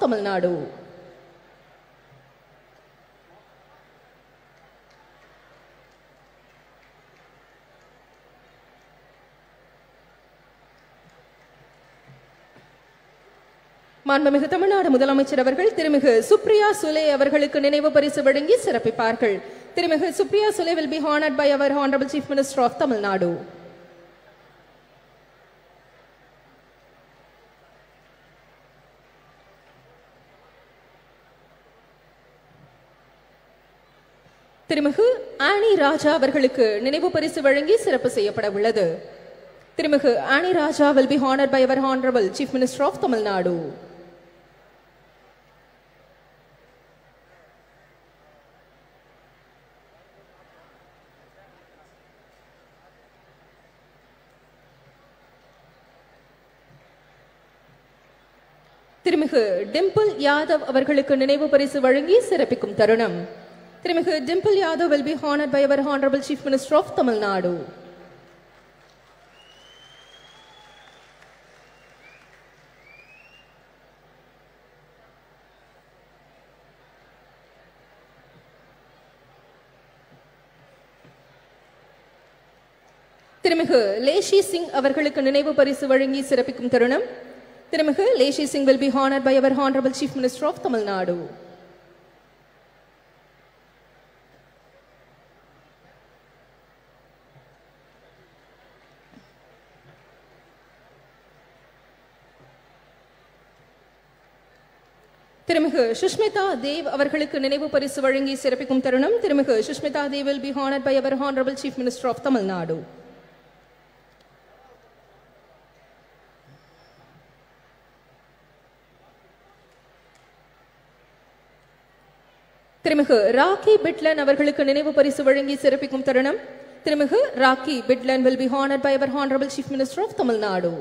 Tamil Nadu. மாண்புமிகு தமிழ்நாடு முதலமைச்சர் அவர்கள் திருமிகு சுப்ரியா சுலே அவர்களுக்கு நினைவு பரிசு வழங்கி சிறப்பிப்பார்கள். திருமிகு Supriya Sule will be honored by our Honorable Chief Minister of Tamil Nadu. திருமிகு ஆனி ராஜா அவர்களுக்கு நினைவு பரிசு வழங்கி சிறப்பு செய்யப்பட உள்ளது. திருமிகு ஆனி ராஜா will be honored by our Honorable Chief Minister of Tamil Nadu. திருமிகு டிம்பிள் யாதவ் அவர்களுக்கு நினைவு பரிசு வழங்கி சிறப்பிக்கும் தருணம். திருமிகு Dimple Yadav will be honored by our Honorable Chief Minister of Tamil Nadu. திருமிகு லேஷி சிங் அவர்களுக்கு நினைவு பரிசு வழங்கி சிறப்பிக்கும் தருணம். திருமிகு லேஷி Singh will be honored by our Honorable Chief Minister of Tamil Nadu. திருமிகு சுஷ்மிதா தேவ் அவர்களுக்கு நினைவு பரிசு வழங்கி சிறப்பிக்கும் தருணம். திருமிகு Sushmita Dev will be honored by our Honorable Chief Minister of Tamil Nadu. திருமிகு ராக்கி பிட்லன் அவர்களுக்கு நினைவு பரிசு வழங்கி சிறப்பிக்கும் தருணம். திருமிகு rakhi பிட்லன் will be honored by our Honorable Chief Minister of Tamil Nadu.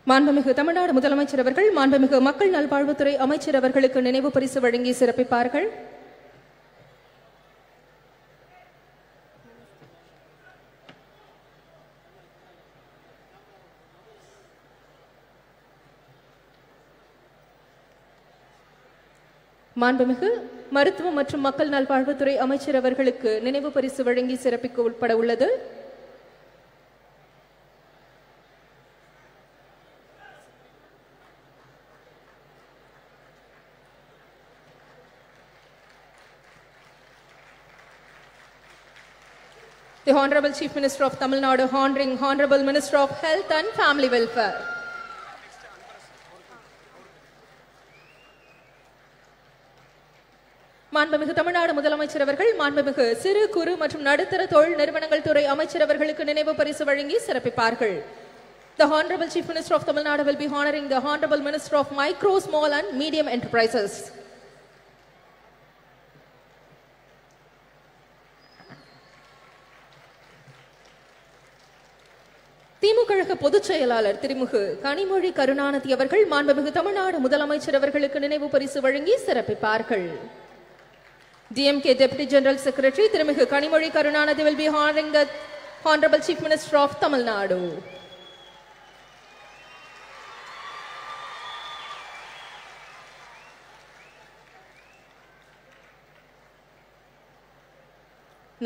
மாண்புமிகு தமிழ்நாடு முதலமைச்சர் அவர்கள் மாண்புமிகு மக்கள் நல்வாழ்வுத்துறை அமைச்சர் அவர்களுக்கு நினைவு பரிசு வழங்கி சிறப்பிப்பார்கள். மாண்புமிகு மருத்துவ மற்றும் மக்கள் நல்வாழ்வுத்துறை அமைச்சர் அவர்களுக்கு நினைவு பரிசு வழங்கி சிறப்பிக்கப்பட உள்ளது. The Honorable Chief Minister of Tamil Nadu honoring Honorable Minister of Health and Family Welfare. மாண்புமிகு தமிழ்நாடு முதலமைச்சர் அவர்கள் மாண்புமிகு சிறு குறு மற்றும் நடுத்தர தொழில் நிறுவனங்கள் துறை அமைச்சர் அவர்களுக்கு நினைவு பரிசு வழங்கி சிறப்பிப்பார்கள். The Honorable Chief Minister of Tamil Nadu will be honoring the Honorable Minister of Micro, Small and Medium Enterprises. திமுக பொதுச் செயலாளர் திருமிகு கனிமொழி கருணாநிதி அவர்கள் மாண்புமிகு தமிழ்நாடு முதலமைச்சர் அவர்களுக்கு நினைவு பரிசு வழங்கி சிறப்பிப்பார்கள். DMK Deputy General Secretary திருமிகு Kanimozhi Karunanidhi will be honoring the Honorable Chief Minister of Tamil Nadu.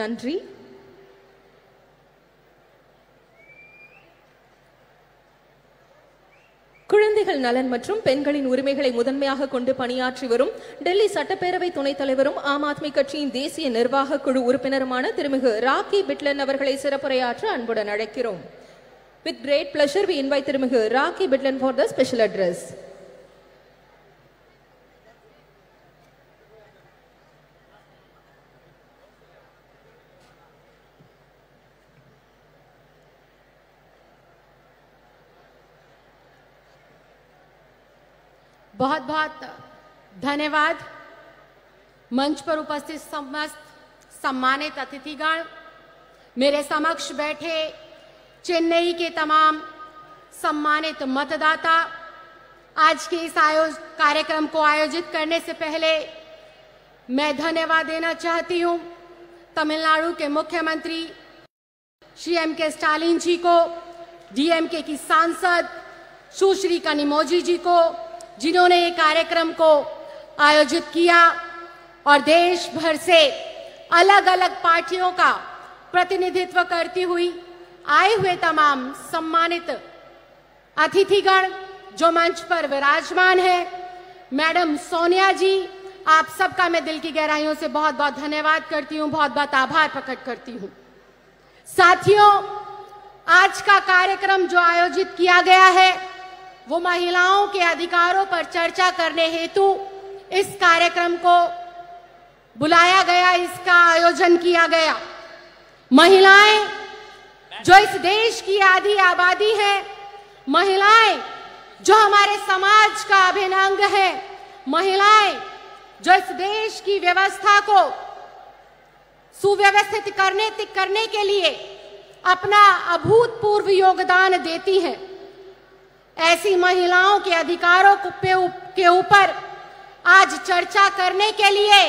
நன்றி. குழந்தைகள் நலன் மற்றும் பெண்களின் உரிமைகளை முதன்மையாக கொண்டு பணியாற்றி வரும் டெல்லி சட்டப்பேரவை துணைத் தலைவரும் ஆம் ஆத்மி கட்சியின் தேசிய நிர்வாக குழு உறுப்பினருமான திருமிகு ராக்கி பிட்லன் அவர்களை சிறப்புரையாற்ற அன்புடன் அழைக்கிறோம். With great pleasure we invite திருமிகு rakhi பிட்லன் for the special address. बहुत बहुत धन्यवाद। मंच पर उपस्थित समस्त सम्मानित अतिथिगण, मेरे समक्ष बैठे चेन्नई के तमाम सम्मानित मतदाता, आज के इस कार्यक्रम को आयोजित करने से पहले मैं धन्यवाद देना चाहती हूं तमिलनाडु के मुख्यमंत्री श्री M.K. स्टालिन जी को, DMK की सांसद सुश्री कनिमोझी जी को, जिन्होंने ये कार्यक्रम को आयोजित किया और देश भर से अलग अलग पार्टियों का प्रतिनिधित्व करती हुई आए हुए तमाम सम्मानित अतिथिगण जो मंच पर विराजमान है, मैडम सोनिया जी, आप सबका मैं दिल की गहराइयों से बहुत बहुत धन्यवाद करती हूँ, बहुत बहुत आभार प्रकट करती हूँ। साथियों, आज का कार्यक्रम जो आयोजित किया गया है वो महिलाओं के अधिकारों पर चर्चा करने हेतु इस कार्यक्रम को बुलाया गया, इसका आयोजन किया गया। महिलाएं जो इस देश की आधी आबादी है, महिलाएं जो हमारे समाज का अभिन्न अंग है, महिलाएं जो इस देश की व्यवस्था को सुव्यवस्थित करने के लिए अपना अभूतपूर्व योगदान देती हैं। ऐसी महिलाओं के अधिकारों के ऊपर आज चर्चा करने के लिए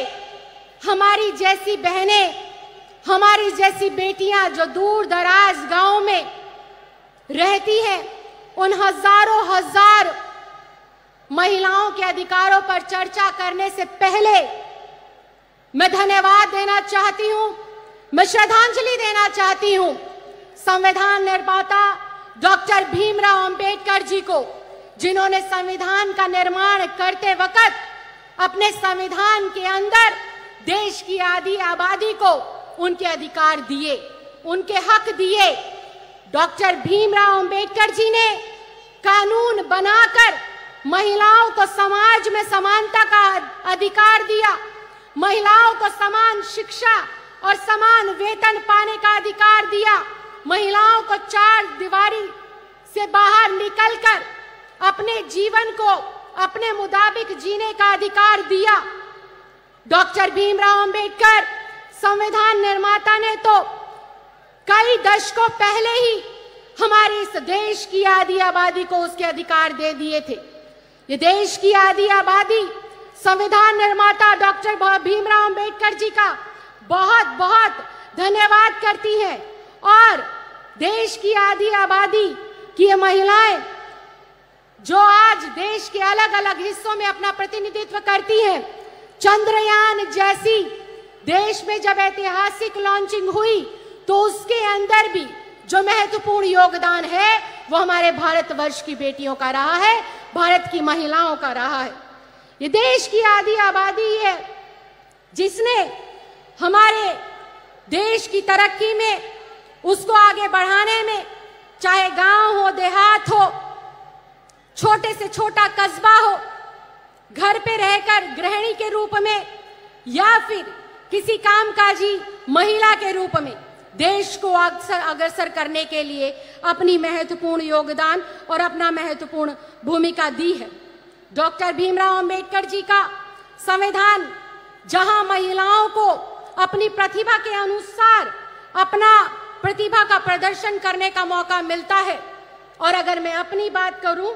हमारी जैसी बहनें, हमारी जैसी बेटियां जो दूर दराज गांव में रहती हैं, उन हजारों हजार महिलाओं के अधिकारों पर चर्चा करने से पहले मैं धन्यवाद देना चाहती हूं, मैं श्रद्धांजलि देना चाहती हूं संविधान निर्माता डॉक्टर भीमराव अंबेडकर जी को, जिन्होंने संविधान का निर्माण करते वक्त अपने संविधान के अंदर देश की आधी आबादी को उनके अधिकार दिए, उनके हक दिए। डॉक्टर भीमराव अंबेडकर जी ने कानून बनाकर महिलाओं को समाज में समानता का अधिकार दिया, महिलाओं को समान शिक्षा और समान वेतन पाने का अधिकार दिया, महिलाओं को चार दीवारी से बाहर निकलकर अपने जीवन को अपने मुताबिक जीने का अधिकार दिया। डॉक्टर भीमराव अंबेडकर संविधान निर्माता ने तो कई दशकों पहले ही हमारे इस देश की आधी आबादी को उसके अधिकार दे दिए थे। ये देश की आधी आबादी संविधान निर्माता डॉक्टर भीमराव अंबेडकर जी का बहुत बहुत धन्यवाद करती है और देश की आधी आबादी की ये महिलाएं जो आज देश के अलग अलग हिस्सों में अपना प्रतिनिधित्व करती हैं। चंद्रयान जैसी देश में जब ऐतिहासिक लॉन्चिंग हुई तो उसके अंदर भी जो महत्वपूर्ण योगदान है वो हमारे भारतवर्ष की बेटियों का रहा है, भारत की महिलाओं का रहा है। ये देश की आधी आबादी है जिसने हमारे देश की तरक्की में, उसको आगे बढ़ाने में, चाहे गांव हो, देहात हो, छोटे से छोटा कस्बा हो, घर पे रहकर गृहिणी के रूप में या फिर किसी कामकाजी महिला के रूप में देश को अग्रसर करने के लिए अपनी महत्वपूर्ण योगदान और अपना महत्वपूर्ण भूमिका दी है। डॉक्टर भीमराव अंबेडकर जी का संविधान जहां महिलाओं को अपनी प्रतिभा के अनुसार अपना प्रतिभा का प्रदर्शन करने का मौका मिलता है, और अगर मैं अपनी बात करूं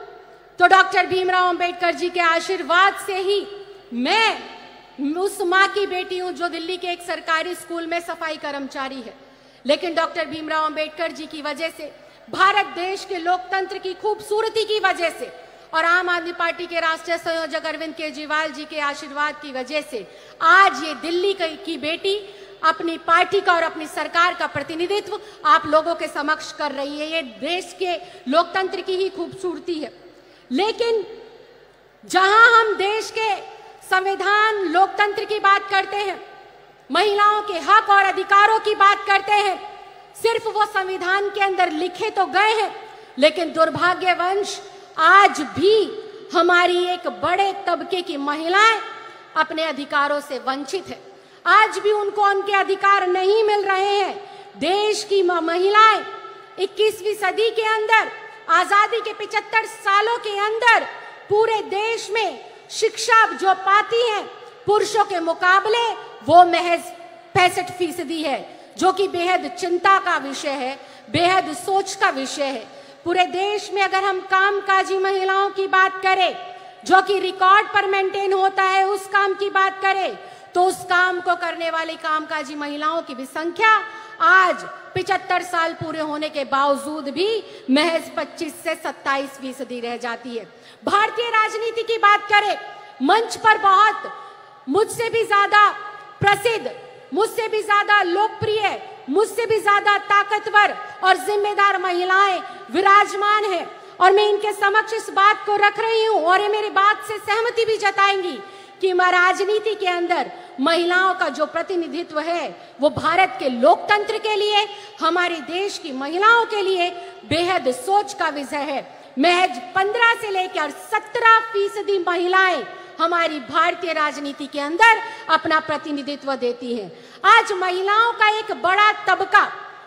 तो डॉक्टर भीमराव अंबेडकर जी के आशीर्वाद से ही मैं उस माँ की बेटी हूं जो दिल्ली के एक सरकारी स्कूल में सफाई कर्मचारी है। लेकिन डॉक्टर भीमराव अंबेडकर जी की वजह से, भारत देश के लोकतंत्र की खूबसूरती की वजह से और आम आदमी पार्टी के राष्ट्रीय संयोजक अरविंद केजरीवाल जी के आशीर्वाद की वजह से आज ये दिल्ली की बेटी अपनी पार्टी का और अपनी सरकार का प्रतिनिधित्व आप लोगों के समक्ष कर रही है। ये देश के लोकतंत्र की ही खूबसूरती है। लेकिन जहां हम देश के संविधान लोकतंत्र की बात करते हैं, महिलाओं के हक और अधिकारों की बात करते हैं, सिर्फ वो संविधान के अंदर लिखे तो गए हैं, लेकिन दुर्भाग्यवश आज भी हमारी एक बड़े तबके की महिलाएं अपने अधिकारों से वंचित है। आज भी उनको उनके अधिकार नहीं मिल रहे हैं। देश की महिलाएं 21वीं सदी के अंदर, आजादी के 75 सालों के अंदर पूरे देश में शिक्षा जो पाती हैं पुरुषों के मुकाबले वो महज 65% है, जो कि बेहद चिंता का विषय है, बेहद सोच का विषय है। पूरे देश में अगर हम कामकाजी महिलाओं की बात करें, जो कि रिकॉर्ड पर मेंटेन होता है, उस काम की बात करें तो उस काम को करने वाली कामकाजी महिलाओं की भी संख्या आज 75 साल पूरे होने के बावजूद भी महज 25 से 27% रह जाती है। भारतीय राजनीति की बात करें, मंच पर बहुत मुझसे भी ज्यादा प्रसिद्ध, मुझसे भी ज्यादा लोकप्रिय, मुझसे भी ज्यादा ताकतवर और जिम्मेदार महिलाएं विराजमान हैं और मैं इनके समक्ष इस बात को रख रही हूं और ये मेरी बात से सहमति भी जताएंगी कि राजनीति के अंदर महिलाओं का जो प्रतिनिधित्व है वो भारत के लोकतंत्र के लिए, हमारे देश की महिलाओं के लिए बेहद सोच का विषय है। महज 15 से लेकर 17% महिलाएं हमारी भारतीय राजनीति के अंदर अपना प्रतिनिधित्व देती हैं। आज महिलाओं का एक बड़ा तबका,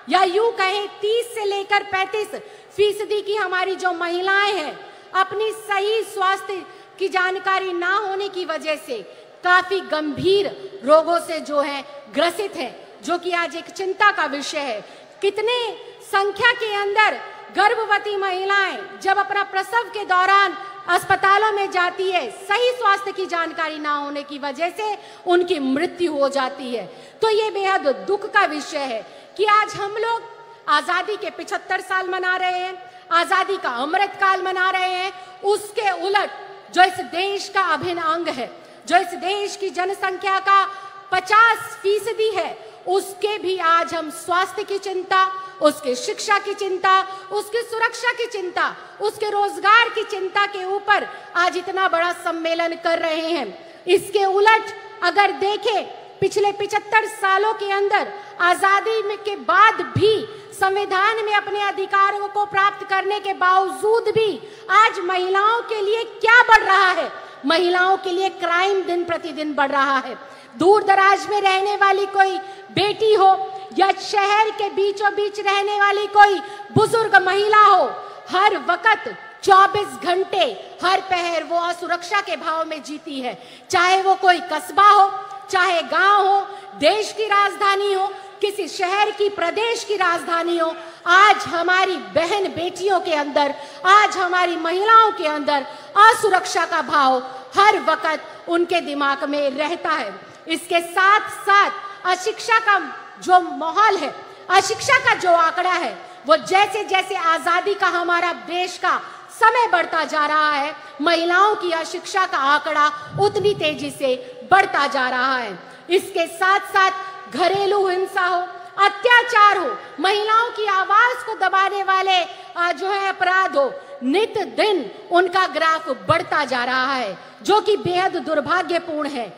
या यूं कहें 30 से लेकर 35% की हमारी जो महिलाएं हैं, अपनी सही स्वास्थ्य की जानकारी ना होने की वजह से काफी गंभीर रोगों से जो है ग्रसित है, जो कि आज एक चिंता का विषय है। कितने संख्या के अंदर गर्भवती महिलाएं जब अपना प्रसव के दौरान अस्पतालों में जाती है, सही स्वास्थ्य की जानकारी ना होने की वजह से उनकी मृत्यु हो जाती है। तो ये बेहद दुख का विषय है कि आज हम लोग आजादी के 75 साल मना रहे हैं, आजादी का अमृत काल मना रहे हैं, उसके उलट जो इस देश का अभिन्न अंग है, जो इस देश की जनसंख्या का 50% है, उसके भी आज हम स्वास्थ्य की चिंता, उसके शिक्षा की चिंता, उसकी सुरक्षा की चिंता, उसके रोजगार की चिंता के ऊपर आज इतना बड़ा सम्मेलन कर रहे हैं। इसके उलट अगर देखें, पिछले 75 सालों के अंदर आजादी में के बाद भी संविधान में अपने अधिकारों को प्राप्त करने के बावजूद भी आज महिलाओं के लिए क्या बढ़ रहा है? महिलाओं के लिए क्राइम दिन प्रतिदिन बढ़ रहा है। दूर दराज में रहने वाली कोई बेटी हो या शहर के बीचों बीच रहने वाली कोई बुजुर्ग महिला हो, हर वक्त 24 घंटे हर पहर वो असुरक्षा के भाव में जीती है। चाहे वो कोई कस्बा हो, चाहे गांव हो, देश की राजधानी हो, किसी शहर की, प्रदेश की राजधानी हो, आज हमारी बहन बेटियों के अंदर, आज हमारी महिलाओं के अंदर असुरक्षा का भाव हर वक्त उनके दिमाग में रहता है। इसके साथ साथ अशिक्षा का जो माहौल है, अशिक्षा का जो आंकड़ा है, वो जैसे जैसे आजादी का हमारा देश का समय बढ़ता जा रहा है, महिलाओं की अशिक्षा का आंकड़ा उतनी तेजी से बढ़ता जा रहा है। इसके साथ साथ घरेलू हिंसा हो, अत्याचार हो, महिलाओं की आवाज को दबाने वाले जो है अपराध हो, नित दिन उनका ग्राफ बढ़ता जा रहा है, जो कि बेहद दुर्भाग्यपूर्ण है।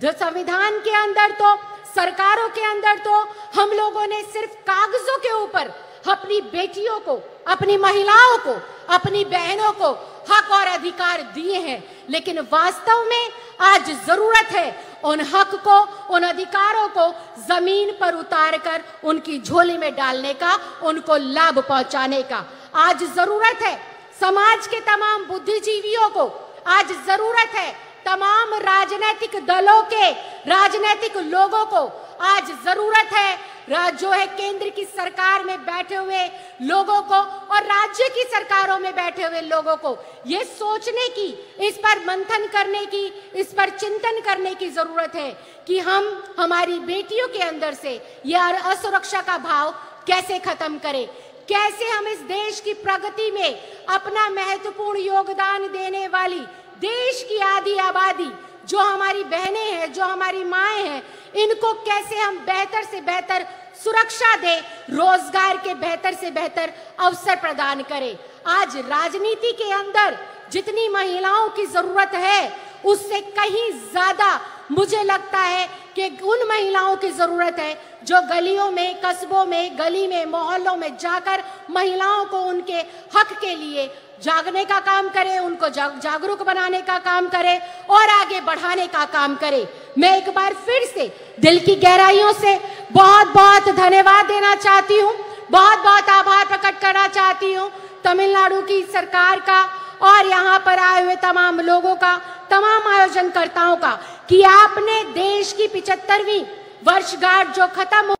संविधान के अंदर तो, सरकारों के अंदर तो हम लोगों ने सिर्फ कागजों के ऊपर अपनी बेटियों को, अपनी महिलाओं को, अपनी बहनों को हक और अधिकार दिए हैं, लेकिन वास्तव में आज जरूरत है उन हक को, उन अधिकारों को जमीन पर उतारकर उनकी झोली में डालने का, उनको लाभ पहुंचाने का। आज जरूरत है समाज के तमाम बुद्धिजीवियों को, आज जरूरत है तमाम राजनीतिक दलों के, राजनीतिक लोगों को, आज जरूरत है जो है केंद्र की सरकार में बैठे हुए लोगों को और राज्य की सरकारों में बैठे हुए लोगों को ये सोचने की, इस पर मंथन करने की, इस पर चिंतन करने की जरूरत है कि हम हमारी बेटियों के अंदर से यह असुरक्षा का भाव कैसे खत्म करें, कैसे हम इस देश की प्रगति में अपना महत्वपूर्ण योगदान देने वाली देश की आधी आबादी जो हमारी बहनें हैं, जो हमारी माएं हैं, इनको कैसे हम बेहतर से बेहतर सुरक्षा दें, रोजगार के बेहतर से बेहतर अवसर प्रदान करें। आज राजनीति के अंदर जितनी महिलाओं की जरूरत है, उससे कहीं ज्यादा मुझे लगता है कि उन महिलाओं की जरूरत है जो गलियों में, कस्बों में, गली में, मोहल्लों में जाकर महिलाओं को उनके हक के लिए जागने का काम करे, उनको जागरूक बनाने का काम करे और आगे बढ़ाने का काम करे। मैं एक बार फिर से दिल की गहराइयों से बहुत बहुत धन्यवाद देना चाहती हूँ, बहुत बहुत आभार प्रकट करना चाहती हूँ तमिलनाडु की सरकार का और यहाँ पर आए हुए तमाम लोगों का, तमाम आयोजनकर्ताओं का, कि आपने देश की 75वीं वर्षगांठ जो खत्म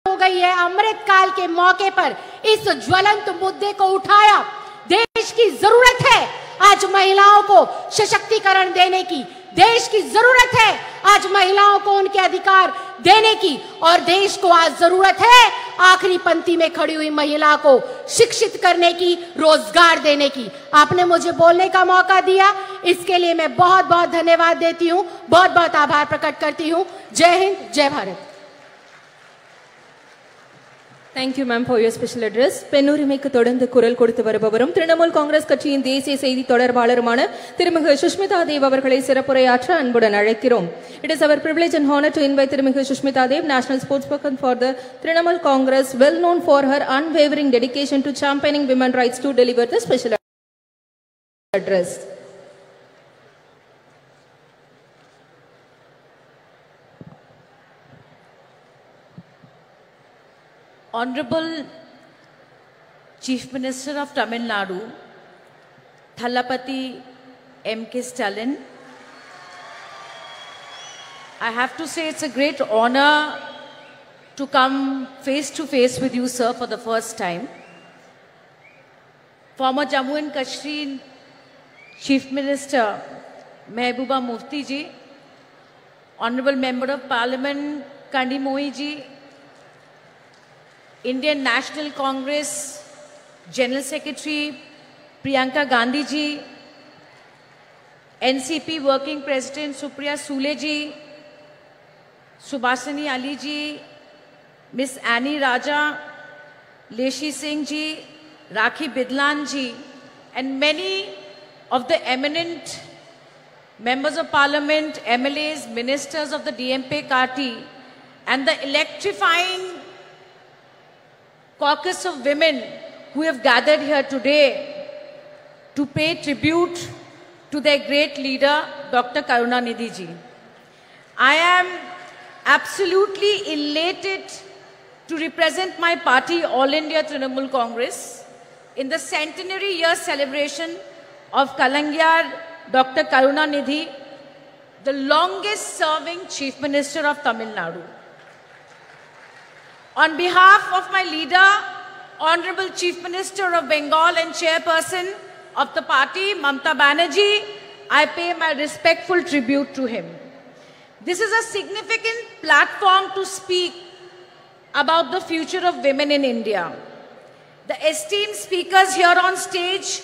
हो गई है, अमृत काल के मौके पर इस ज्वलंत मुद्दे को उठाया। देश की जरूरत है आज महिलाओं को सशक्तिकरण देने की, देश की जरूरत है आज महिलाओं को उनके अधिकार देने की, और देश को आज जरूरत है आखिरी पंक्ति में खड़ी हुई महिला को शिक्षित करने की, रोजगार देने की। आपने मुझे बोलने का मौका दिया, इसके लिए मैं बहुत बहुत धन्यवाद देती हूं, बहुत बहुत आभार प्रकट करती हूं। जय हिंद, जय Bharat. Thank you, ma'am, for your special address. பெண்ணுரிமைக்கு தொடர்ந்து குரல் கொடுத்து வருபவரும் திரிணாமுல் காங்கிரஸ் கட்சியின் தேசிய செய்தி தொடர்பாளருமான திருமிகு சுஷ்மிதா தேவ் அவர்களை சிறப்புரையாற்ற அன்புடன் அழைக்கிறோம். It is our privilege and honor to invite திருமிகு Sushmita Dev, national spokesperson for the Trinamool Congress, well known for her unwavering dedication to championing women's rights, to deliver the special address. Honorable Chief Minister of Tamil Nadu, Thalapathy M.K. Stalin, I have to say it's a great honor to come face to face with you, sir, for the first time. Former Jammu and Kashmir Chief Minister Mehbooba Mufti ji, Honorable Member of Parliament Kandi Mohi ji, Indian National Congress General Secretary Priyanka Gandhi ji, NCP Working President Supriya Sule ji, Subhasini Ali ji, Miss Annie Raja, Leshi Singh ji, Rakhi Bidlan ji, and many of the eminent members of parliament, MLAs, ministers of the DMP party, and the electrifying caucus of women who have gathered here today to pay tribute to their great leader, Dr. Karunanidhi ji. I am absolutely elated to represent my party, All India Trinamool Congress, in the centenary year celebration of Kalangiyar Dr. Karunanidhi, the longest serving Chief Minister of Tamil Nadu. On behalf of my leader, Honorable Chief Minister of Bengal and Chairperson of the party, Mamata Banerjee, I pay my respectful tribute to him. This is a significant platform to speak about the future of women in India. The esteemed speakers here on stage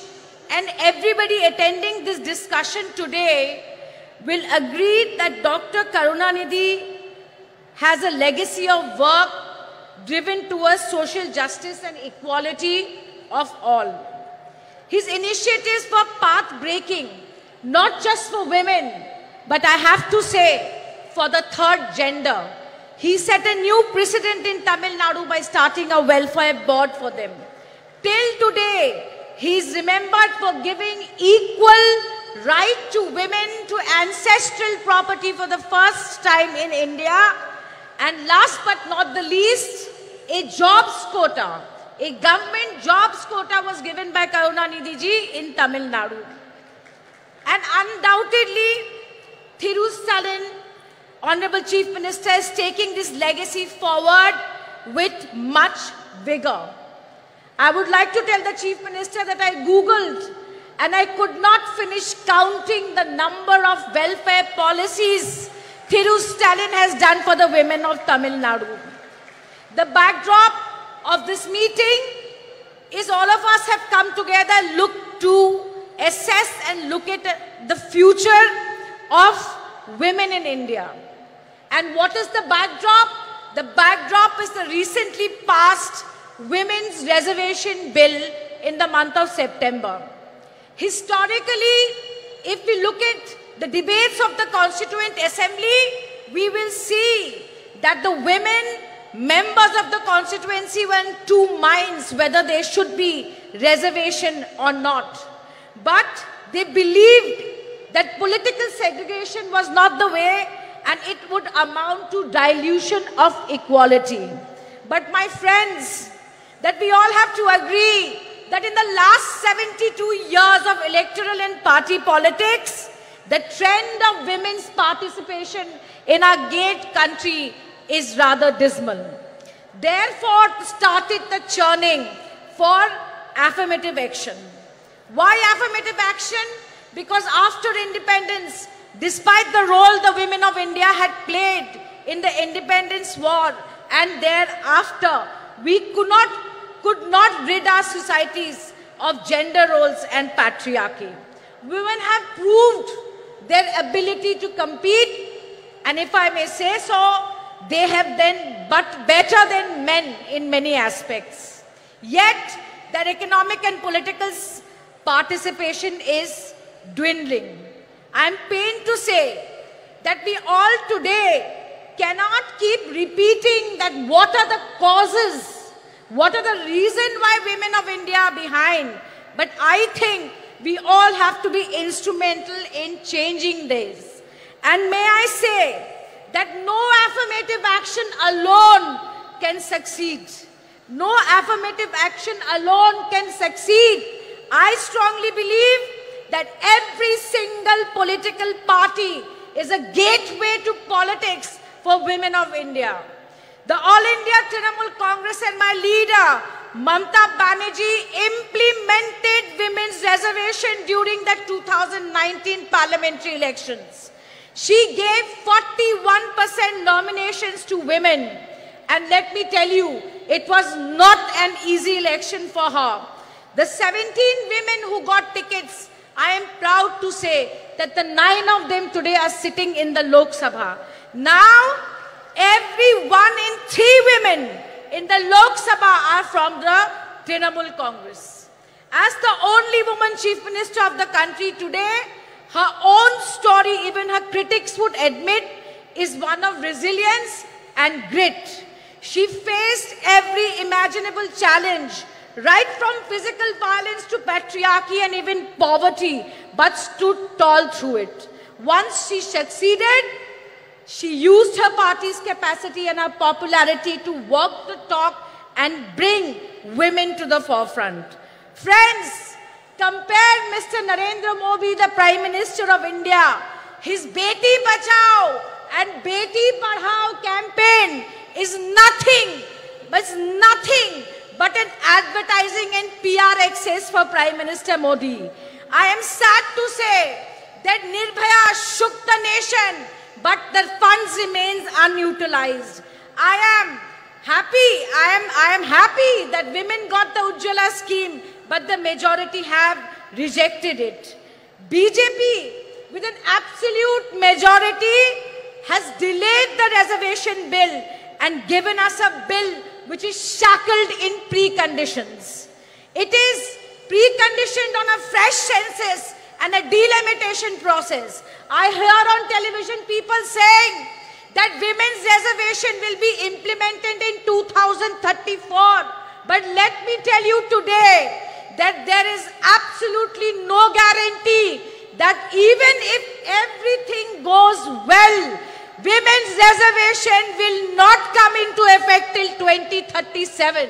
and everybody attending this discussion today will agree that Dr. Karunanidhi has a legacy of work driven towards social justice and equality of all. His initiatives were path-breaking, not just for women, but I have to say, for the third gender. He set a new precedent in Tamil Nadu by starting a welfare board for them. Till today, he is remembered for giving equal right to women to ancestral property for the first time in India. And last but not the least, a jobs quota, a government jobs quota was given by Karunanidhi ji in Tamil Nadu. And undoubtedly, Thiru Stalin, Honorable Chief Minister, is taking this legacy forward with much vigor. I would like to tell the Chief Minister that I Googled and I could not finish counting the number of welfare policies Thiru Stalin has done for the women of Tamil Nadu. The backdrop of this meeting is all of us have come together, look to assess and look at the future of women in India. And what is the backdrop? The backdrop is the recently passed Women's Reservation Bill in the month of September. Historically, if we look at the debates of the Constituent Assembly, we will see that the women members of the constituency were in two minds whether there should be reservation or not. But they believed that political segregation was not the way and it would amount to dilution of equality. But my friends, that we all have to agree that in the last 72 years of electoral and party politics, the trend of women's participation in our great country is rather dismal. Therefore, started the churning for affirmative action. Why affirmative action? Because after independence, despite the role the women of India had played in the independence war and thereafter, we could not rid our societies of gender roles and patriarchy. Women have proved their ability to compete, and if I may say so, they have done but better than men in many aspects. Yet, their economic and political participation is dwindling. I am pained to say that we all today cannot keep repeating that what are the causes, what are the reasons why women of India are behind. But I think we all have to be instrumental in changing this. And may I say that no affirmative action alone can succeed. No affirmative action alone can succeed. I strongly believe that every single political party is a gateway to politics for women of India. The All India Trinamool Congress and my leader, Mamta Banerjee, implemented women's reservation during the 2019 parliamentary elections. She gave 41% nominations to women. And let me tell you, it was not an easy election for her. The 17 women who got tickets, I am proud to say that the 9 of them today are sitting in the Lok Sabha. Now, every 1 in 3 women in the Lok Sabha are from the Trinamool Congress. As the only woman chief minister of the country today, her own story, even her critics would admit, is one of resilience and grit. She faced every imaginable challenge, right from physical violence to patriarchy and even poverty, but stood tall through it. Once she succeeded, she used her party's capacity and her popularity to walk the talk and bring women to the forefront. Friends, compare Mr. Narendra Modi, the Prime Minister of India. His Beti Bachao and Beti Padhao campaign is nothing but an advertising and PR excess for Prime Minister Modi. I am sad to say that Nirbhaya shook the nation, but the funds remains unutilized. I am happy that women got the Ujjwala scheme, but the majority have rejected it. BJP, with an absolute majority, has delayed the reservation bill and given us a bill which is shackled in preconditions. It is preconditioned on a fresh census and a delimitation process. I hear on television people saying that women's reservation will be implemented in 2034. But let me tell you today that there is absolutely no guarantee that even if everything goes well, women's reservation will not come into effect till 2037.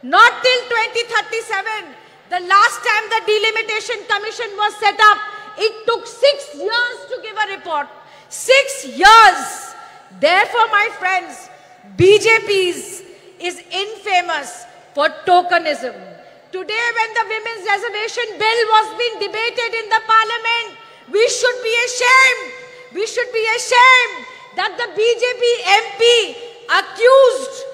Not till 2037. The last time the Delimitation Commission was set up, it took 6 years to give a report. 6 years. Therefore, my friends, BJP is infamous for tokenism. Today, when the women's reservation bill was being debated in the parliament, we should be ashamed. We should be ashamed that the BJP MP accused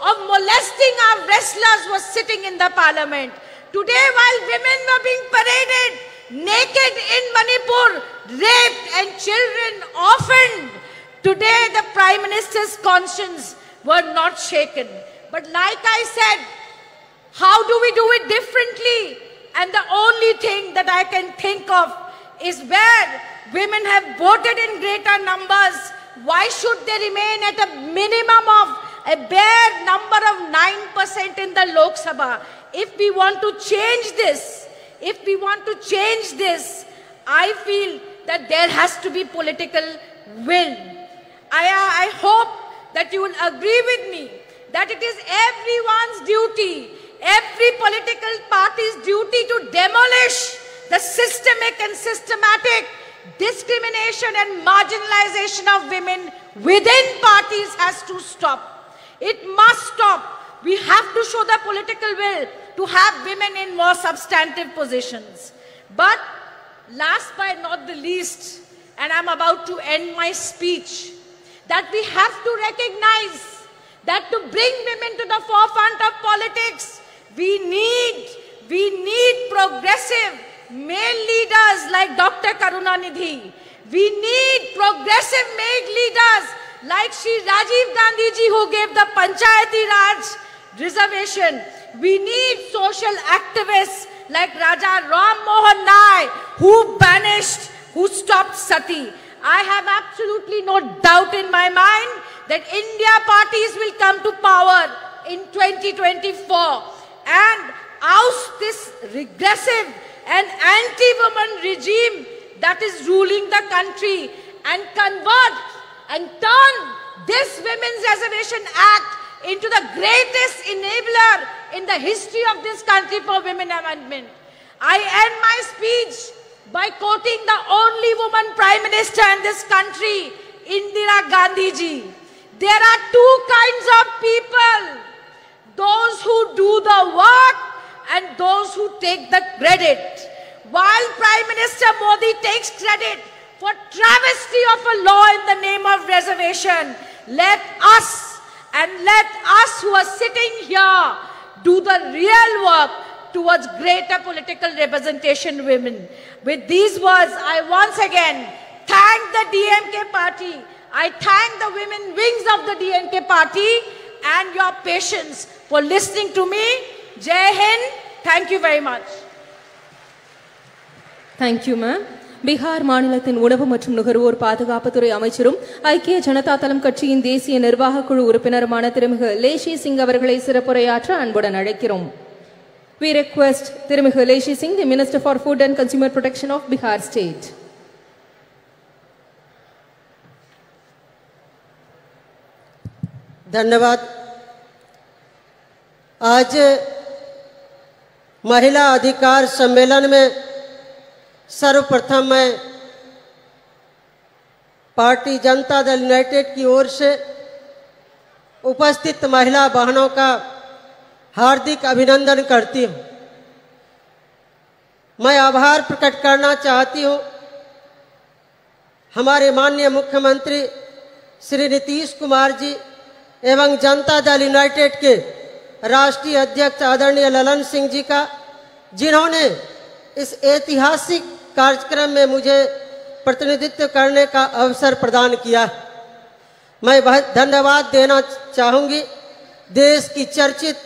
of molesting our wrestlers was sitting in the parliament. Today, while women were being paraded naked in Manipur, raped and children orphaned, today the Prime Minister's conscience were not shaken. But like I said, how do we do it differently? And the only thing that I can think of is where women have voted in greater numbers, why should they remain at a minimum of a bare number of 9% in the Lok Sabha? If we want to change this, I feel that there has to be political will. I hope that you will agree with me that it is everyone's duty, every political party's duty to demolish the systemic and systematic discrimination and marginalization of women within parties has to stop. It must stop. We have to show the political will to have women in more substantive positions. But last but not the least, and I'm about to end my speech, that we have to recognize that to bring women to the forefront of politics, we need progressive male leaders like Dr. Karunanidhi. We need progressive male leaders like Shri Rajiv Gandhi ji, who gave the Panchayati Raj reservation. We need social activists like Raja Ram Mohan Nai, who stopped sati. I have absolutely no doubt in my mind that India parties will come to power in 2024 and oust this regressive and anti-woman regime that is ruling the country and convert and turn this Women's Reservation Act into the greatest enabler in the history of this country for women amendment. I end my speech by quoting the only woman Prime Minister in this country, Indira Gandhi ji. There are two kinds of people, those who do the work and those who take the credit. While Prime Minister Modi takes credit for travesty of a law in the name of reservation, let us who are sitting here do the real work towards greater political representation women. With these words, I once again thank the DMK party. I thank the women wings of the DMK party and your patience for listening to me. Jai Hind. Thank you very much. Thank you, ma'am. Bihar மாநிலத்தின் உணவு மற்றும் நுகர்வோர் பாதுகாப்புத்துறை அமைச்சரும் ஐக்கிய ஜனதா தளம் கட்சியின் தேசிய நிர்வாக குழு உறுப்பினருமான திருமிகு லேஷி சிங் அவர்களை சிறப்புரையாற்ற அன்புடன் அழைக்கிறோம். We request திருமிகு லேஷி Singh, the Minister for Food and Consumer Protection of Bihar State. धन्यवाद। आज महिला अधिकार सम्मेलन में सर्वप्रथम मैं पार्टी जनता दल यूनाइटेड की ओर से उपस्थित महिला बहनों का हार्दिक अभिनंदन करती हूं। मैं आभार प्रकट करना चाहती हूं हमारे माननीय मुख्यमंत्री श्री नीतीश कुमार जी एवं जनता दल यूनाइटेड के राष्ट्रीय अध्यक्ष आदरणीय ललन सिंह जी का, जिन्होंने इस ऐतिहासिक कार्यक्रम में मुझे प्रतिनिधित्व करने का अवसर प्रदान किया। मैं बहुत धन्यवाद देना चाहूँगी देश की चर्चित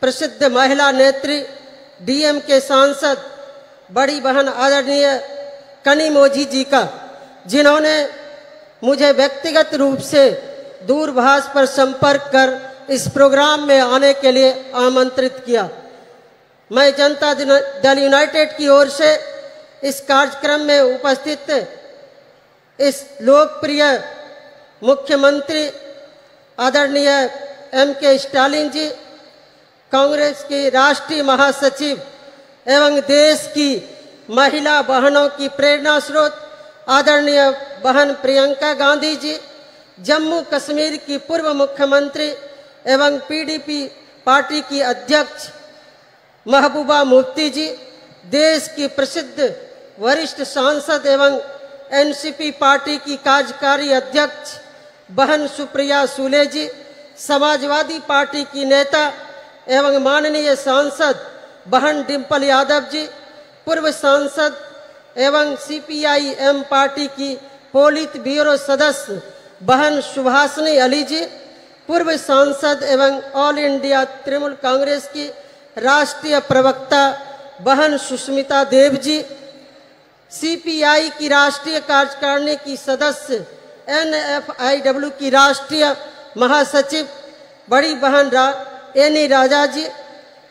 प्रसिद्ध महिला नेत्री डीएमके सांसद बड़ी बहन आदरणीय कनिमोझी जी का, जिन्होंने मुझे व्यक्तिगत रूप से दूरभाष पर संपर्क कर इस प्रोग्राम में आने के लिए आमंत्रित किया। मैं जनता दल यूनाइटेड की ओर से इस कार्यक्रम में उपस्थित इस लोकप्रिय मुख्यमंत्री आदरणीय एमके स्टालिन जी, कांग्रेस की राष्ट्रीय महासचिव एवं देश की महिला बहनों की प्रेरणा स्रोत आदरणीय बहन प्रियंका गांधी जी, जम्मू कश्मीर की पूर्व मुख्यमंत्री एवं पीडीपी पार्टी की अध्यक्ष महबूबा मुफ्ती जी, देश की प्रसिद्ध वरिष्ठ सांसद एवं एनसीपी पार्टी की कार्यकारी अध्यक्ष बहन सुप्रिया सूले जी, समाजवादी पार्टी की नेता एवं माननीय सांसद बहन डिम्पल यादव जी, पूर्व सांसद एवं सीपीआई-एम पार्टी की पोलित ब्यूरो सदस्य बहन सुभाषिनी अली जी, पूर्व सांसद एवं ऑल इंडिया तृणमूल कांग्रेस की राष्ट्रीय प्रवक्ता बहन सुष्मिता देव जी, सीपीआई की राष्ट्रीय कार्यकारिणी की सदस्य एनएफआईडब्ल्यू की राष्ट्रीय महासचिव बड़ी बहन एनी राजा जी,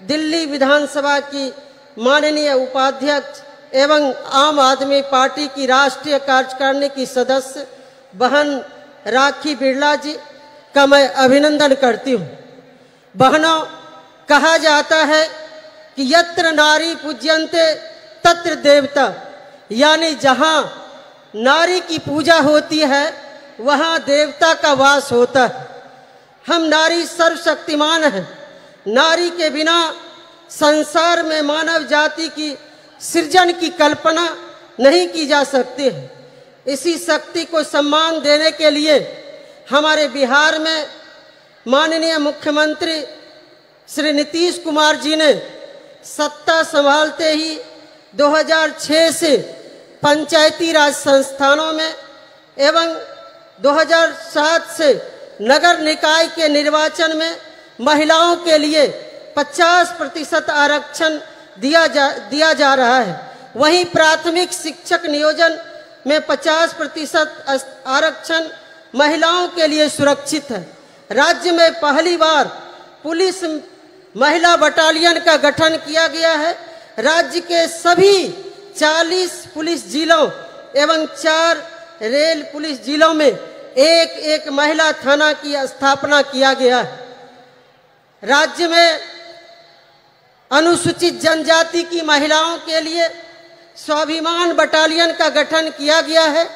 दिल्ली विधानसभा की माननीय उपाध्यक्ष एवं आम आदमी पार्टी की राष्ट्रीय कार्यकारिणी की सदस्य बहन राखी बिरला जी का मैं अभिनंदन करती हूँ। बहनों, कहा जाता है कि यत्र नारी पूज्यन्ते तत्र देवता, यानी जहाँ नारी की पूजा होती है वहाँ देवता का वास होता है। हम नारी सर्वशक्तिमान हैं। नारी के बिना संसार में मानव जाति की सृजन की कल्पना नहीं की जा सकती है। इसी शक्ति को सम्मान देने के लिए हमारे बिहार में माननीय मुख्यमंत्री श्री नीतीश कुमार जी ने सत्ता संभालते ही 2006 से पंचायती राज संस्थानों में एवं 2007 से नगर निकाय के निर्वाचन में महिलाओं के लिए 50% आरक्षण दिया जा रहा है। वहीं प्राथमिक शिक्षक नियोजन में 50% आरक्षण महिलाओं के लिए सुरक्षित है। राज्य में पहली बार पुलिस महिला बटालियन का गठन किया गया है। राज्य के सभी 40 पुलिस जिलों एवं 4 रेल पुलिस जिलों में एक महिला थाना की स्थापना किया गया है। राज्य में अनुसूचित जनजाति की महिलाओं के लिए स्वाभिमान बटालियन का गठन किया गया है।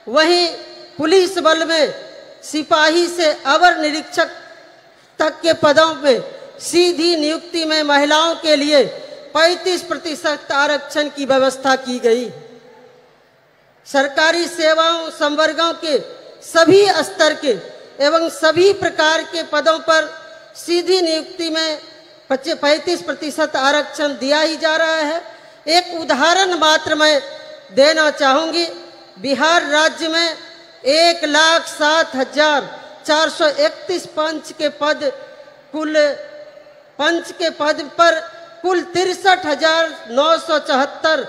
वहीं पुलिस बल में सिपाही से अवर निरीक्षक तक के पदों में सीधी नियुक्ति में महिलाओं के लिए 35% आरक्षण की व्यवस्था की गई। सरकारी सेवाओं संवर्गों के सभी स्तर के एवं सभी प्रकार के पदों पर सीधी नियुक्ति में 35% आरक्षण दिया ही जा रहा है। एक उदाहरण मात्र मैं देना चाहूंगी। बिहार राज्य में 1,07,431 पंच के पद पर कुल 63,974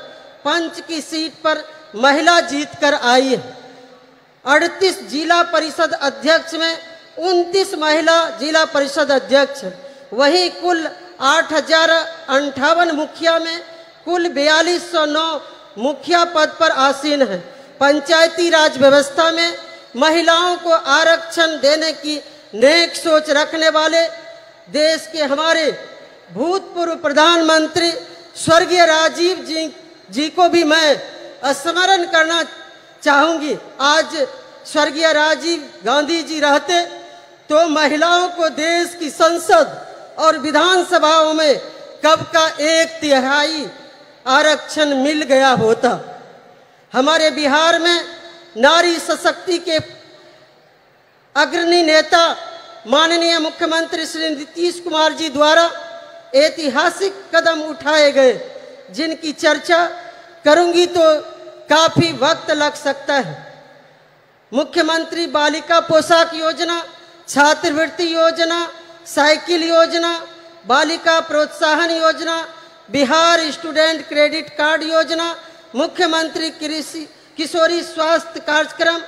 पंच की सीट पर महिला जीतकर आई है। 38 जिला परिषद अध्यक्ष में 29 महिला जिला परिषद अध्यक्ष। वहीं कुल 8,058 मुखिया में कुल 4209 मुखिया पद पर आसीन है। पंचायती राज व्यवस्था में महिलाओं को आरक्षण देने की नेक सोच रखने वाले देश के हमारे भूतपूर्व प्रधानमंत्री स्वर्गीय राजीव जी को भी मैं स्मरण करना चाहूंगी। आज स्वर्गीय राजीव गांधी जी रहते तो महिलाओं को देश की संसद और विधानसभाओं में कब का 1/3 आरक्षण मिल गया होता। हमारे बिहार में नारी सशक्ति के अग्रणी नेता माननीय मुख्यमंत्री श्री नीतीश कुमार जी द्वारा ऐतिहासिक कदम उठाए गए, जिनकी चर्चा करूंगी तो काफी वक्त लग सकता है। मुख्यमंत्री बालिका पोशाक योजना, छात्रवृत्ति योजना, साइकिल योजना, बालिका प्रोत्साहन योजना, बिहार स्टूडेंट क्रेडिट कार्ड योजना, मुख्यमंत्री किशोरी स्वास्थ्य कार्यक्रम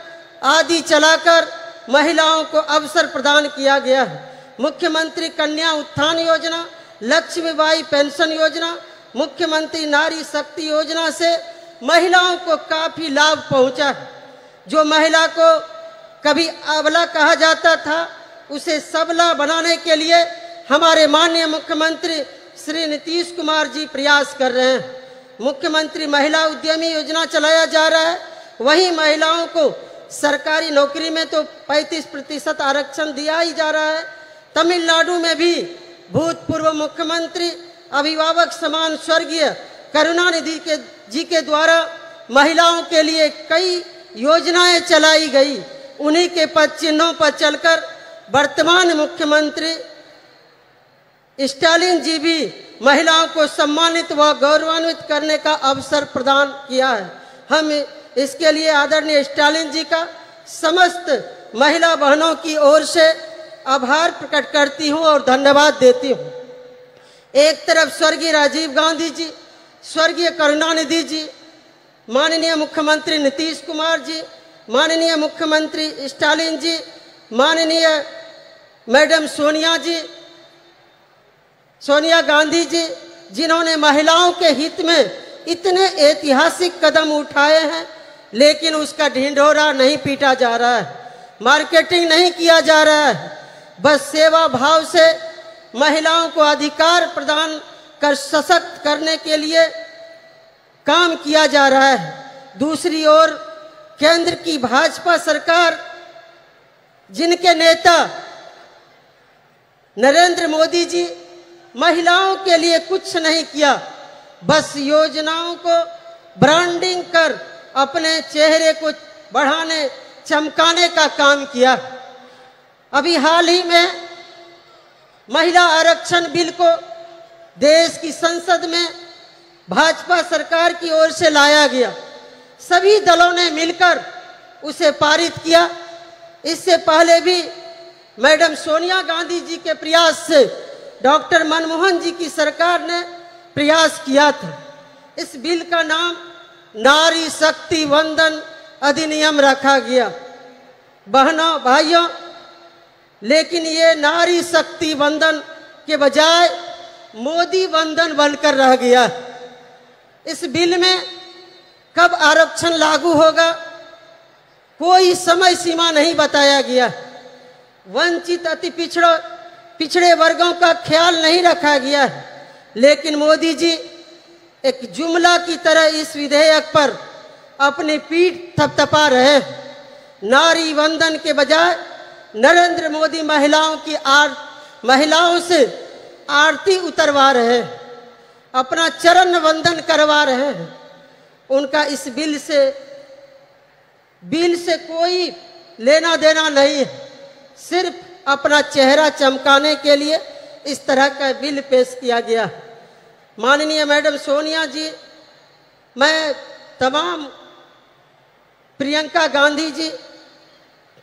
आदि चलाकर महिलाओं को अवसर प्रदान किया गया है। मुख्यमंत्री कन्या उत्थान योजना, लक्ष्मीबाई पेंशन योजना, मुख्यमंत्री नारी शक्ति योजना से महिलाओं को काफी लाभ पहुंचा है। जो महिला को कभी अबला कहा जाता था, उसे सबला बनाने के लिए हमारे माननीय मुख्यमंत्री श्री नीतीश कुमार जी प्रयास कर रहे हैं। मुख्यमंत्री महिला उद्यमी योजना चलाया जा रहा है। वहीं महिलाओं को सरकारी नौकरी में तो 35% आरक्षण दिया ही जा रहा है। तमिलनाडु में भी भूतपूर्व मुख्यमंत्री अभिभावक समान स्वर्गीय करुणानिधि जी के द्वारा महिलाओं के लिए कई योजनाएं चलाई गई। उन्हीं के पद चिन्हों पर चलकर वर्तमान मुख्यमंत्री स्टालिन जी भी महिलाओं को सम्मानित व गौरवान्वित करने का अवसर प्रदान किया है। हम इसके लिए आदरणीय स्टालिन जी का समस्त महिला बहनों की ओर से आभार प्रकट करती हूं और धन्यवाद देती हूं। एक तरफ स्वर्गीय राजीव गांधी जी, स्वर्गीय करुणानिधि जी, माननीय मुख्यमंत्री नीतीश कुमार जी, माननीय मुख्यमंत्री स्टालिन जी, माननीय मैडम सोनिया गांधी जी, जिन्होंने महिलाओं के हित में इतने ऐतिहासिक कदम उठाए हैं, लेकिन उसका ढिंढोरा नहीं पीटा जा रहा है, मार्केटिंग नहीं किया जा रहा है। बस सेवा भाव से महिलाओं को अधिकार प्रदान कर सशक्त करने के लिए काम किया जा रहा है। दूसरी ओर केंद्र की भाजपा सरकार, जिनके नेता नरेंद्र मोदी जी महिलाओं के लिए कुछ नहीं किया, बस योजनाओं को ब्रांडिंग कर अपने चेहरे को बढ़ाने चमकाने का काम किया। अभी हाल ही में महिला आरक्षण बिल को देश की संसद में भाजपा सरकार की ओर से लाया गया। सभी दलों ने मिलकर उसे पारित किया। इससे पहले भी मैडम सोनिया गांधी जी के प्रयास से डॉक्टर मनमोहन जी की सरकार ने प्रयास किया था। इस बिल का नाम नारी शक्ति वंदन अधिनियम रखा गया। बहनों भाइयों, लेकिन ये नारी शक्ति वंदन के बजाय मोदी वंदन बनकर रह गया। इस बिल में कब आरक्षण लागू होगा, कोई समय सीमा नहीं बताया गया। वंचित अति पिछड़े वर्गों का ख्याल नहीं रखा गया है। लेकिन मोदी जी एक जुमला की तरह इस विधेयक पर अपनी पीठ थपथपा रहे हैं। नारी वंदन के बजाय नरेंद्र मोदी महिलाओं से आरती उतरवा रहे हैं, अपना चरण वंदन करवा रहे हैं। उनका इस बिल से कोई लेना देना नहीं है। सिर्फ अपना चेहरा चमकाने के लिए इस तरह का बिल पेश किया गया। माननीय मैडम सोनिया जी, मैं तमाम प्रियंका गांधी जी,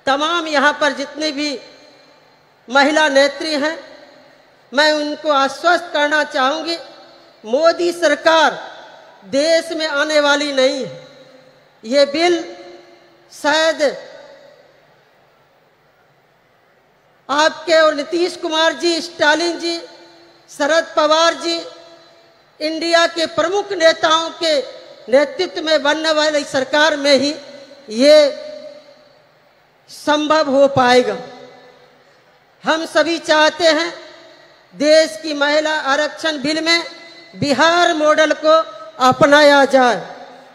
तमाम यहाँ पर जितनी भी महिला नेत्री हैं, मैं उनको आश्वस्त करना चाहूँगी, मोदी सरकार देश में आने वाली नहीं है। ये बिल शायद आपके और नीतीश कुमार जी, स्टालिन जी, शरद पवार जी, इंडिया के प्रमुख नेताओं के नेतृत्व में बनने वाली सरकार में ही ये संभव हो पाएगा। हम सभी चाहते हैं देश की महिला आरक्षण बिल में बिहार मॉडल को अपनाया जाए,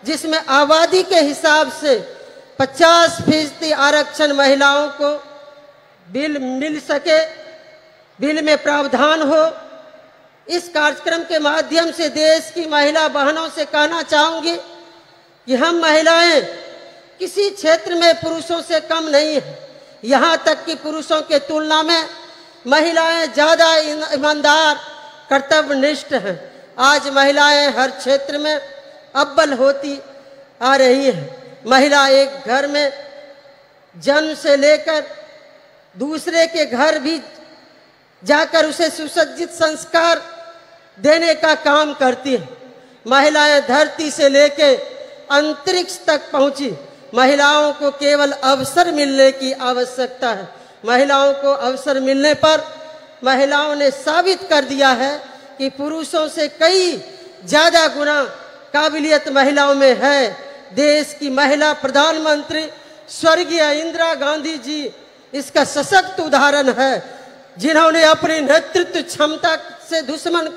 जिसमें आबादी के हिसाब से 50% आरक्षण महिलाओं को बिल मिल सके, बिल में प्रावधान हो। इस कार्यक्रम के माध्यम से देश की महिला बहनों से कहना चाहूंगी कि हम महिलाएं किसी क्षेत्र में पुरुषों से कम नहीं है। यहाँ तक कि पुरुषों के तुलना में महिलाएं ज़्यादा ईमानदार, कर्तव्यनिष्ठ हैं। आज महिलाएं हर क्षेत्र में अव्वल होती आ रही है। महिला एक घर में जन्म से लेकर दूसरे के घर भी जाकर उसे सुसज्जित संस्कार देने का काम करती है। महिलाएं धरती से लेकर अंतरिक्ष तक पहुंची। महिलाओं को केवल अवसर मिलने की आवश्यकता है। महिलाओं को अवसर मिलने पर महिलाओं ने साबित कर दिया है कि पुरुषों से कई ज़्यादा गुना काबिलियत महिलाओं में है। देश की महिला प्रधानमंत्री स्वर्गीय इंदिरा गांधी जी इसका सशक्त उदाहरण है, जिन्होंने अपनी नेतृत्व क्षमता से दुश्मन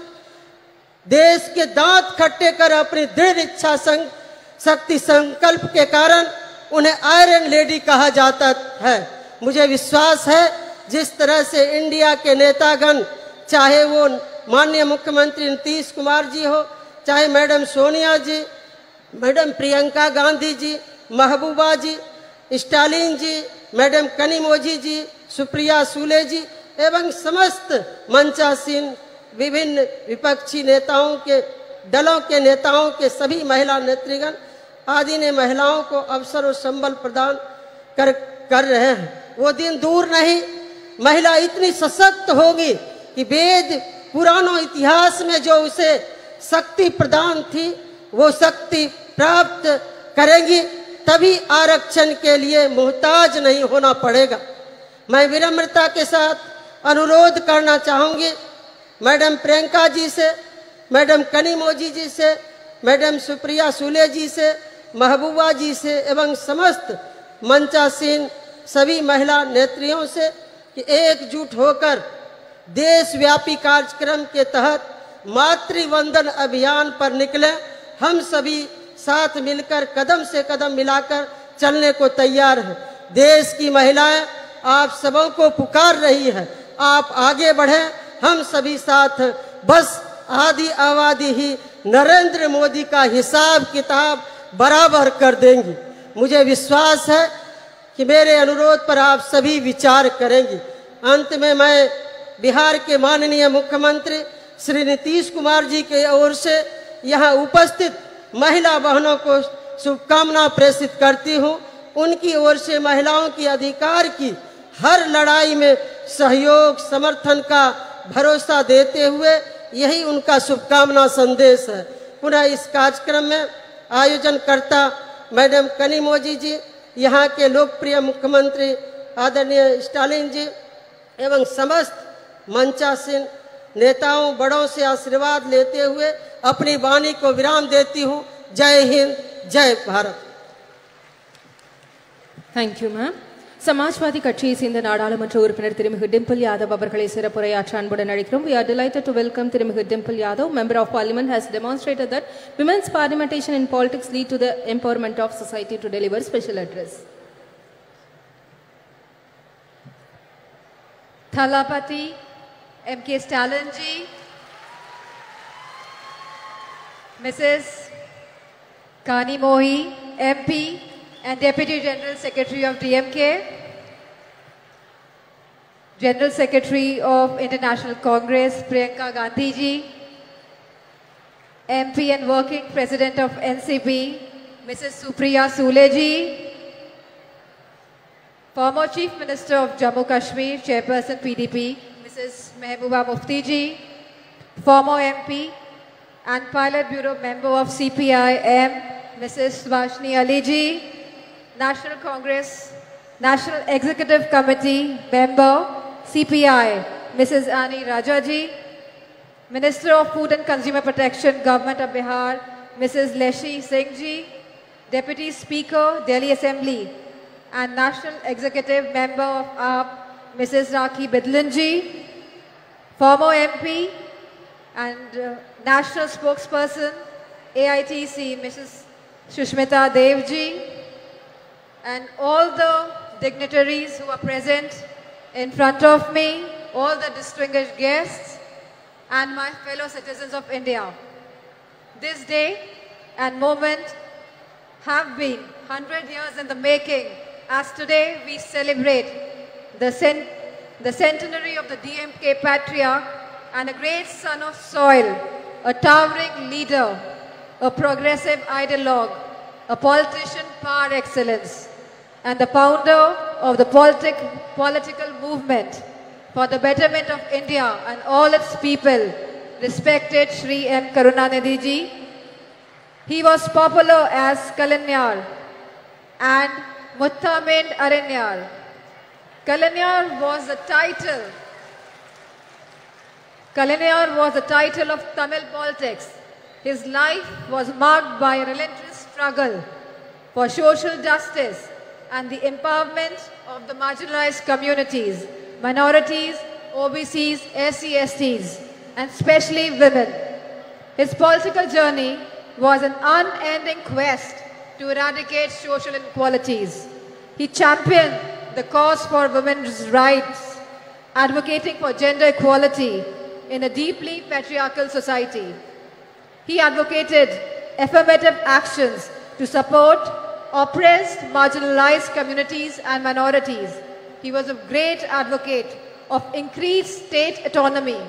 देश के दांत खट्टे कर अपनी दृढ़ इच्छा शक्ति संकल्प के कारण उन्हें आयरन लेडी कहा जाता है। मुझे विश्वास है जिस तरह से इंडिया के नेतागण, चाहे वो माननीय मुख्यमंत्री नीतीश कुमार जी हो, चाहे मैडम सोनिया जी, मैडम प्रियंका गांधी जी, महबूबा जी, स्टालिन जी, मैडम कनिमोझी जी, सुप्रिया सुले जी एवं समस्त मंचासीन विभिन्न विपक्षी नेताओं के दलों के नेताओं के सभी महिला नेतृगण आदि ने महिलाओं को अवसर और संबल प्रदान कर रहे हैं। वो दिन दूर नहीं, महिला इतनी सशक्त होगी कि वेद पुरानों इतिहास में जो उसे शक्ति प्रदान थी वो शक्ति प्राप्त करेंगी, तभी आरक्षण के लिए मोहताज नहीं होना पड़ेगा। मैं विनम्रता के साथ अनुरोध करना चाहूँगी मैडम प्रियंका जी से, मैडम कनिमोझी जी से, मैडम सुप्रिया सुले जी से, महबूबा जी से एवं समस्त मंचासीन सभी महिला नेत्रियों से कि एकजुट होकर देशव्यापी कार्यक्रम के तहत मातृवंदन अभियान पर निकले। हम सभी साथ मिलकर कदम से कदम मिलाकर चलने को तैयार हैं। देश की महिलाएं आप सबों को पुकार रही है, आप आगे बढ़ें, हम सभी साथ हैं। बस आदि आबादी ही नरेंद्र मोदी का हिसाब किताब बराबर कर देंगी। मुझे विश्वास है कि मेरे अनुरोध पर आप सभी विचार करेंगी। अंत में मैं बिहार के माननीय मुख्यमंत्री श्री नीतीश कुमार जी की ओर से यहाँ उपस्थित महिला बहनों को शुभकामना प्रेषित करती हूँ। उनकी ओर से महिलाओं की अधिकार की हर लड़ाई में सहयोग समर्थन का भरोसा देते हुए यही उनका शुभकामना संदेश है। पुनः इस कार्यक्रम में आयोजनकर्ता मैडम कनिमोझी जी, यहाँ के लोकप्रिय मुख्यमंत्री आदरणीय स्टालिन जी एवं समस्त मंचासीन नेताओं बड़ों से आशीर्वाद लेते हुए अपनी वाणी को विराम देती हूँ। जय हिंद, जय Bharat. Thank you, ma'am. Samajwadi கட்சியை சேர்ந்த நாடாளுமன்ற உறுப்பினர் திருமிகு டிம்பிள் யாதவ் அவர்களை சிறப்புரையாற்ற அன்புடன் அழைக்கிறோம். We are delighted to welcome திருமிகு Dimple Yadav. Member of Parliament has demonstrated that women's parliamentation in politics lead to the empowerment of society to deliver special address. Thalapati M.K. Stalin ji, Mrs. Kani Mohi, MP and Deputy General Secretary of DMK, General Secretary of International Congress Priyanka Gandhi ji, MP and Working President of NCP Mrs. Supriya Sule ji, former Chief Minister of Jammu Kashmir, Chairperson PDP Mrs. Mehbooba Mufti ji, former MP and Pilot Bureau Member of CPI-M Mrs. Vashni Ali ji, National Congress National Executive Committee Member CPI Mrs. Ani Raja ji, Minister of Food and Consumer Protection Government of Bihar Mrs. Leshi Singh ji, Deputy Speaker Delhi Assembly and National Executive Member of AAP Mrs. Rakhi Bidlan ji, former MP and National Spokesperson AICC Mrs. Shushmita Dev ji, and all the dignitaries who are present in front of me, all the distinguished guests and my fellow citizens of India. This day and moment have been 100 years in the making, as today we celebrate the centenary of the DMK patriarch and a great son of soil, a towering leader, a progressive ideologue, a politician par excellence, and the founder of the political movement for the betterment of India and all its people, respected Shri M. Karunanidhi ji. He was popular as Kalanyar and Muttamind Aranyar. Kalanyar was the title of Tamil politics. His life was marked by a relentless struggle for social justice and the empowerment of the marginalized communities, minorities, OBCs, SC/STs, and especially women. His political journey was an unending quest to eradicate social inequalities. He championed the cause for women's rights, advocating for gender equality in a deeply patriarchal society. He advocated affirmative actions to support oppressed, marginalized communities and minorities. He was a great advocate of increased state autonomy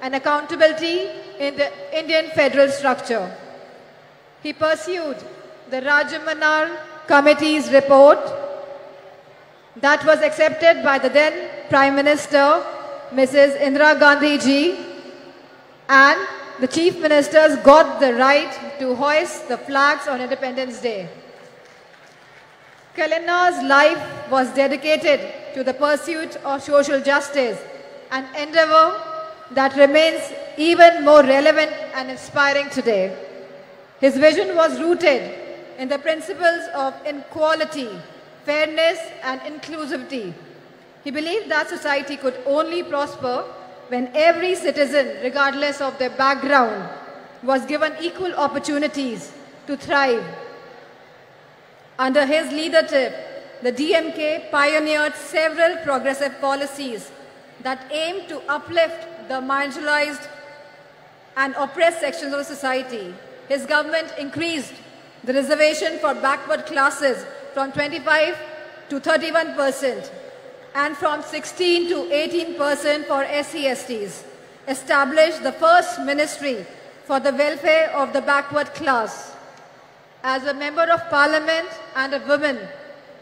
and accountability in the Indian federal structure. He pursued the Rajamanar Committee's report that was accepted by the then Prime Minister, Mrs. Indira Gandhi ji, and the Chief Ministers got the right to hoist the flags on Independence Day. Kalanar's life was dedicated to the pursuit of social justice, an endeavor that remains even more relevant and inspiring today. His vision was rooted in the principles of equality, fairness, and inclusivity. He believed that society could only prosper when every citizen, regardless of their background, was given equal opportunities to thrive. Under his leadership, the DMK pioneered several progressive policies that aimed to uplift the marginalized and oppressed sections of society. His government increased the reservation for backward classes from 25 to 31% and from 16 to 18% for SC/STs. Established the first ministry for the welfare of the backward class. As a member of parliament and a woman,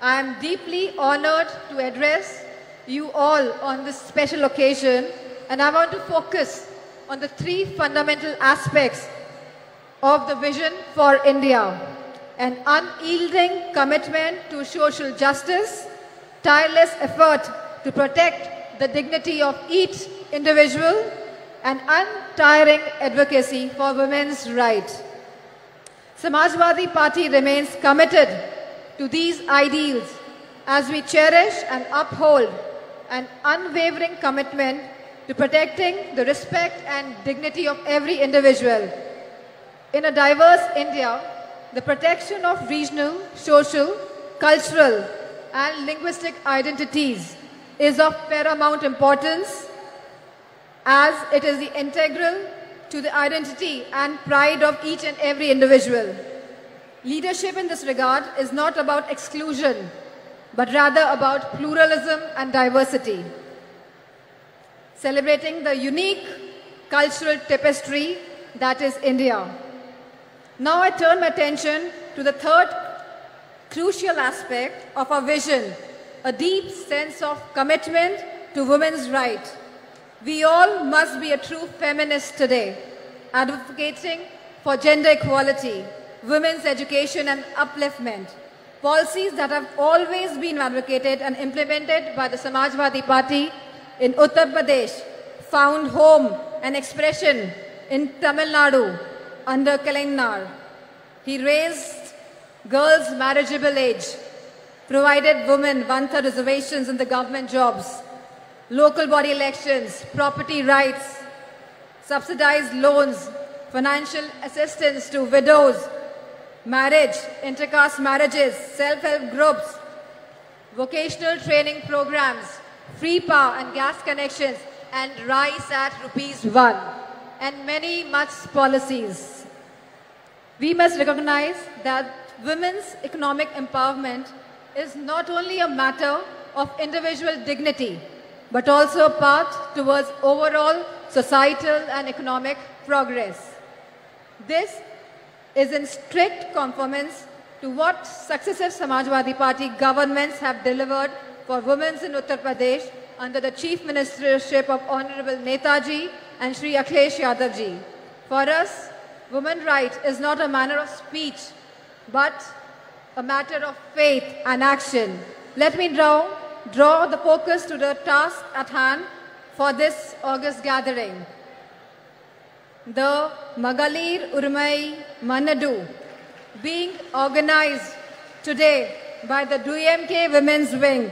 I am deeply honored to address you all on this special occasion, and I want to focus on the three fundamental aspects of the vision for India: an unyielding commitment to social justice, tireless effort to protect the dignity of each individual, and untiring advocacy for women's rights. Samajwadi Party remains committed to these ideals as we cherish and uphold an unwavering commitment to protecting the respect and dignity of every individual. In a diverse India, the protection of regional, social, cultural, and linguistic identities is of paramount importance, as it is the integral to the identity and pride of each and every individual. Leadership in this regard is not about exclusion, but rather about pluralism and diversity. Celebrating the unique cultural tapestry that is India. Now I turn my attention to the third crucial aspect of our vision, a deep sense of commitment to women's rights. We all must be a true feminist today, advocating for gender equality, women's education and upliftment, policies that have always been advocated and implemented by the Samajwadi Party in Uttar Pradesh, found home and expression in Tamil Nadu under Kalainar. He raised girls' marriageable age, provided women one-third reservations in the government jobs, local body elections, property rights, subsidized loans, financial assistance to widows, marriage, intercaste marriages, self-help groups, vocational training programs, free power and gas connections, and rice at ₹1, and many much policies. We must recognize that women's economic empowerment is not only a matter of individual dignity, but also a path towards overall societal and economic progress. This is in strict conformance to what successive Samajwadi Party governments have delivered for women in Uttar Pradesh under the Chief Ministership of Honorable Netaji and Shri Akhilesh Yadav ji. For us, women's rights is not a matter of speech, but a matter of faith and action. Let me draw the focus to the task at hand for this August gathering. The Magalir Urmai Manadu, being organized today by the DMK Women's Wing,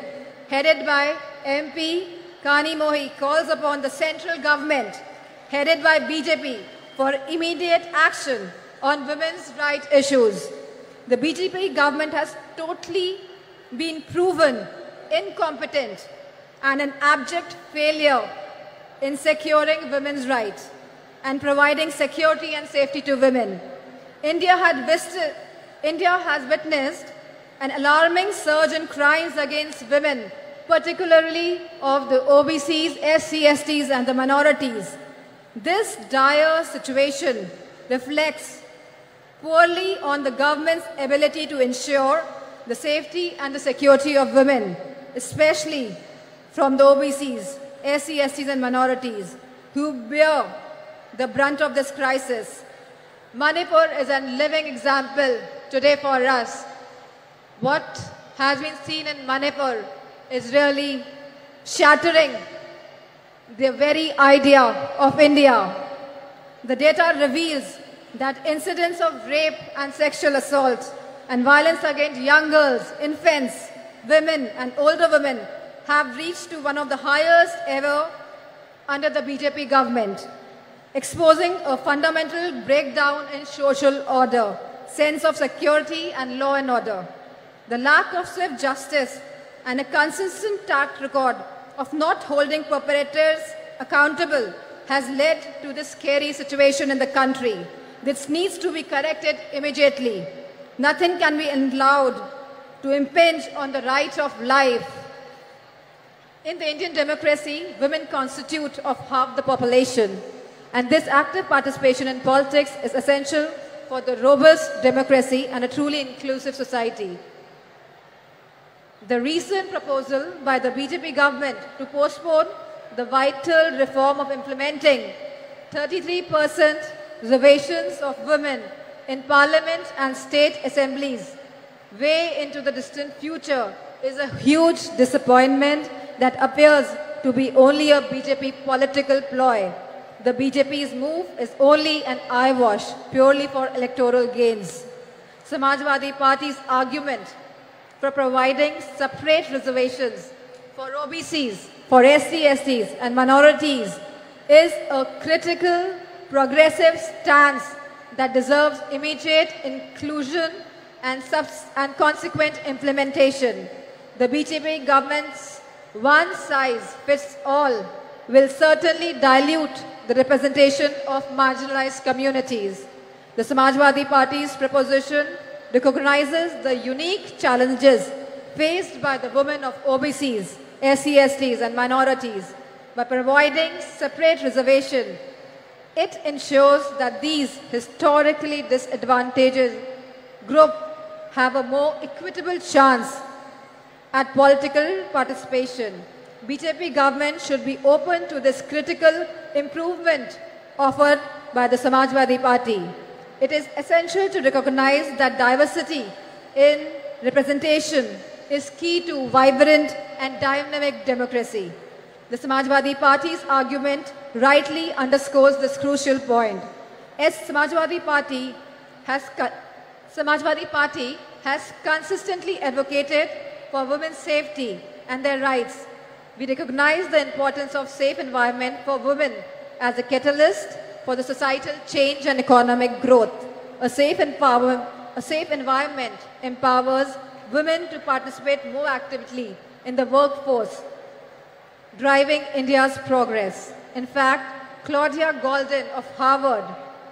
headed by MP Kani Mohi, calls upon the central government, headed by BJP, for immediate action on women's rights issues. The BJP government has totally been proven incompetent and an abject failure in securing women's rights and providing security and safety to women. India has witnessed an alarming surge in crimes against women, particularly of the OBCs, SC/STs and the minorities. This dire situation reflects poorly on the government's ability to ensure the safety and the security of women, especially from the OBCs, SC/STs and minorities, who bear the brunt of this crisis. Manipur is a living example today for us. What has been seen in Manipur is really shattering the very idea of India. The data reveals that incidents of rape and sexual assault and violence against young girls, infants, women and older women have reached to one of the highest ever under the BJP government, exposing a fundamental breakdown in social order, sense of security and law and order. The lack of swift justice and a consistent track record of not holding perpetrators accountable has led to this scary situation in the country. This needs to be corrected immediately. Nothing can be allowed to impinge on the right of life. In the Indian democracy, women constitute of half the population, and this active participation in politics is essential for the robust democracy and a truly inclusive society. The recent proposal by the BJP government to postpone the vital reform of implementing 33% reservations of women in parliament and state assemblies way into the distant future is a huge disappointment that appears to be only a BJP political ploy. The BJP's move is only an eyewash, purely for electoral gains. Samajwadi Party's argument for providing separate reservations for OBCs, for SC/STs and minorities is a critical, progressive stance that deserves immediate inclusion and consequent implementation. The BJP government's one-size-fits-all will certainly dilute the representation of marginalized communities. The Samajwadi Party's proposition recognizes the unique challenges faced by the women of OBCs, SC/STs and minorities. By providing separate reservation, it ensures that these historically disadvantaged groups have a more equitable chance at political participation. BJP government should be open to this critical improvement offered by the Samajwadi Party. It is essential to recognize that diversity in representation is key to vibrant and dynamic democracy. The Samajwadi Party's argument rightly underscores this crucial point. As Samajwadi Party has consistently advocated for women's safety and their rights. We recognize the importance of safe environment for women as a catalyst for the societal change and economic growth. A safe environment empowers women to participate more actively in the workforce, driving India's progress. In fact, Claudia Golden of Harvard,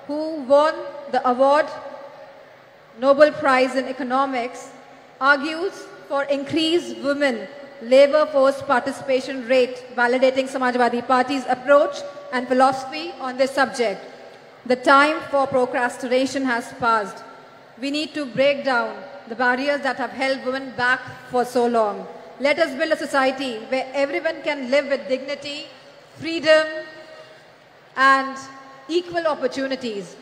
who won the award Nobel Prize in Economics, argues for increased women labor force participation rate, validating Samajwadi Party's approach and philosophy on this subject. The time for procrastination has passed. We need to break down the barriers that have held women back for so long. Let us build a society where everyone can live with dignity, freedom, and equal opportunities.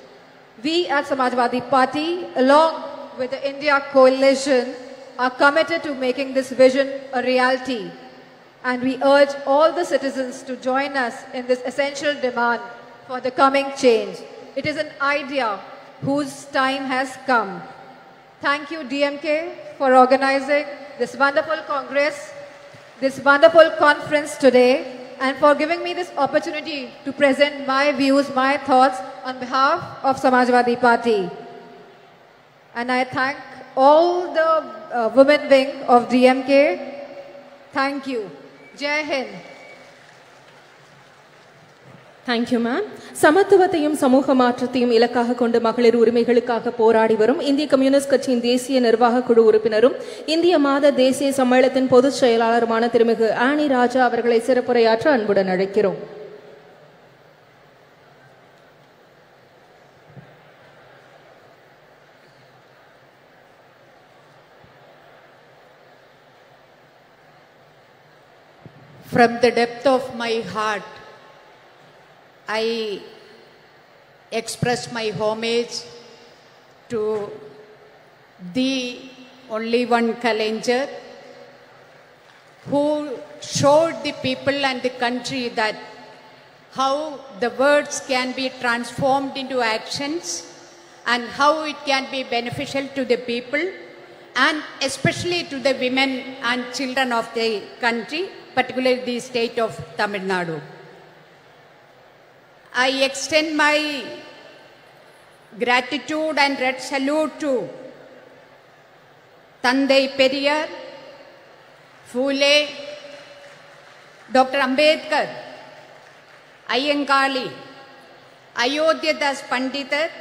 We at Samajwadi Party, along with the India Coalition, are committed to making this vision a reality, and we urge all the citizens to join us in this essential demand for the coming change. It is an idea whose time has come. Thank you, DMK, for organizing this wonderful congress, this wonderful conference today, and for giving me this opportunity to present my views, my thoughts on behalf of Samajwadi Party. And I thank all the women wing of DMK. Thank you. Jai Hind. Thank you, ma'am. சமத்துவத்தையும் சமூக மாற்றத்தையும் இலக்காக கொண்டு மகளிர் உரிமைகளுக்காக போராடி வரும் இந்திய communist கட்சியின் தேசிய நிர்வாக குழு உறுப்பினரும் இந்திய மாத தேசிய சம்மேளனத்தின் பொதுச் செயலாளருமான திருமிகு ஆனி ராஜா அவர்களை சிறப்புரையாற்ற அன்புடன் அழைக்கிறோம். From the depth of my heart, I express my homage to the only one Kalaignar who showed the people and the country that how the words can be transformed into actions and how it can be beneficial to the people and especially to the women and children of the country, particularly the state of Tamil Nadu. I extend my gratitude and red salute to Tandai Periyar, Phule, Dr. Ambedkar. Ayyangali, Ayodhya Das Pandit,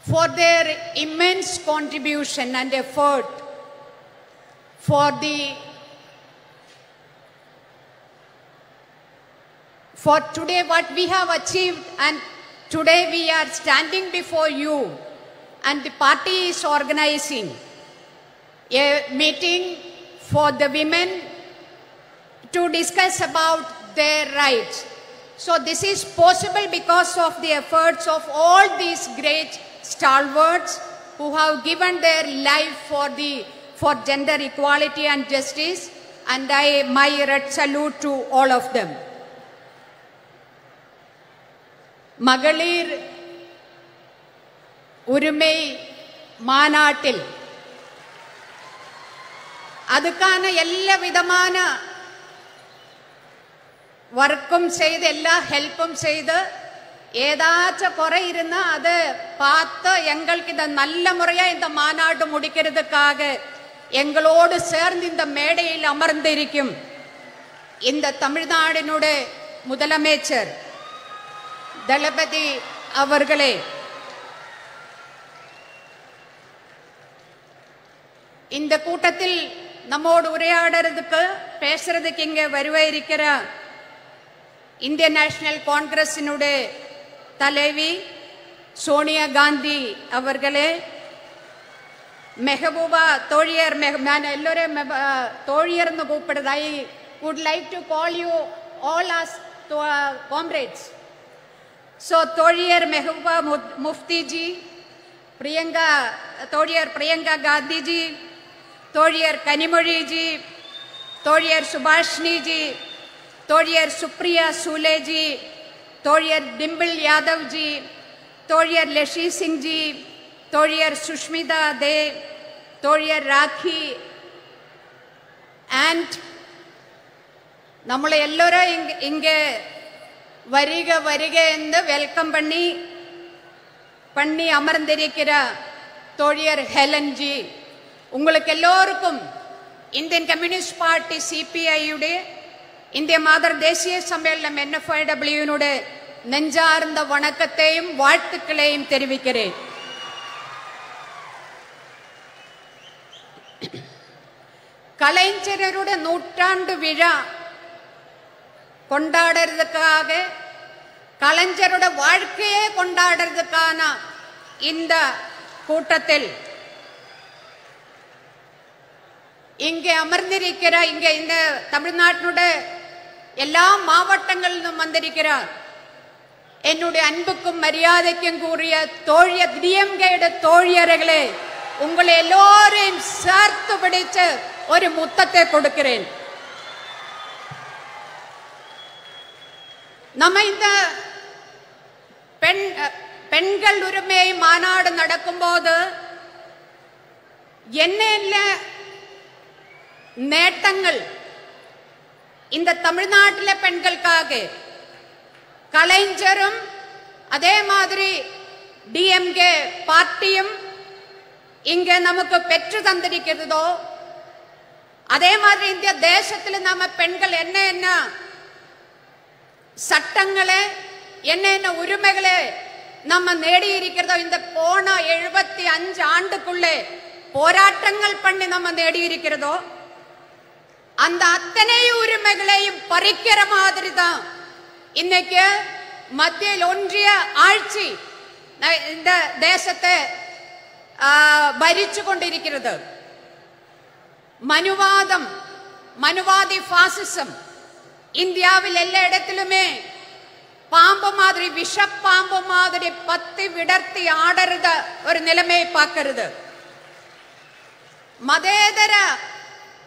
for their immense contribution and effort for today what we have achieved, and today we are standing before you and the party is organizing a meeting for the women to discuss about their rights. So this is possible because of the efforts of all these great stalwarts who have given their life for gender equality and justice, and my red salute to all of them. Magalir Urumai Manatil Adukana Ella Vidamana Varkum Sayed Ella Helpum Sayed Edacha Korairina Ade Pata Yangalkida Nalla Moria in the Manadu Mudikir the Kage Yangalod Cern in the Mede Amarandirikum in the Tamil Nadu Mudala Mecher Dalapati Avargale. In the Kutatil Namod Ureada Pesra King Varivai Indian National Congress Inude Talevi, Sonia Gandhi Avargale, Mehabuba Torier Torier Nagupad. I would like to call you all as comrades. So Torier Mehabuba Mufti ji, Priyanka Gandhi ji, Torier Kanimuri ji, Torier Subhashni ji, Torier Supriya Sule ji, Torier Dimple Yadav ji, Torier Leshi Singh ji, Torier Sushmita De, Torier Rakhi, and Namala Ellora Inge Variga in the welcome Panni Amarandherikira, Torier Helen ji, Ungalakellorkum, Indian Communist Party CPI Ude, India Mother Desiya Sammelanam NFIW Nude, Nanjar and the Vanakateim, what the claim Terrivikere. Kalancherude Nutandu Vija Kondadar the Kage, Kalancherude Wadke Kondadar the Kana in the Kutatil. Inge Amarnirikira, Inge in the Tamil Nadu, Ella Mavatangal no Mandarikira, Enude Anbukum Maria de Kanguria, Toria, DM Gate, Toria Regle, Ungale Lorim, Sarto Pedice, or Mutate Kodakaren. Nama in the Pengal Urame, Manad and Nadakumbo, Yenele Netangal in the Tamil Nadu Pengal Kage Kalanjarum Ade Madri DMK Partium Inge Namaka Petru Tandarikido Ade Madri India Deshatil Nama Pengal Enna Satangale Yenna Urumegale Nama Nedi Rikada in the Pona Elvati Anjandakule Poratangal Pandinama Nedi Rikado and the Athene Urumegalayim Parikera Madrida Inneke Madhya Londria Archi in the Desate Barichukondirikirada Manuvadam Manuvadi fascism India will Eledatilume Pambo Madri Vishap Pambo Madri Patti Vidarti Adarada or Nilame Pakarada Madedara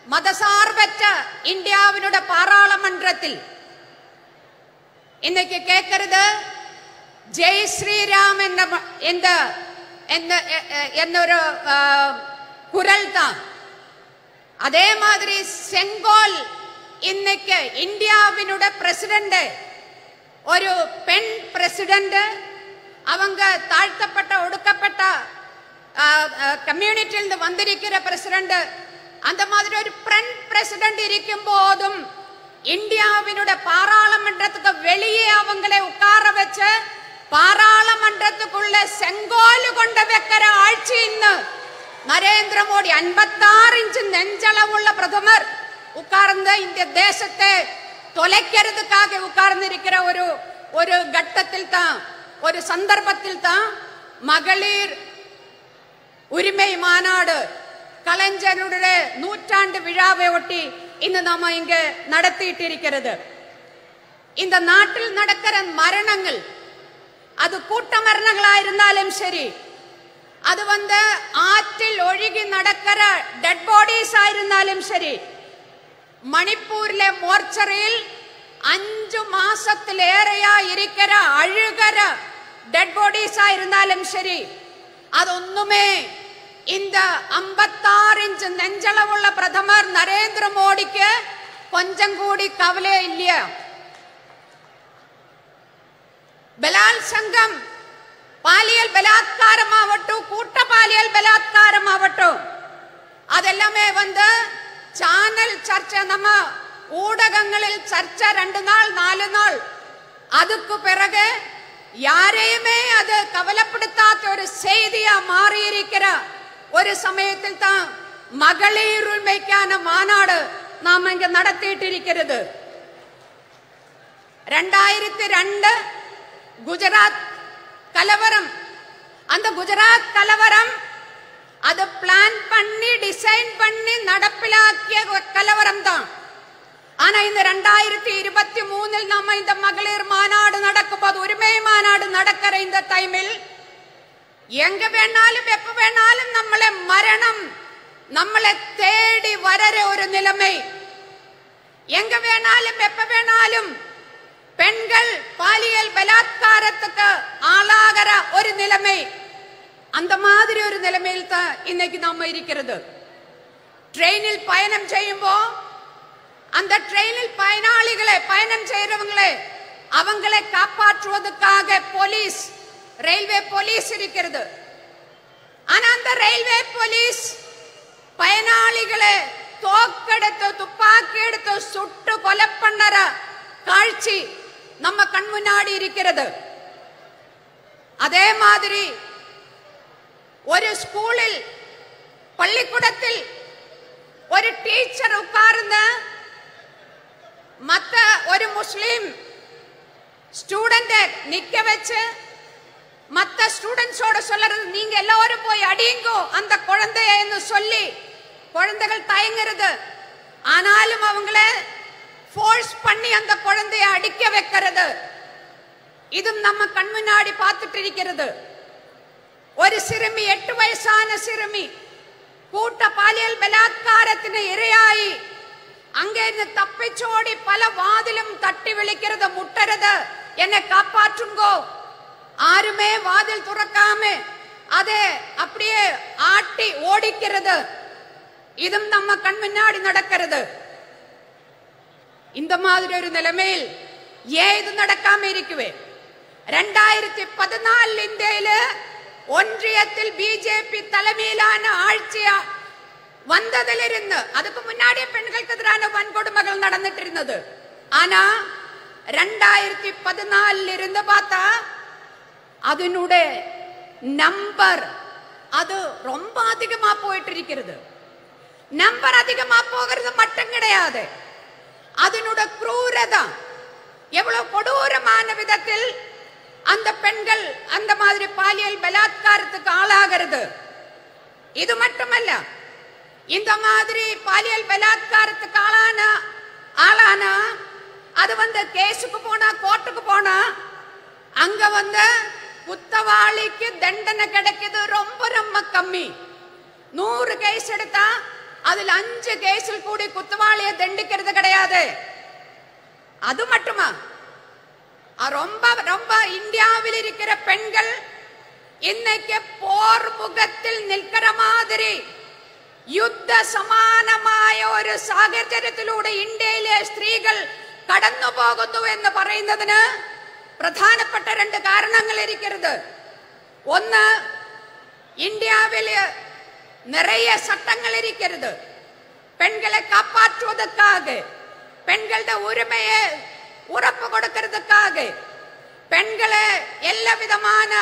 Madasarbetta India Vinuda Paralamandratil in the Kekarada Jai Sri Ram in the Kuralta Ade Madri Sengol in the India Vinuda President or Pen President Avanga Tartapata Udukapata community in the Vandirikira President and the mother President Irikimbodum இந்தியாவினுடைய பாராளுமன்றத்துக்கு வெளியே அவங்களை உட்கார வச்சு பாராளுமன்றத்துக்குள்ள செங்கோல் கொண்டு வைக்கிற ஆட்சி இன்னும் நரேந்திர மோடி 56 இன்ச் நெஞ்சளவுள்ள பிரதமர் உட்கார்ந்து இந்த தேசத்தை தொலைக்கிறதுக்காக உட்கார்ந்து இருக்கிற ஒரு கட்டத்தில் தான், ஒரு சந்தர்ப்பத்தில் தான் மகளிர் உரிமை மாநாடு கலைஞருடைய 100ஆண்டு விழாவை ஒட்டி இந்த நாம இங்க நடத்திட்டு இருக்கிறது. இந்த நாட்டில் நடக்கிற மரணங்கள், அது கூட்ட மரணங்களா இருந்தாலும் சரி, அது ஆற்றில் ஒழுகி நடக்கிற டெட் பாடிஸ் இருந்தாலும் சரி, மணிப்பூர்ல மோர்ச்சரியில் 5 மாசத்திலேறையா இருக்கிற அழுகிற டெட் பாடிஸா இருந்தாலும் சரி, അതൊന്നുമേ இந்த 56 ഇഞ്ച് നെഞ്ചളവുള്ള പ്രഥമർ നരേന്ദ്ര മോഡിക്ക് കൊഞ്ചം കൂടി കവലയില്ല. ബലാത്സംഗം, പാലിയൽ ബലാത്കാരമാവട്ടെ, കൂട്ടപാലിയൽ ബലാത്കാരമാവട്ടെ, അതെല്ലാമേ ചാനൽ ചർച്ച, നമ്മ ஊடகங்களில் சர்ச்சை 2 நாள் 4 நாள். அதுக்கு பிறகு யாரையுமே அது கவலைப்படுத்தாத ஒரு செய்தியா மாறி இருக்கிற ஒரு சமயத்தில் தான் மகளிர் உரிமைக்கான மாநாடு நாம இங்க நடத்திட்டு இருக்கிறது. 2002 குஜராத் கலவரம், அந்த குஜராத் கலவரம் அது பிளான் பண்ணி டிசைன் பண்ணி நடப்பிலாக்கிய கலவரம் தான். ஆனா இந்த 2023 நாம இந்த மகளிர் மாநாடு நடக்கும்போது, உரிமை மாநாடு நடக்கிற இந்த டைமில் எங்க வேணாலும் எப்ப வேணாலும் നമ്മളെ மரணம் നമ്മളെ தேடி வர ஒரு நிலைமை, எங்க வேணாலும் எப்ப வேணாலும் பெண்கள் பாலியல் பலாத்காரத்துக்கு ஆளாகிற ஒரு நிலைமை, அந்த மாதிரி ஒரு நிலைமையில் தான் இன்னைக்கு நாம இருக்கிறது. ட்ரெயினில் பயணம் செய்யும்போ அந்த ட்ரெயினில் பயனாளிகளை, பயணம் செய்யறவங்களே, அவங்களை காப்பாற்றுவதற்காக போலீஸ், ரயில்வே போலீஸ் இருக்கிறது. ஆனா அந்த ரயில்வே போலீஸ் பயனாளிகளை தோக்கெடுத்து துப்பாக்கி எடுத்து சுட்டு கொலை பண்ணற காட்சி நம்ம கண் முன்னாடி இருக்கிறது. அதே மாதிரி ஒரு ஸ்கூலில், பள்ளிக்கூடத்தில் ஒரு டீச்சர் உட்கார்ந்த மத்த ஒரு முஸ்லிம் ஸ்டூடெண்ட் நிக்க வச்சு மத்த ஸ்டூடெண்ட்ஸோட சொல்றது, நீங்க எல்லாரும் போய் அடிங்கோ அந்த குழந்தைன்னு சொல்லி குழந்தைகள் தயங்குறது. ஆனாலும் அவங்கள ஃபோர்ஸ் பண்ணி அந்த குழந்தைய அடிக்க வைக்கிறது, இதுவும் நம்ம கண் முன்னாடி பார்த்துட்டு இருக்கிறது. ஒரு சிறுமி, 8 வயசான சிறுமி கூட்ட பாலியல் பலாத்காரത്തിന് ഇരയായി அங்கிருந்து தப்பிச்சோடி பல வாதிலும் தட்டி விழிக்கிறது, முட்டறது, என்னை காப்பாற்றுங்கோ. ஆருமே வாதில் துறக்காம அதே அப்படியே ஆட்டி ஓடிக்கிறது, இதுவும் நம்ம கண் முன்னாடி நடக்கிறது. இந்த மாதிரி ஒரு நிலைமையில் ஏன் இது நடக்காம இருக்குவே? 2014 இந்தியில ஒன்றியத்தில் பிஜேபி தலைமையிலான ஆட்சியா வந்ததிலிருந்து, அதுக்கு முன்னாடியே பெண்களுக்கு எதிரான வன்கொடுமைகள் நடந்துட்டு இருந்தது. ஆனா 2014 இருந்து பார்த்தா அதனுடைய நம்பர் அது ரொம்ப அதிகமா போயிட்டு இருக்கிறது. நம்பர் அதிகமா போகிறது மட்டும் கிடையாது, அதனுடைய குரூரதா எவ்வளவு கொடூரமான விதத்தில் அந்த பெண்கள் அந்த மாதிரி பாலியல் பலாத்காரத்துக்கு ஆளாகிறது. இது மட்டுமல்ல, இந்த மாதிரி பாலியல் பலாத்காரத்துக்கு ஆளான அது கேஸுக்கு போனா, கோர்ட்டுக்கு போனா, அங்க குத்தவாளிக்கு தண்டனை கிடைக்குது ரொம்ப ரொம்ப கம்மி. 100 கேஸ் எடுத்தா அதுல 5 கேஸில் கூடி குத்தவாளிய தண்டிக்கிறது கிடையாது. அது மட்டுமா, ரொம்ப ரொம்ப இந்தியாவில் இருக்கிற பெண்கள் இன்னைக்கு போர் முகத்தில் நிற்கிற மாதிரி യുദ്ധ സമാനമായ ഒരു സാഹചര്യത്തിലൂടെ ഇന്ത്യയിലെ സ്ത്രീകൾ കടന്നു പോകുന്നു എന്ന് പറയുന്നതിന് പ്രധാനപ്പെട്ട 2 കാരണങ്ങൾ ഇരിക്കുന്നത്. ഒന്ന്, ഇന്ത്യയിൽ നിറയെ ചട്ടങ്ങൾ ഇരിക്കുന്നത് പെൺകളെ കാപ്പാற்றுവதற்காக. பெண்களோட உரிமையை உறப்பு கொடுக்கிறதுக்காக, பெண்களை எல்லா விதமான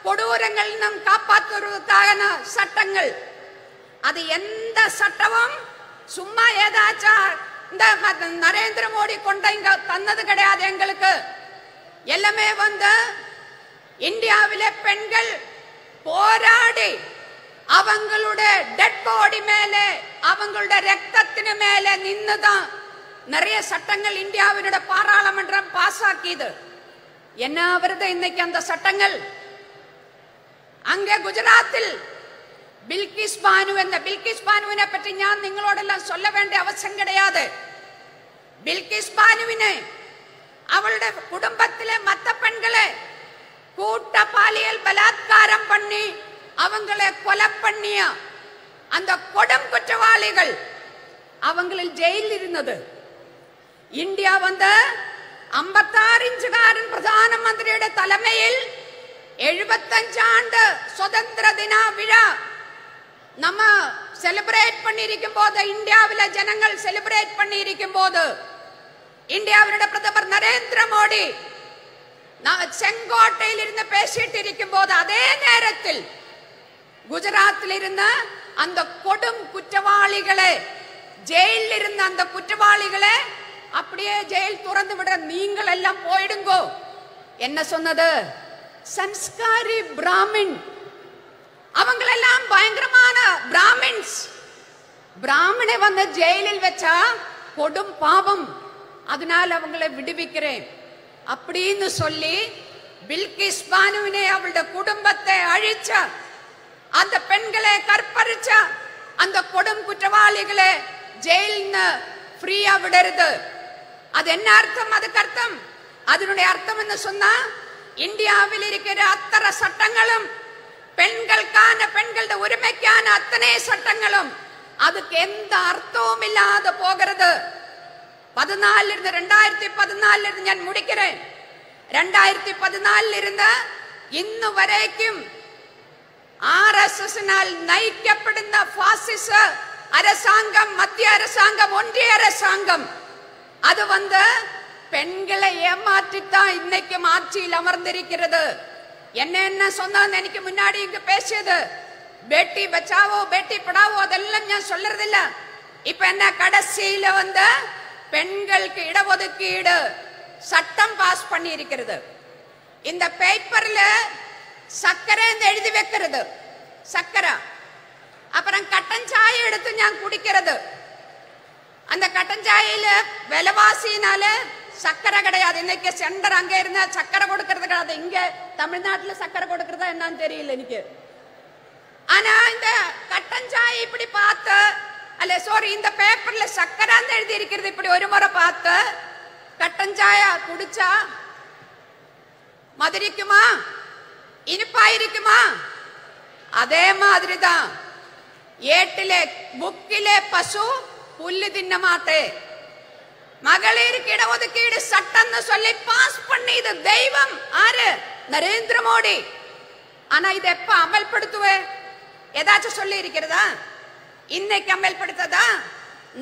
கொடூரங்களிலும் காப்பாற்றுவதற்கான சட்டங்கள். அது எந்த சட்டமும் சும்மா ஏதாச்சும் இந்த நரேந்திர மோடி கொண்ட இங்க தந்தது கிடையாது. எங்களுக்கு எல்லாமே இந்தியாவிலே பெண்கள் போராடி அவங்களுடைய டெட் பாடி மேலே, அவங்களுடைய ரத்தத்தின் மேலே நின்னுதான் நிறைய சட்டங்கள் இந்தியாவினுடைய பாராளுமன்றம் பாஸ் ஆக்கியது. என்ன வருது இன்னைக்கு அந்த சட்டங்கள்? அங்கே குஜராத்தில் பில்கிஸ் பானு என்ற பில்கிஸ் பானுவிനെ பற்றி ഞാൻ നിങ്ങളോടെല്ലാം சொல்ல வேண்டிய அவசியம் கிடையாது. பில்கிஸ் பானுவிനെ அவளுடைய குடும்பத்திலே மற்ற பெண்களை கூட்ட பாலியல் பலாத்காரம் பண்ணி அவங்களை கொலை பண்ணிய அந்த கொடும் குற்றவாளிகள் அவங்களில் ஜெயிலில் இருந்தது. இந்தியா 56 ഇഞ്ചുകാരൻ പ്രധാനമന്ത്രിയുടെ തലമയിൽ 75 ആണ്ട് സ്വതന്ത്ര ദിന വിഴ നമ്മ സെലിബ്രേറ്റ് பண்ணியிருக்கும்போது, இந்தியாவிலே ஜனங்கள் செலிப்ரேட் பண்ணியிருக்கும்போது, இந்தியாவினுடைய பிரதமர் நரேந்திர மோடி செங்கோட்டையில் இருந்து பேசிட்டு இருக்கும்போது, அதே நேரத்தில் குஜராத்தில் இருந்த அந்த கொடும் குற்றவாளிகளை, ஜெயிலில் இருந்த அந்த குற்றவாளிகளை அப்படியே ஜெயில் துறந்து விட நீங்கள் எல்லாம் போயிடுங்கோ என்ன சொன்னது? சன்ஸ்காரி பிராமின், அவங்களெல்லாம் பயங்கரமான பிராமின்ஸ். பிராமணை ஜெயிலில் வச்சா கொடும் பாவம், அதனால அவங்களை விடுவிக்கிறேன் அப்படின்னு சொல்லி பில்கிஸ் பானுவினை அவளுடைய குடும்பத்தை அழிச்ச, அந்த பெண்களை கற்பழிச்ச அந்த கொடும் குற்றவாளிகளை ஜெயில்னு ஃப்ரீயா விடுறது. அது என்ன அர்த்தம்? அதுக்கு அர்த்தம், அதனுடைய அர்த்தம் என்ன சொன்னா, இந்தியாவில் இருக்கிற அத்தனை சட்டங்களும் பெண்களுக்கான, பெண்களுடைய உரிமைக்கான அத்தனை சட்டங்களும் அதுக்கு எந்த அர்த்தமும் இல்லாத போகிறது. 2014 இருந்து ഞാൻ முடிக்கிறேன். 2014 இருந்து ഇന്ന് വരേക്കും RSSனால் நயிக்கப்படுന്ന பாசிச அரசாங்கம், மத்திய அரசாங்கம், ஒன்றிய அரசாங்கம் அது பெண்களை ஏமாற்றித்தான் இன்னைக்கு ஆட்சியில் அமர்ந்திருக்கிறது. என்ன சொன்னான்னு எனக்கு முன்னாடி இங்க பேசியது, பேட்டி பச்சாவோ பேட்டி படாவோ அதெல்லாம் நான் சொல்றதில்ல. இப்ப என்ன கடைசியில பெண்களுக்கு இடஒதுக்கீடு சட்டம் பாஸ் பண்ணி இருக்கிறது. இந்த பேப்பர்ல சக்கரை எழுதி வைக்கிறது, சக்கரை. அப்புறம் கட்டன் சாயை எடுத்து நான் குடிக்கிறது. அந்த கட்டன் சாயில விலைவாசினால சக்கரை கிடையாது. இன்னைக்கு சென்டர் அங்க இருந்தா சக்கரை கொடுக்கறது கிடையாது. இங்க தமிழ்நாட்டுல சக்கரை கொடுக்கறதா என்னன்னு தெரியல எனக்கு. ஆனா இந்த கட்டன் சாய் இப்படி பார்த்து, அல்ல சாரி, இந்த பேப்பர்ல சக்கரை எழுதி இருக்கிறது இப்படி ஒரு முறை பார்த்து, கட்டன் சாயா குடிச்சா மதுரிக்குமா, இனிப்பாயிருக்குமா? அதே மாதிரிதான் ஏட்டிலே புக்கிலே பசு புல்லு தின்ன மாட்டே. மகளிருக்கு இடஒதுக்கீடு சட்டம் சொல்லி பாஸ் பண்ணிது தெய்வம் ஆறு? நரேந்திர மோடி. ஆனா இதை எப்ப அமல்படுத்துவே? ஏதாச்சும் சொல்லி இருக்கிறதா? இன்னைக்கு அமல்படுத்ததா?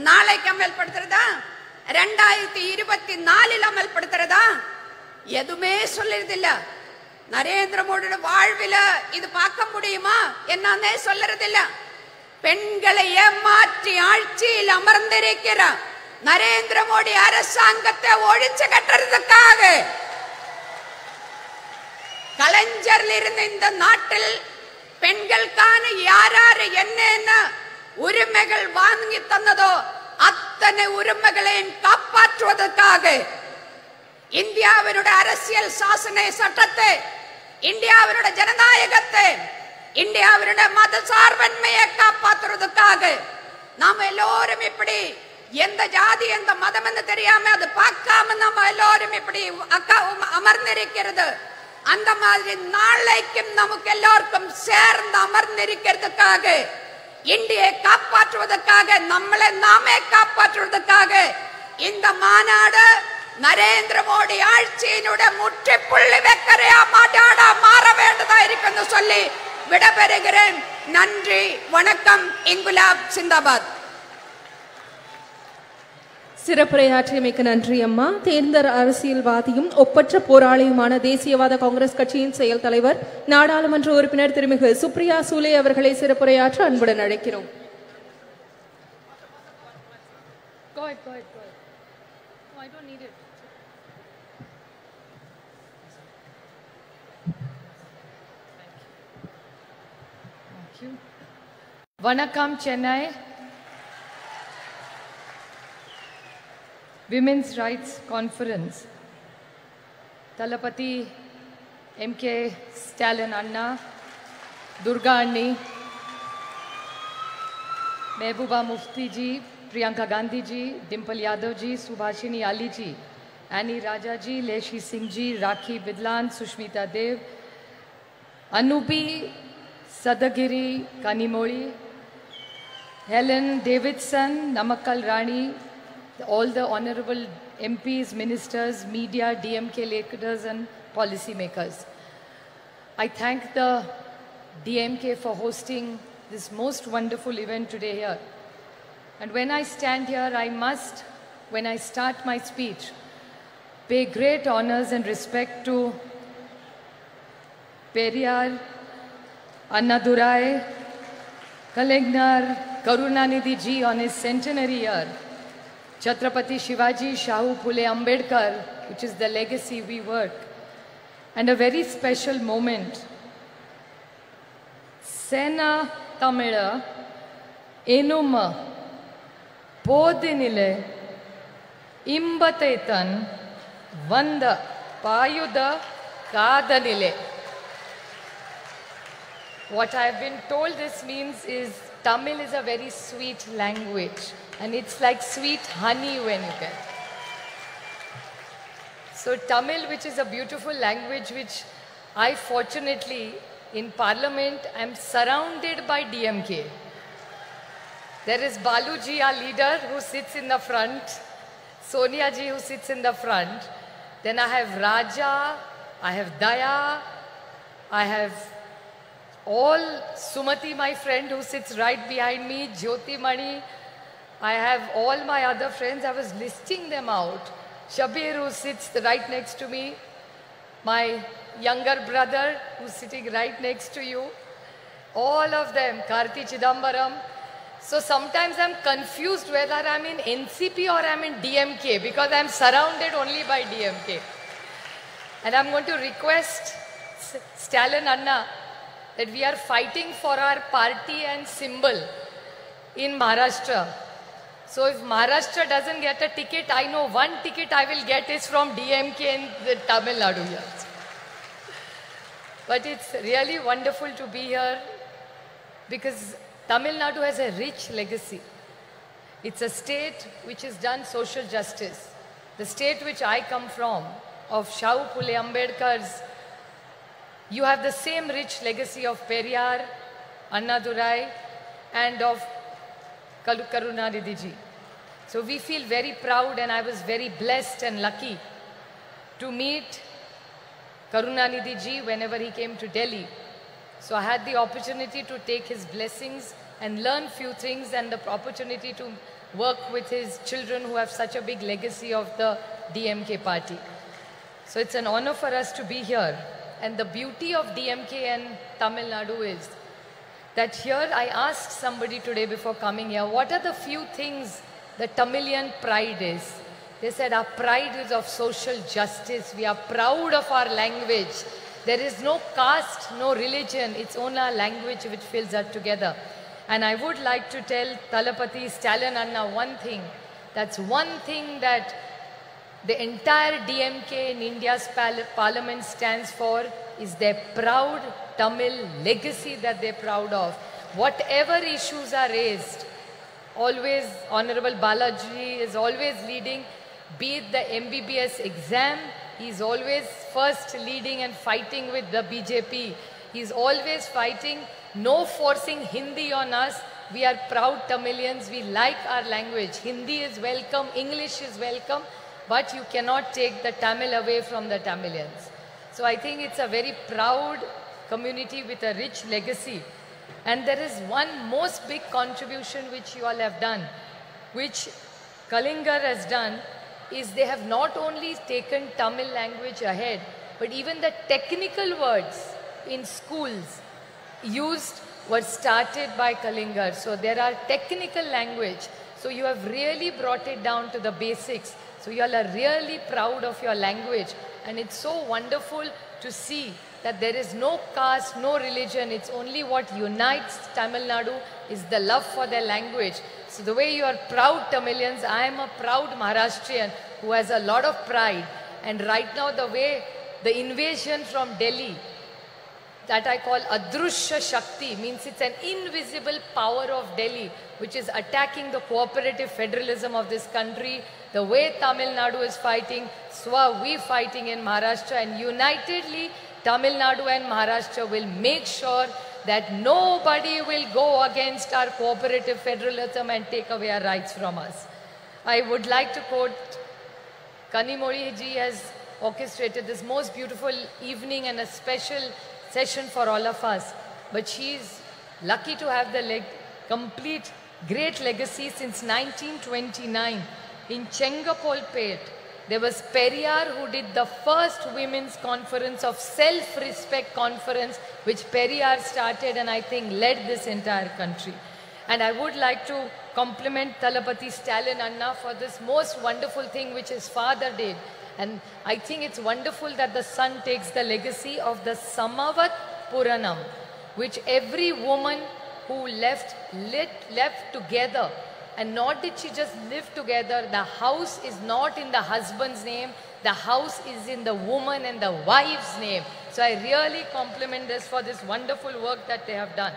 நாளைக்கு அமல்படுத்துறதா? 2024 அமல்படுத்துறதா? எதுவுமே சொல்லுறதில்ல. நரேந்திர மோடியோட வாழ்வில இது பார்க்க முடியுமா என்னன்னே சொல்லுறதில்ல. பெண்களை ஏமாற்றி ஆட்சியில் அமர்ந்திருக்கிற நரேந்திர மோடி அரசாங்கத்தை ஒழிச்சு கட்டுறதுக்காக கலைஞரில் இருந்த இந்த நாட்டில் பெண்களுக்கான யாராரு என்ன உரிமைகள் வாங்கி தந்ததோ அத்தனை உரிமைகளையும் காப்பாற்றுவதற்காக இந்தியாவினுடைய அரசியல் சாசன சட்டத்தை, இந்தியாவினுடைய ஜனநாயகத்தை, இந்தியாவினுடைய மத சார்பன்மையை காப்பாற்றுவதற்காக நாம எல்லோரும் இப்படி எந்த ஜாதி எந்த மதம் என்று தெரியாம அது பார்க்காம நம்ம எல்லோரும் இப்படி அமர்ந்திருக்கிறது. அந்த மாதிரி நாளைக்கும் நமக்கு எல்லோருக்கும் சேர்ந்து அமர்ந்திருக்கிறதுக்காக, இந்தியை காப்பாற்றுவதற்காக, நம்மளை நாமே காப்பாற்றுவதற்காக இந்த மாநாடு நரேந்திர மோடி ஆட்சியினுடைய முற்றுப்புள்ளி வைக்கிறையா மாட்டாடா மாற வேண்டதா இருக்குன்னு சொல்லி விடைபெறுகிறேன். நன்றி, வணக்கம். இன்குலாப் சிந்தாபாத். சிறப்புரையாற்றியமைக்கு நன்றி அம்மா. தேர்ந்த அரசியல்வாதியும் ஒப்பற்ற போராளியுமான தேசியவாத காங்கிரஸ் கட்சியின் செயல் தலைவர் நாடாளுமன்ற உறுப்பினர் திருமிகு சுப்ரியா சூலே அவர்களை சிறப்புரையாற்ற அன்புடன் அழைக்கிறோம். Vanakkam, Chennai. Women's Rights Conference. Talapati MK Stalin Anna, Durga Anni, Mehbooba Mufti ji, Priyanka Gandhi ji, Dimple Yadav ji, Subhashini Ali ji, Annie Raja ji, Leshi Singh ji, Rakhi Bidlan, Sushmita Dev, Anubi Sadagiri Kanimoli, Helen Davidson, Namakkal Rani, all the honorable MPs, ministers, media, DMK leaders and policy makers. I thank the DMK for hosting this most wonderful event today here. And when I stand here, I must, when I start my speech, pay great honors and respect to Periyar, Annadurai, Kalingnar, Karunanidhi ji on his centenary year, Chhatrapati Shivaji Shahu Phule Ambedkar, which is the legacy we work, and a very special moment. Sena Tamila Enuma Podinile Imbatetan Vanda Payuda Kadanile. What I have been told this means is Tamil is a very sweet language and it's like sweet honey when you get. So Tamil, which is a beautiful language, which I fortunately in Parliament am surrounded by DMK. There is Baluji, our leader, who sits in the front, Sonia ji who sits in the front. Then I have Raja, I have Daya, I have all Sumati, my friend, who sits right behind me, Jyoti Mani. I have all my other friends. I was listing them out. Shabir, who sits right next to me. My younger brother, who's sitting right next to you. All of them. Karti Chidambaram. So sometimes I'm confused whether I'm in NCP or I'm in DMK because I'm surrounded only by DMK. And I'm going to request Stalin Anna that we are fighting for our party and symbol in Maharashtra. So if Maharashtra doesn't get a ticket, I know one ticket I will get is from DMK in the Tamil Nadu here. But it's really wonderful to be here because Tamil Nadu has a rich legacy. It's a state which has done social justice. The state which I come from, of Shahu Phule Ambedkar's, you have the same rich legacy of Periyar, Annadurai, and of Karunanidhi ji. So we feel very proud, and I was very blessed and lucky to meet Karunanidhi ji whenever he came to Delhi. So I had the opportunity to take his blessings and learn few things, and the opportunity to work with his children who have such a big legacy of the DMK party. So it's an honor for us to be here. And the beauty of DMK and Tamil Nadu is that here I asked somebody today before coming here, what are the few things the Tamilian pride is? They said our pride is of social justice. We are proud of our language. There is no caste, no religion. It's only our language which fills us together. And I would like to tell Talapati Stalin Anna one thing. That's one thing that the entire DMK in India's parliament stands for is their proud Tamil legacy that they're proud of. Whatever issues are raised, always Honorable Balaji is always leading, be it the MBBS exam, he's always first leading and fighting with the BJP. He's always fighting, no forcing Hindi on us. We are proud Tamilians, we like our language. Hindi is welcome, English is welcome. But you cannot take the Tamil away from the Tamilians. So I think it's a very proud community with a rich legacy. And there is one most big contribution which you all have done, which Kalinga has done is they have not only taken Tamil language ahead, but even the technical words in schools used were started by Kalinga. So there are technical language. So you have really brought it down to the basics. So you all are really proud of your language. And it's so wonderful to see that there is no caste, no religion. It's only what unites Tamil Nadu is the love for their language. So the way you are proud Tamilians, I am a proud Maharashtrian who has a lot of pride. And right now the way the invasion from Delhi, that I call Adrushya Shakti, means it's an invisible power of Delhi which is attacking the cooperative federalism of this country. The way Tamil Nadu is fighting, so are we fighting in Maharashtra, and unitedly Tamil Nadu and Maharashtra will make sure that nobody will go against our cooperative federalism and take away our rights from us. I would like to quote, Kanimozhi ji has orchestrated this most beautiful evening and a special session for all of us. But she is lucky to have the complete great legacy since 1929. In Chengapolpet, there was Periyar who did the first women's conference of self-respect conference, which Periyar started and I think led this entire country. And I would like to compliment Thalapathy Stalin Anna for this most wonderful thing which his father did. And I think it's wonderful that the son takes the legacy of the Samavat Puranam, which every woman who left together. And not did she just live together, the house is not in the husband's name, the house is in the woman and the wife's name. So I really compliment this for this wonderful work that they have done.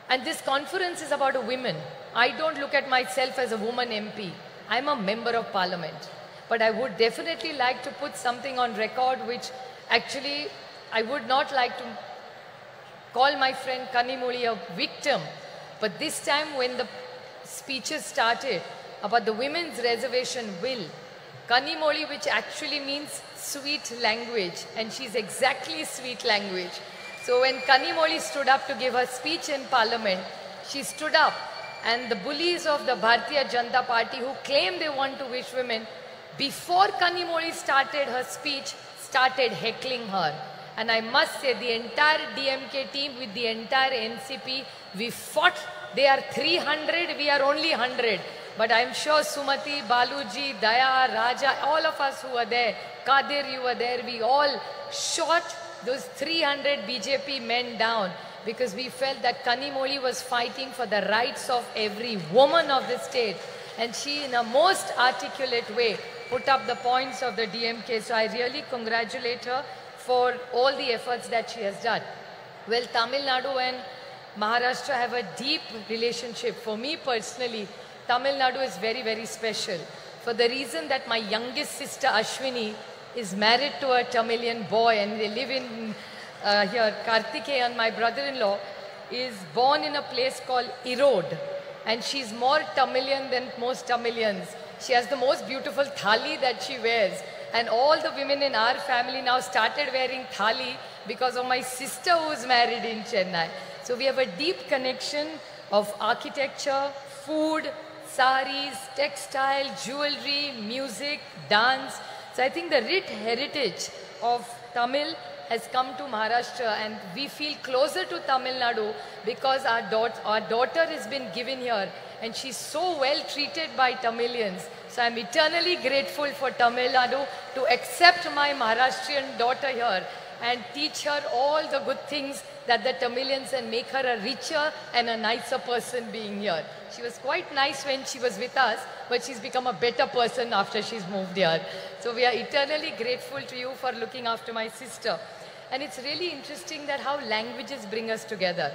And this conference is about women. I don't look at myself as a woman MP. I'm a member of parliament. But I would definitely like to put something on record which actually I would not like to call my friend Kanimozhi a victim. But this time when the speeches started about the women's reservation bill, Kanimozhi, which actually means sweet language, and she's exactly sweet language. So when Kanimozhi stood up to give her speech in parliament, she stood up and the bullies of the Bharatiya Janata Party who claim they want to wish women, before Kanimozhi started her speech, started heckling her. And I must say the entire DMK team with the entire NCP, we fought. They are 300, we are only 100. But I'm sure Sumati, Baluji, Daya, Raja, all of us who were there, Kadir, you were there, we all shot those 300 BJP men down because we felt that Kanimozhi was fighting for the rights of every woman of the state. And she, in a most articulate way, put up the points of the DMK. So I really congratulate her for all the efforts that she has done. Well, Tamil Nadu and Maharashtra have a deep relationship. For me personally, Tamil Nadu is very, very special. For the reason that my youngest sister Ashwini is married to a Tamilian boy and they live in here. Karthikeyan, my brother-in-law, is born in a place called Erode. And she's more Tamilian than most Tamilians. She has the most beautiful thali that she wears. And all the women in our family now started wearing thali because of my sister who's married in Chennai. So we have a deep connection of architecture, food, saris, textile, jewelry, music, dance. So I think the rich heritage of Tamil has come to Maharashtra and we feel closer to Tamil Nadu because our daughter has been given here and she's so well treated by Tamilians. So I'm eternally grateful for Tamil Nadu to accept my Maharashtrian daughter here and teach her all the good things that the Tamilians and make her a richer and a nicer person being here. She was quite nice when she was with us, but she's become a better person after she's moved here. So we are eternally grateful to you for looking after my sister. And it's really interesting that how languages bring us together.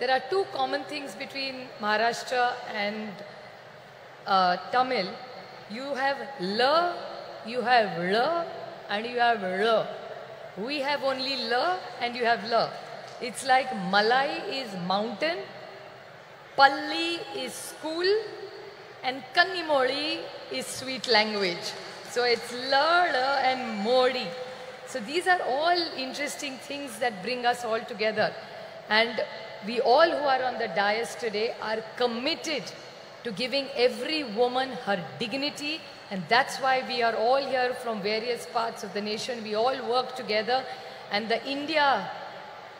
There are two common things between Maharashtra and Tamil. You have la, you have la, and you have la. We have only la and you have la. It's like Malai is mountain, Palli is school, and Kanimozhi is sweet language. So it's la, la, and modi. So these are all interesting things that bring us all together. And we all who are on the dais today are committed to giving every woman her dignity, and that's why we are all here from various parts of the nation. We all work together, and the India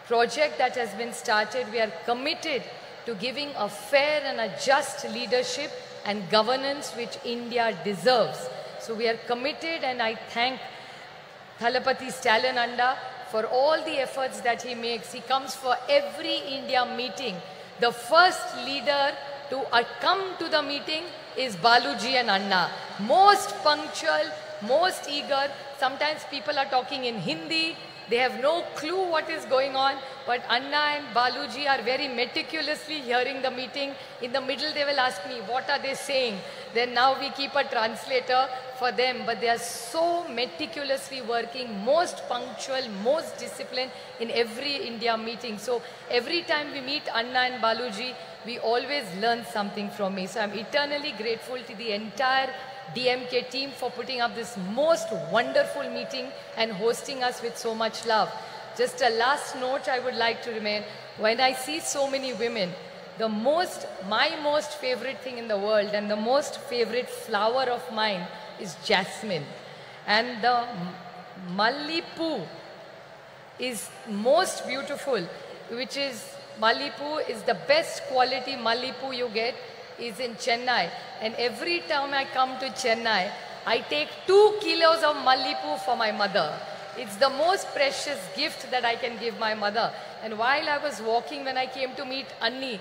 project that has been started, we are committed to giving a fair and a just leadership and governance which India deserves. So we are committed, and I thank Thalapathy Stalin Anda for all the efforts that he makes. He comes for every India meeting. The first leader to come to the meeting is Baluji and Anna. Most punctual, most eager. Sometimes people are talking in Hindi. They have no clue what is going on. But Anna and Baluji are very meticulously hearing the meeting. In the middle, they will ask me, what are they saying? Then now we keep a translator for them. But they are so meticulously working, most punctual, most disciplined in every India meeting. So every time we meet Anna and Baluji, we always learn something from me. So I'm eternally grateful to the entire DMK team for putting up this most wonderful meeting and hosting us with so much love. Just a last note I would like to remain. When I see so many women, my most favorite thing in the world and the most favorite flower of mine is jasmine. And the Mallipu is most beautiful, which is Mallipu is the best quality Mallipu you get is in Chennai. And every time I come to Chennai, I take 2 kilos of Mallipu for my mother. It's the most precious gift that I can give my mother. And while I was walking, when I came to meet Anni,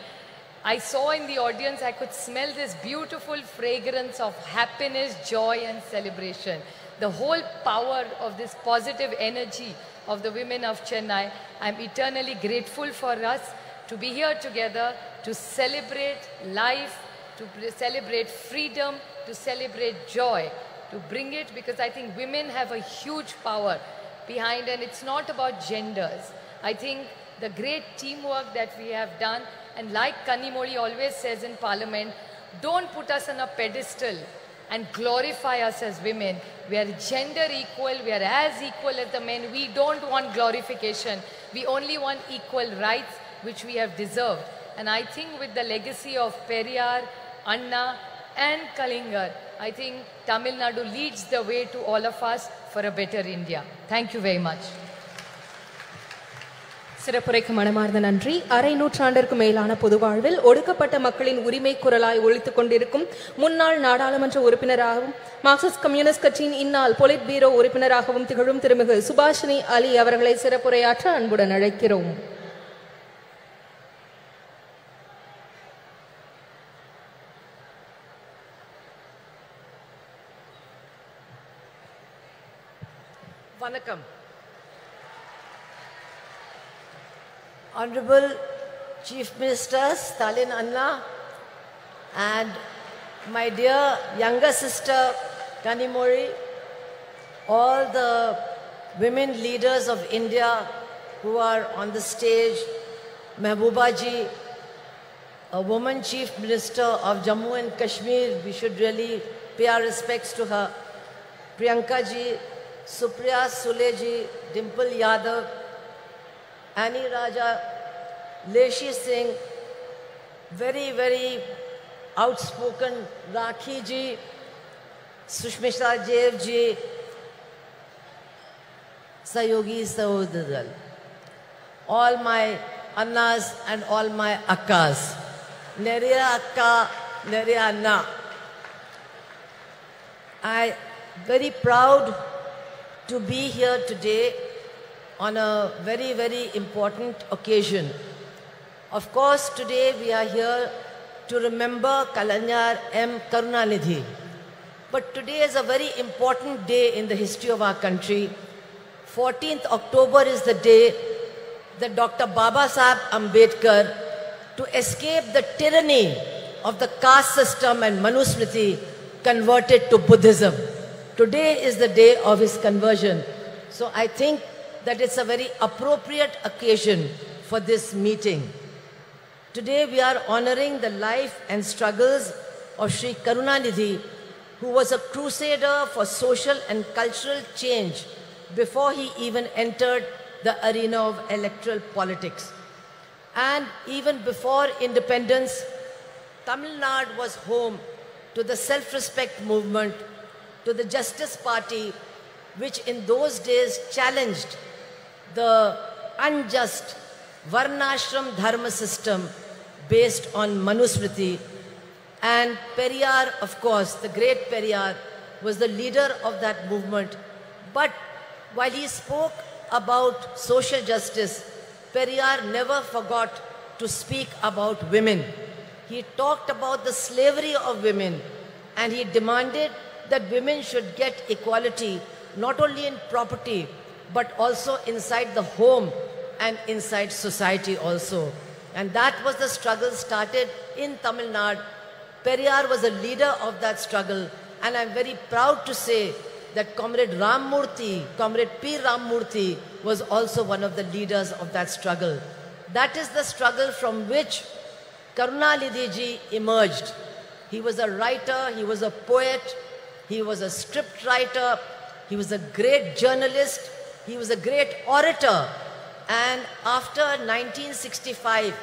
I saw in the audience, I could smell this beautiful fragrance of happiness, joy and celebration. The whole power of this positive energy of the women of Chennai. I'm eternally grateful for us to be here together, to celebrate life, to celebrate freedom, to celebrate joy, to bring it, because I think women have a huge power behind, and it's not about genders. I think the great teamwork that we have done, and like Kanimoli always says in Parliament, don't put us on a pedestal and glorify us as women. We are gender equal, we are as equal as the men. We don't want glorification. We only want equal rights, which we have deserved. And I think with the legacy of Periyar, Anna and Kalingar, I think Tamil Nadu leads the way to all of us for a better India. Thank you very much. சிறப்புரைக்கு மனமார்ந்த நன்றி. அரை நூற்றாண்டிற்கு மேலான பொது வாழ்வில் ஒடுக்கப்பட்ட மக்களின் உரிமை குரலாய் ஒலித்துக் கொண்டிருக்கும் முன்னாள் நாடாளுமன்ற உறுப்பினராகவும் மார்க்சிஸ்ட் கம்யூனிஸ்ட் கட்சியின் இந்நாள் பொலிட் பீரோ உறுப்பினராகவும் திகழும் திருமிகு சுபாஷினி அலி அவர்களை சிறப்புரையாற்ற அன்புடன் அழைக்கிறோம். Vanakkam. Honorable Chief Minister Stalin Anna and my dear younger sister Kanimori, all the women leaders of India who are on the stage, Mehbooba ji, a woman Chief Minister of Jammu and Kashmir, we should really pay our respects to her, Priyanka ji, Supriya Sule ji, Dimple Yadav, Annie Raja, Leshi Singh, very, very outspoken Rakhi ji, Sushmita Dev ji, Sayogi Sahodadal, all my Annas and all my Akkas, Neriya Akka, Neriya Anna. I am very proud to be here today on a very, very important occasion. Of course, today we are here to remember Kalanyar M. Karunanidhi. But today is a very important day in the history of our country. 14th October is the day that Dr. Baba Saheb Ambedkar, to escape the tyranny of the caste system and Manusmriti, converted to Buddhism. Today is the day of his conversion. So I think that it's a very appropriate occasion for this meeting. Today we are honoring the life and struggles of Sri Karunanidhi, who was a crusader for social and cultural change before he even entered the arena of electoral politics. And even before independence, Tamil Nadu was home to the self-respect movement, to the Justice Party, which in those days challenged the unjust Varnashram Dharma system based on Manusmriti. And Periyar, of course, the great Periyar, was the leader of that movement. But while he spoke about social justice, Periyar never forgot to speak about women. He talked about the slavery of women, and he demanded that women should get equality, not only in property, but also inside the home and inside society also. And that was the struggle started in Tamil Nadu. Periyar was a leader of that struggle, and I'm very proud to say that Comrade Comrade P. Ramamurthy was also one of the leaders of that struggle. That is the struggle from which Karunanidhi ji emerged. He was a writer, he was a poet, he was a script writer, he was a great journalist, he was a great orator. And after 1965,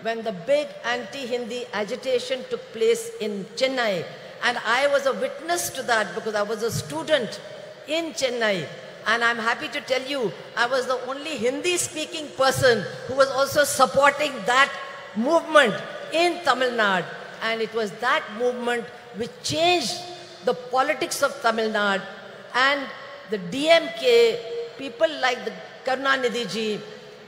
when the big anti-Hindi agitation took place in Chennai, and I was a witness to that because I was a student in Chennai, and I'm happy to tell you, I was the only Hindi-speaking person who was also supporting that movement in Tamil Nadu. And it was that movement which changed the politics of Tamil Nadu, and the DMK, people like the Karunanidhi ji,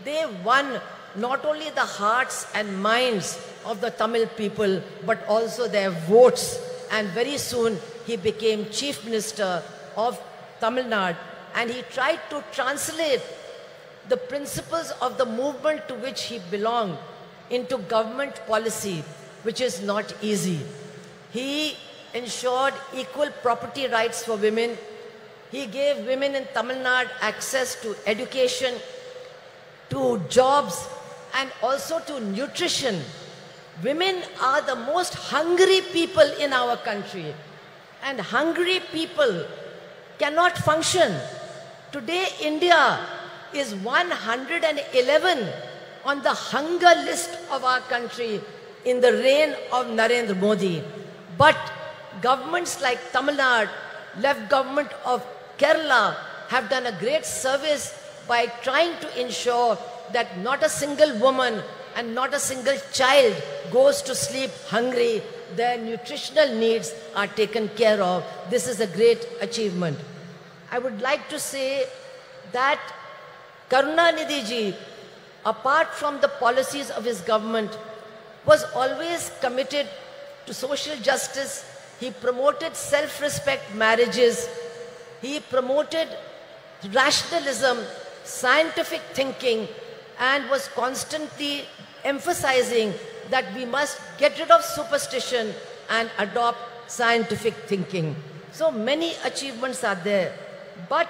they won not only the hearts and minds of the Tamil people, but also their votes. And very soon he became Chief Minister of Tamil Nadu, and he tried to translate the principles of the movement to which he belonged into government policy, which is not easy. He ensured equal property rights for women. He gave women in Tamil Nadu access to education, to jobs, and also to nutrition. Women are the most hungry people in our country, and hungry people cannot function. Today, India is 111 on the hunger list of our country in the reign of Narendra Modi. But governments like Tamil Nadu, left government of Kerala, have done a great service by trying to ensure that not a single woman and not a single child goes to sleep hungry. Their nutritional needs are taken care of. This is a great achievement. I would like to say that Karunanidhi ji, apart from the policies of his government, was always committed to social justice. He promoted self-respect marriages. He promoted rationalism, scientific thinking, and was constantly emphasizing that we must get rid of superstition and adopt scientific thinking. So many achievements are there. But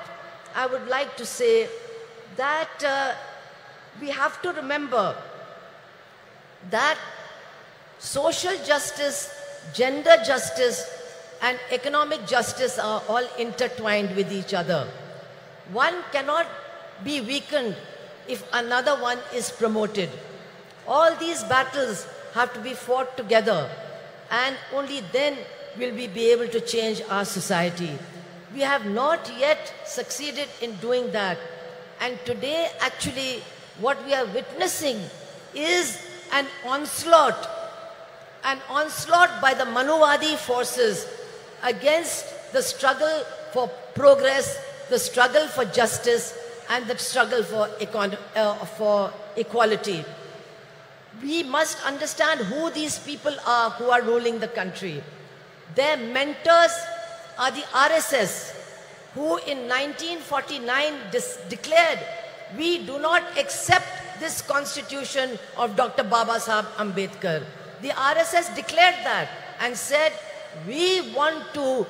I would like to say that we have to remember that social justice, gender justice, and economic justice are all intertwined with each other. One cannot be weakened if another one is promoted. All these battles have to be fought together, and only then will we be able to change our society. We have not yet succeeded in doing that. And today, actually, what we are witnessing is an onslaught by the Manuvadi forces against the struggle for progress, the struggle for justice, and the struggle for equality. We must understand who these people are who are ruling the country. Their mentors are the RSS, who in 1949 declared, we do not accept this constitution of Dr. Baba Sahib Ambedkar. The RSS declared that and said, we want to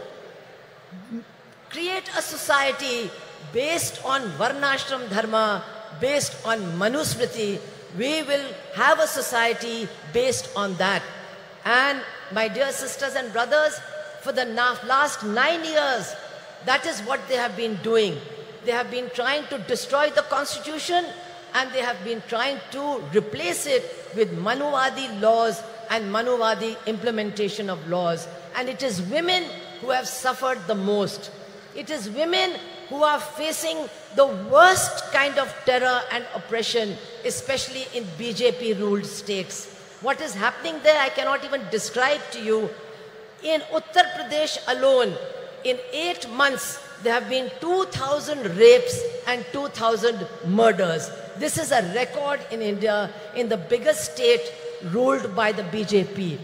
create a society based on Varnashram Dharma, based on Manusmriti. We will have a society based on that. And my dear sisters and brothers, for the last 9 years, that is what they have been doing. They have been trying to destroy the constitution, and they have been trying to replace it with Manuvadi laws and Manuvadi implementation of laws. And it is women who have suffered the most. It is women who are facing the worst kind of terror and oppression, especially in BJP-ruled states. What is happening there, I cannot even describe to you. In Uttar Pradesh alone, in 8 months, there have been 2,000 rapes and 2,000 murders. This is a record in India, in the biggest state ruled by the BJP.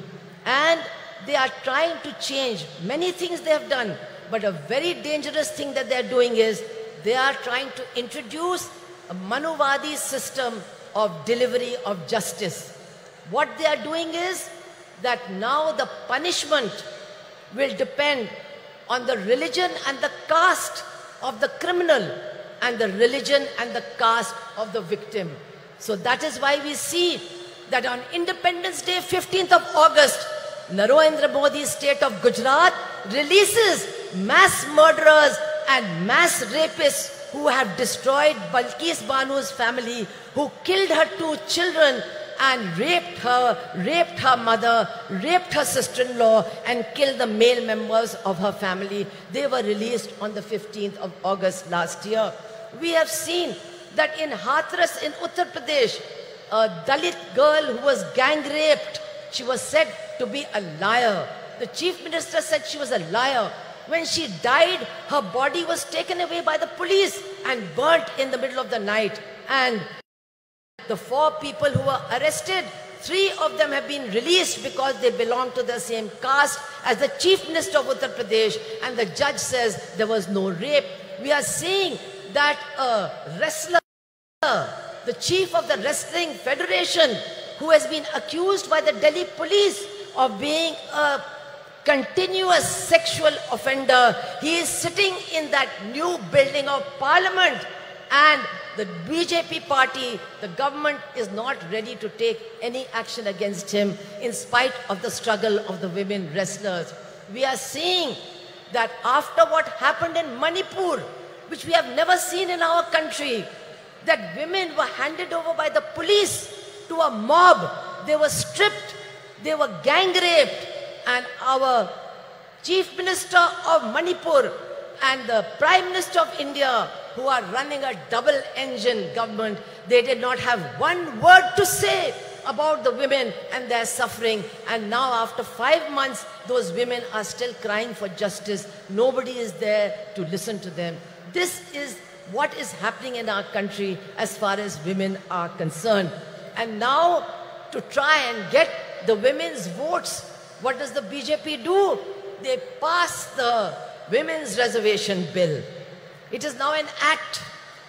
And they are trying to change many things they have done. But a very dangerous thing that they are doing is they are trying to introduce a Manuvadi system of delivery of justice. What they are doing is that now the punishment will depend on the religion and the caste of the criminal and the religion and the caste of the victim. So that is why we see that on Independence Day, 15th of August, Narendra Modi's state of Gujarat releases mass murderers and mass rapists who have destroyed Balkis Banu's family, who killed her 2 children and raped her mother, raped her sister-in-law, and killed the male members of her family. They were released on the 15th of August last year. We have seen that in Hathras in Uttar Pradesh, a Dalit girl who was gang raped, she was said to be a liar. The chief minister said she was a liar. When she died, her body was taken away by the police and burnt in the middle of the night. And the 4 people who were arrested, 3 of them have been released because they belong to the same caste as the chief minister of Uttar Pradesh, and the judge says there was no rape. We are seeing that a wrestler, the chief of the wrestling federation, who has been accused by the Delhi police of being a continuous sexual offender, he is sitting in that new building of parliament, and the BJP party, the government, is not ready to take any action against him in spite of the struggle of the women wrestlers. We are seeing that after what happened in Manipur, which we have never seen in our country, that women were handed over by the police to a mob. They were stripped, they were gang raped, and our Chief Minister of Manipur and the Prime Minister of India, who are running a double-engine government, they did not have one word to say about the women and their suffering. And now after 5 months, those women are still crying for justice. Nobody is there to listen to them. This is what is happening in our country as far as women are concerned. And now, to try and get the women's votes, what does the BJP do? They pass the Women's Reservation Bill. It is now an act.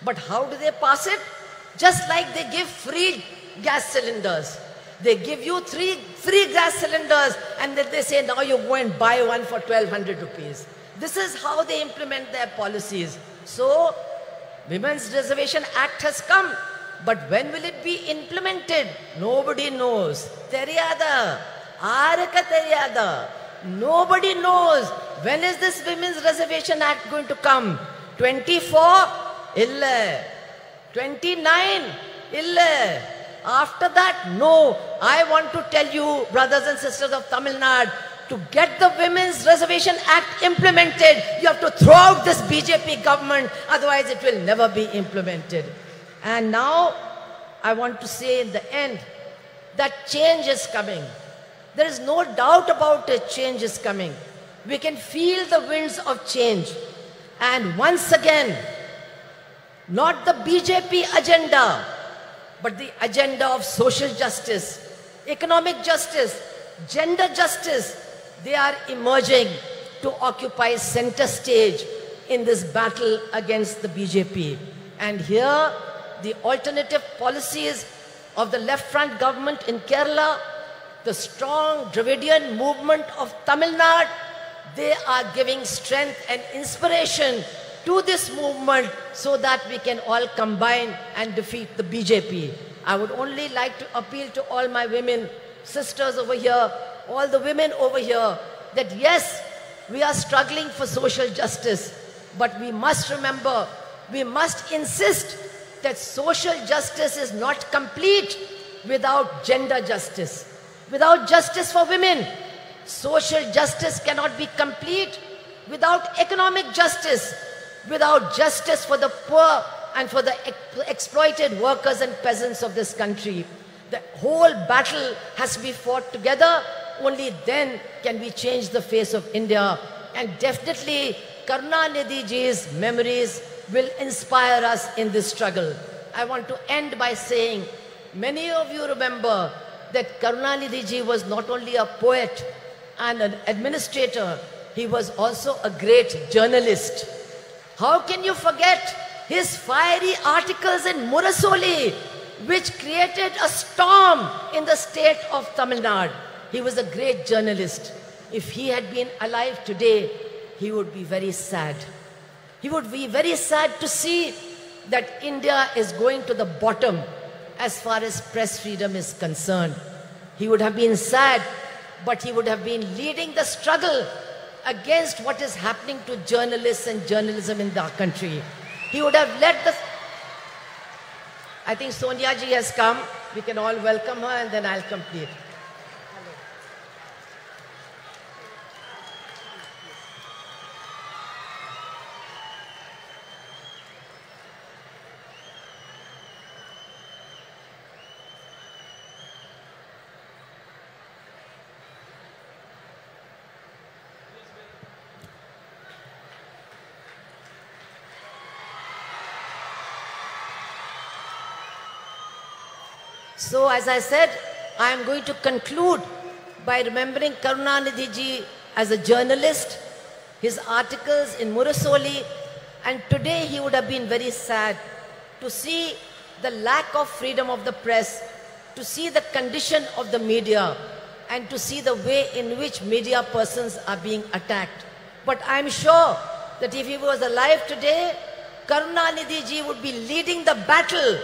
But how do they pass it? Just like they give free gas cylinders. They give you 3 free gas cylinders, and then they say, now you go and buy one for 1,200 rupees. This is how they implement their policies. So, Women's Reservation Act has come. But when will it be implemented? Nobody knows. Teriyada. Araka teriyada. Nobody knows. When is this Women's Reservation Act going to come? 24? Illa. 29? Illa. After that, no. I want to tell you, brothers and sisters of Tamil Nadu, to get the Women's Reservation Act implemented, you have to throw out this BJP government, otherwise it will never be implemented. And now, I want to say in the end, that change is coming. There is no doubt about it, change is coming. We can feel the winds of change. And once again, not the BJP agenda, but the agenda of social justice, economic justice, gender justice, they are emerging to occupy center stage in this battle against the BJP. And here, the alternative policies of the left front government in Kerala, the strong Dravidian movement of Tamil Nadu, they are giving strength and inspiration to this movement so that we can all combine and defeat the BJP. I would only like to appeal to all my women, sisters over here, all the women over here, that yes, we are struggling for social justice, but we must remember, we must insist that social justice is not complete without gender justice. without justice for women. Social justice cannot be complete without economic justice, without justice for the poor and for the exploited workers and peasants of this country. The whole battle has to be fought together. Only then can we change the face of India. And definitely Karunanidhi ji's memories will inspire us in this struggle. I want to end by saying, many of you remember that Karunanidhi ji was not only a poet and an administrator, he was also a great journalist. How can you forget his fiery articles in Murasoli, which created a storm in the state of Tamil Nadu? He was a great journalist. If he had been alive today, he would be very sad. He would be very sad to see that India is going to the bottom as far as press freedom is concerned. He would have been sad, but he would have been leading the struggle against what is happening to journalists and journalism in our country. He would have led the... I think Sonia ji has come. We can all welcome her and then I'll complete. So as I said, I am going to conclude by remembering Karunanidhi ji as a journalist, his articles in Murasoli, and today he would have been very sad to see the lack of freedom of the press, to see the condition of the media, and to see the way in which media persons are being attacked. But I am sure that if he was alive today, Karunanidhi ji would be leading the battle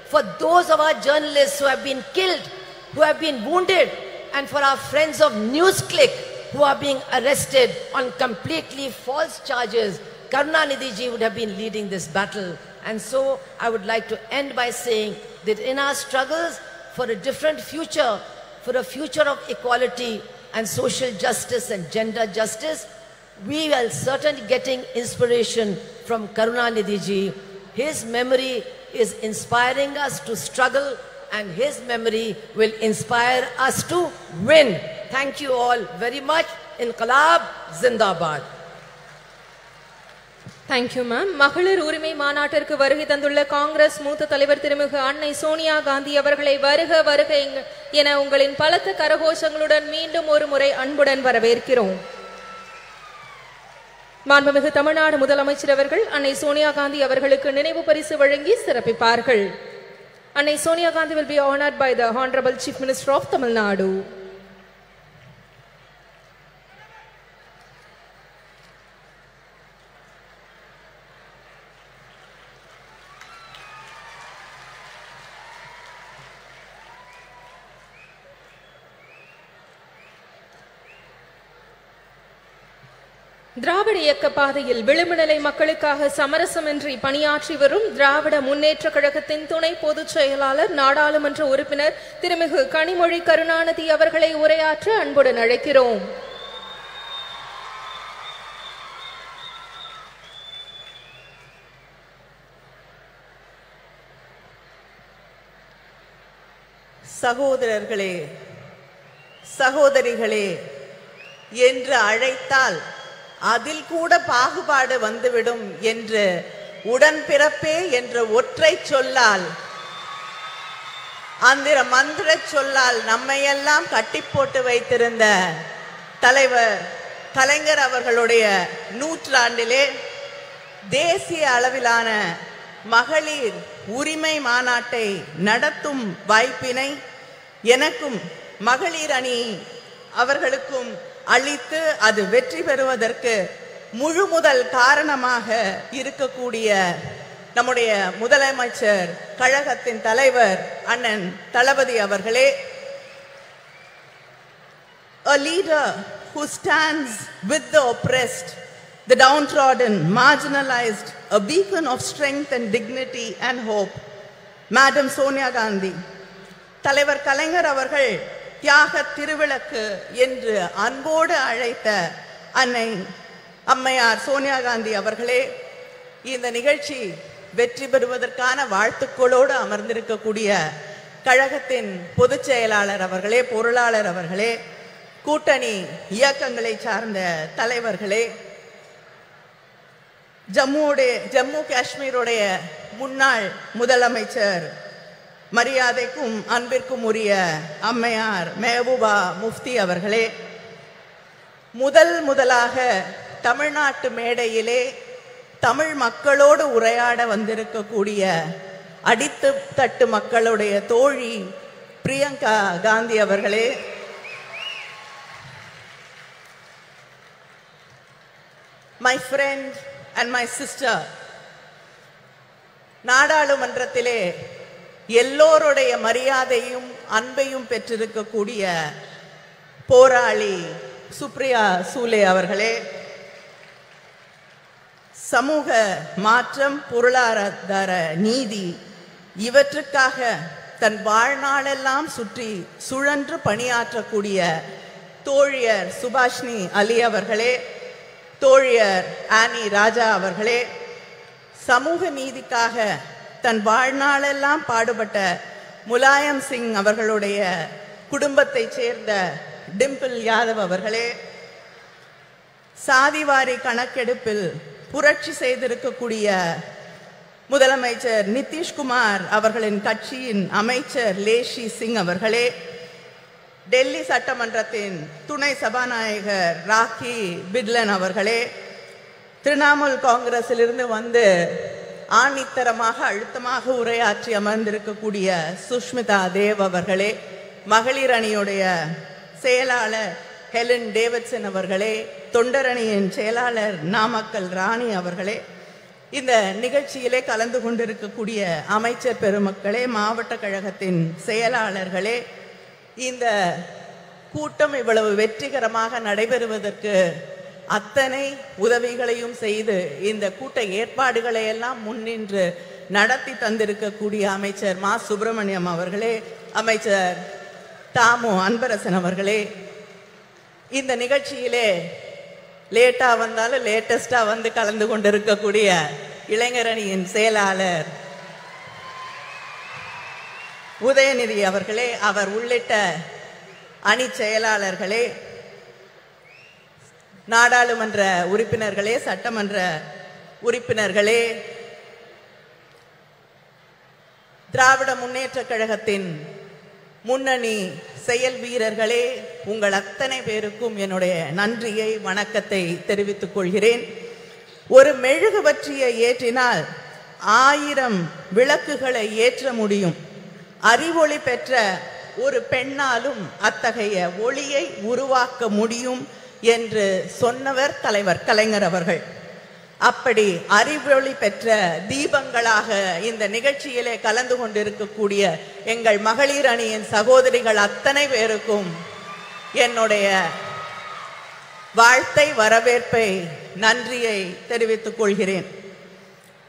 for those of our journalists who have been killed, who have been wounded, and for our friends of NewsClick who are being arrested on completely false charges. Karunanidhi ji would have been leading this battle. And so I would like to end by saying that in our struggles for a different future, for a future of equality and social justice and gender justice, we are certainly getting inspiration from Karunanidhi ji. His memory is inspiring us to struggle, and his memory will inspire us to win. Thank you all very much. Inqilab Zindabad. Thank you, ma'am. மகளிர் உரிமை மாநாட்டிற்கு வருகை தந்துள்ள காங்கிரஸ் மூத்த தலைவர் திருமிகு அன்னை சோனியா காந்தி அவர்களை வருக வருக என உங்களின் பலத்த கரகோஷங்களுடன் மீண்டும் ஒரு முறை அன்புடன் வரவேற்கிறோம். மாண்புமிகு தமிழ்நாடு முதலமைச்சர் அவர்கள் அன்னை சோனியா காந்தி அவர்களுக்கு நினைவு பரிசு வழங்கி சிறப்பிப்பார்கள். அன்னை Sonia Gandhi will be honored by the Honorable Chief Minister of Tamil Nadu. திராவிட இயக்க பாதையில் விளிம்புநிலை மக்களுக்காக சமரசமின்றி பணியாற்றி வரும் திராவிட முன்னேற்ற கழகத்தின் துணை பொதுச் செயலாளர் நாடாளுமன்ற உறுப்பினர் திருமிகு கனிமொழி கருணாநிதி அவர்களை உரையாற்ற அன்புடன் அழைக்கிறோம். சகோதரர்களே, சகோதரிகளே என்று அழைத்தால் அதில் கூட பாகுபாடு வந்துவிடும் என்று உடன்பிறப்பே என்ற ஒற்றை சொல்லால், அந்த மந்திர சொல்லால் நம்மையெல்லாம் கட்டி போட்டு வைத்திருந்த தலைவர் கலைஞர் அவர்களுடைய நூற்றாண்டிலே தேசிய அளவிலான மகளிர் உரிமை மாநாட்டை நடத்தும் வாய்ப்பினை எனக்கும் மகளிர் அணி அவர்களுக்கும் அளித்து அது வெற்றி பெறுவதற்கு முழு முதல் காரணமாக இருக்கக்கூடிய நம்முடைய முதலமைச்சர் கழகத்தின் தலைவர் அண்ணன் தளபதி அவர்களே, a leader who stands with the oppressed, the downtrodden, marginalized, a beacon of strength and dignity and hope, Madam Sonia Gandhi. தலைவர் கலைஞர் அவர்கள் தியாக திருவிளக்கு என்று அன்போடு அழைத்த அன்னை அம்மையார் சோனியா காந்தி அவர்களே, இந்த நிகழ்ச்சி வெற்றி பெறுவதற்கான வாழ்த்துக்களோடு அமர்ந்திருக்கக்கூடிய கழகத்தின் பொதுச் செயலாளர் அவர்களே, பொருளாளர் அவர்களே, கூட்டணி இயக்கங்களை சார்ந்த தலைவர்களே, ஜம்மு காஷ்மீருடைய முன்னாள் முதலமைச்சர் மரியாதைக்கும் அன்பிற்கும் உரிய அம்மையார் மெஹபூபா முஃப்தி அவர்களே, முதலாக தமிழ்நாட்டு மேடையிலே தமிழ் மக்களோடு உரையாட வந்திருக்கக்கூடிய அடித்து தட்டு மக்களுடைய தோழி பிரியங்கா காந்தி அவர்களே, my friend and my sister, நாடாளுமன்றத்திலே எல்லோருடைய மரியாதையும் அன்பையும் பெற்றிருக்கக்கூடிய போராளி சுப்ரியா சூலே அவர்களே, சமூக மாற்றம், பொருளாதார நீதி இவற்றுக்காக தன் வாழ்நாளெல்லாம் சுழன்று பணியாற்றக்கூடிய தோழியர் சுபாஷினி அலி அவர்களே, தோழியர் ஆனி ராஜா அவர்களே, சமூக நீதிக்காக தன் வாழ்நாளெல்லாம் பாடுபட்ட முலாயம் சிங் அவர்களுடைய குடும்பத்தைச் சேர்ந்த டிம்பிள் யாதவ் அவர்களே, சாதிவாரி கணக்கெடுப்பில் புரட்சி செய்திருக்கக்கூடிய முதலமைச்சர் நிதிஷ்குமார் அவர்களின் கட்சியின் அமைச்சர் லேஷி சிங் அவர்களே, டெல்லி சட்டமன்றத்தின் துணை சபாநாயகர் ராக்கி பிட்லன் அவர்களே, திரிணாமுல் காங்கிரஸிலிருந்து வந்து ஆணித்தரமாக அழுத்தமாக உரையாற்றி அமர்ந்திருக்கக்கூடிய சுஷ்மிதா தேவ் அவர்களே, மகளிர் அணியுடைய செயலாளர் ஹெலன் டேவிட்சன் அவர்களே, தொண்டரணியின் செயலாளர் நாமக்கல் ராணி அவர்களே, இந்த நிகழ்ச்சியிலே கலந்து கொண்டிருக்கக்கூடிய அமைச்சர் பெருமக்களே, மாவட்ட கழகத்தின் செயலாளர்களே, இந்த கூட்டம் இவ்வளவு வெற்றிகரமாக நடைபெறுவதற்கு அத்தனை உதவிகளையும் செய்து இந்த கூட்ட ஏற்பாடுகளை எல்லாம் முன்னின்று நடத்தி தந்திருக்கக்கூடிய அமைச்சர் மா சுப்பிரமணியம் அவர்களே, அமைச்சர் தாமு அன்பரசன் அவர்களே, இந்த நிகழ்ச்சியிலே லேட்டா வந்தாலும் லேட்டஸ்டா வந்து கலந்து கொண்டிருக்கக்கூடிய இளைஞரணியின் செயலாளர் உதயநிதி அவர்களே, அவர் உள்ளிட்ட அணி செயலாளர்களே, நாடாளுமன்ற உறுப்பினர்களே, சட்டமன்ற உறுப்பினர்களே, திராவிட முன்னேற்ற கழகத்தின் முன்னணி செயல் வீரர்களே, உங்கள் அத்தனை பேருக்கும் என்னுடைய நன்றியை வணக்கத்தை தெரிவித்துக் கொள்கிறேன். ஒரு மெழுகுவர்த்தியை ஏற்றினால் 1000 விளக்குகளை ஏற்ற முடியும். அறிவொளி பெற்ற ஒரு பெண்ணாலும் அத்தகைய ஒளியை உருவாக்க முடியும் என்று சொன்னவர் தலைவர் கலைஞர் அவர்கள். அப்படி அறிவொளி பெற்ற தீபங்களாக இந்த நிகழ்ச்சியிலே கலந்து கொண்டிருக்கக்கூடிய எங்கள் மகளிர் அணியின் சகோதரிகள் அத்தனை பேருக்கும் என்னுடைய வாழ்த்தை, வரவேற்பை, நன்றியை தெரிவித்துக் கொள்கிறேன்.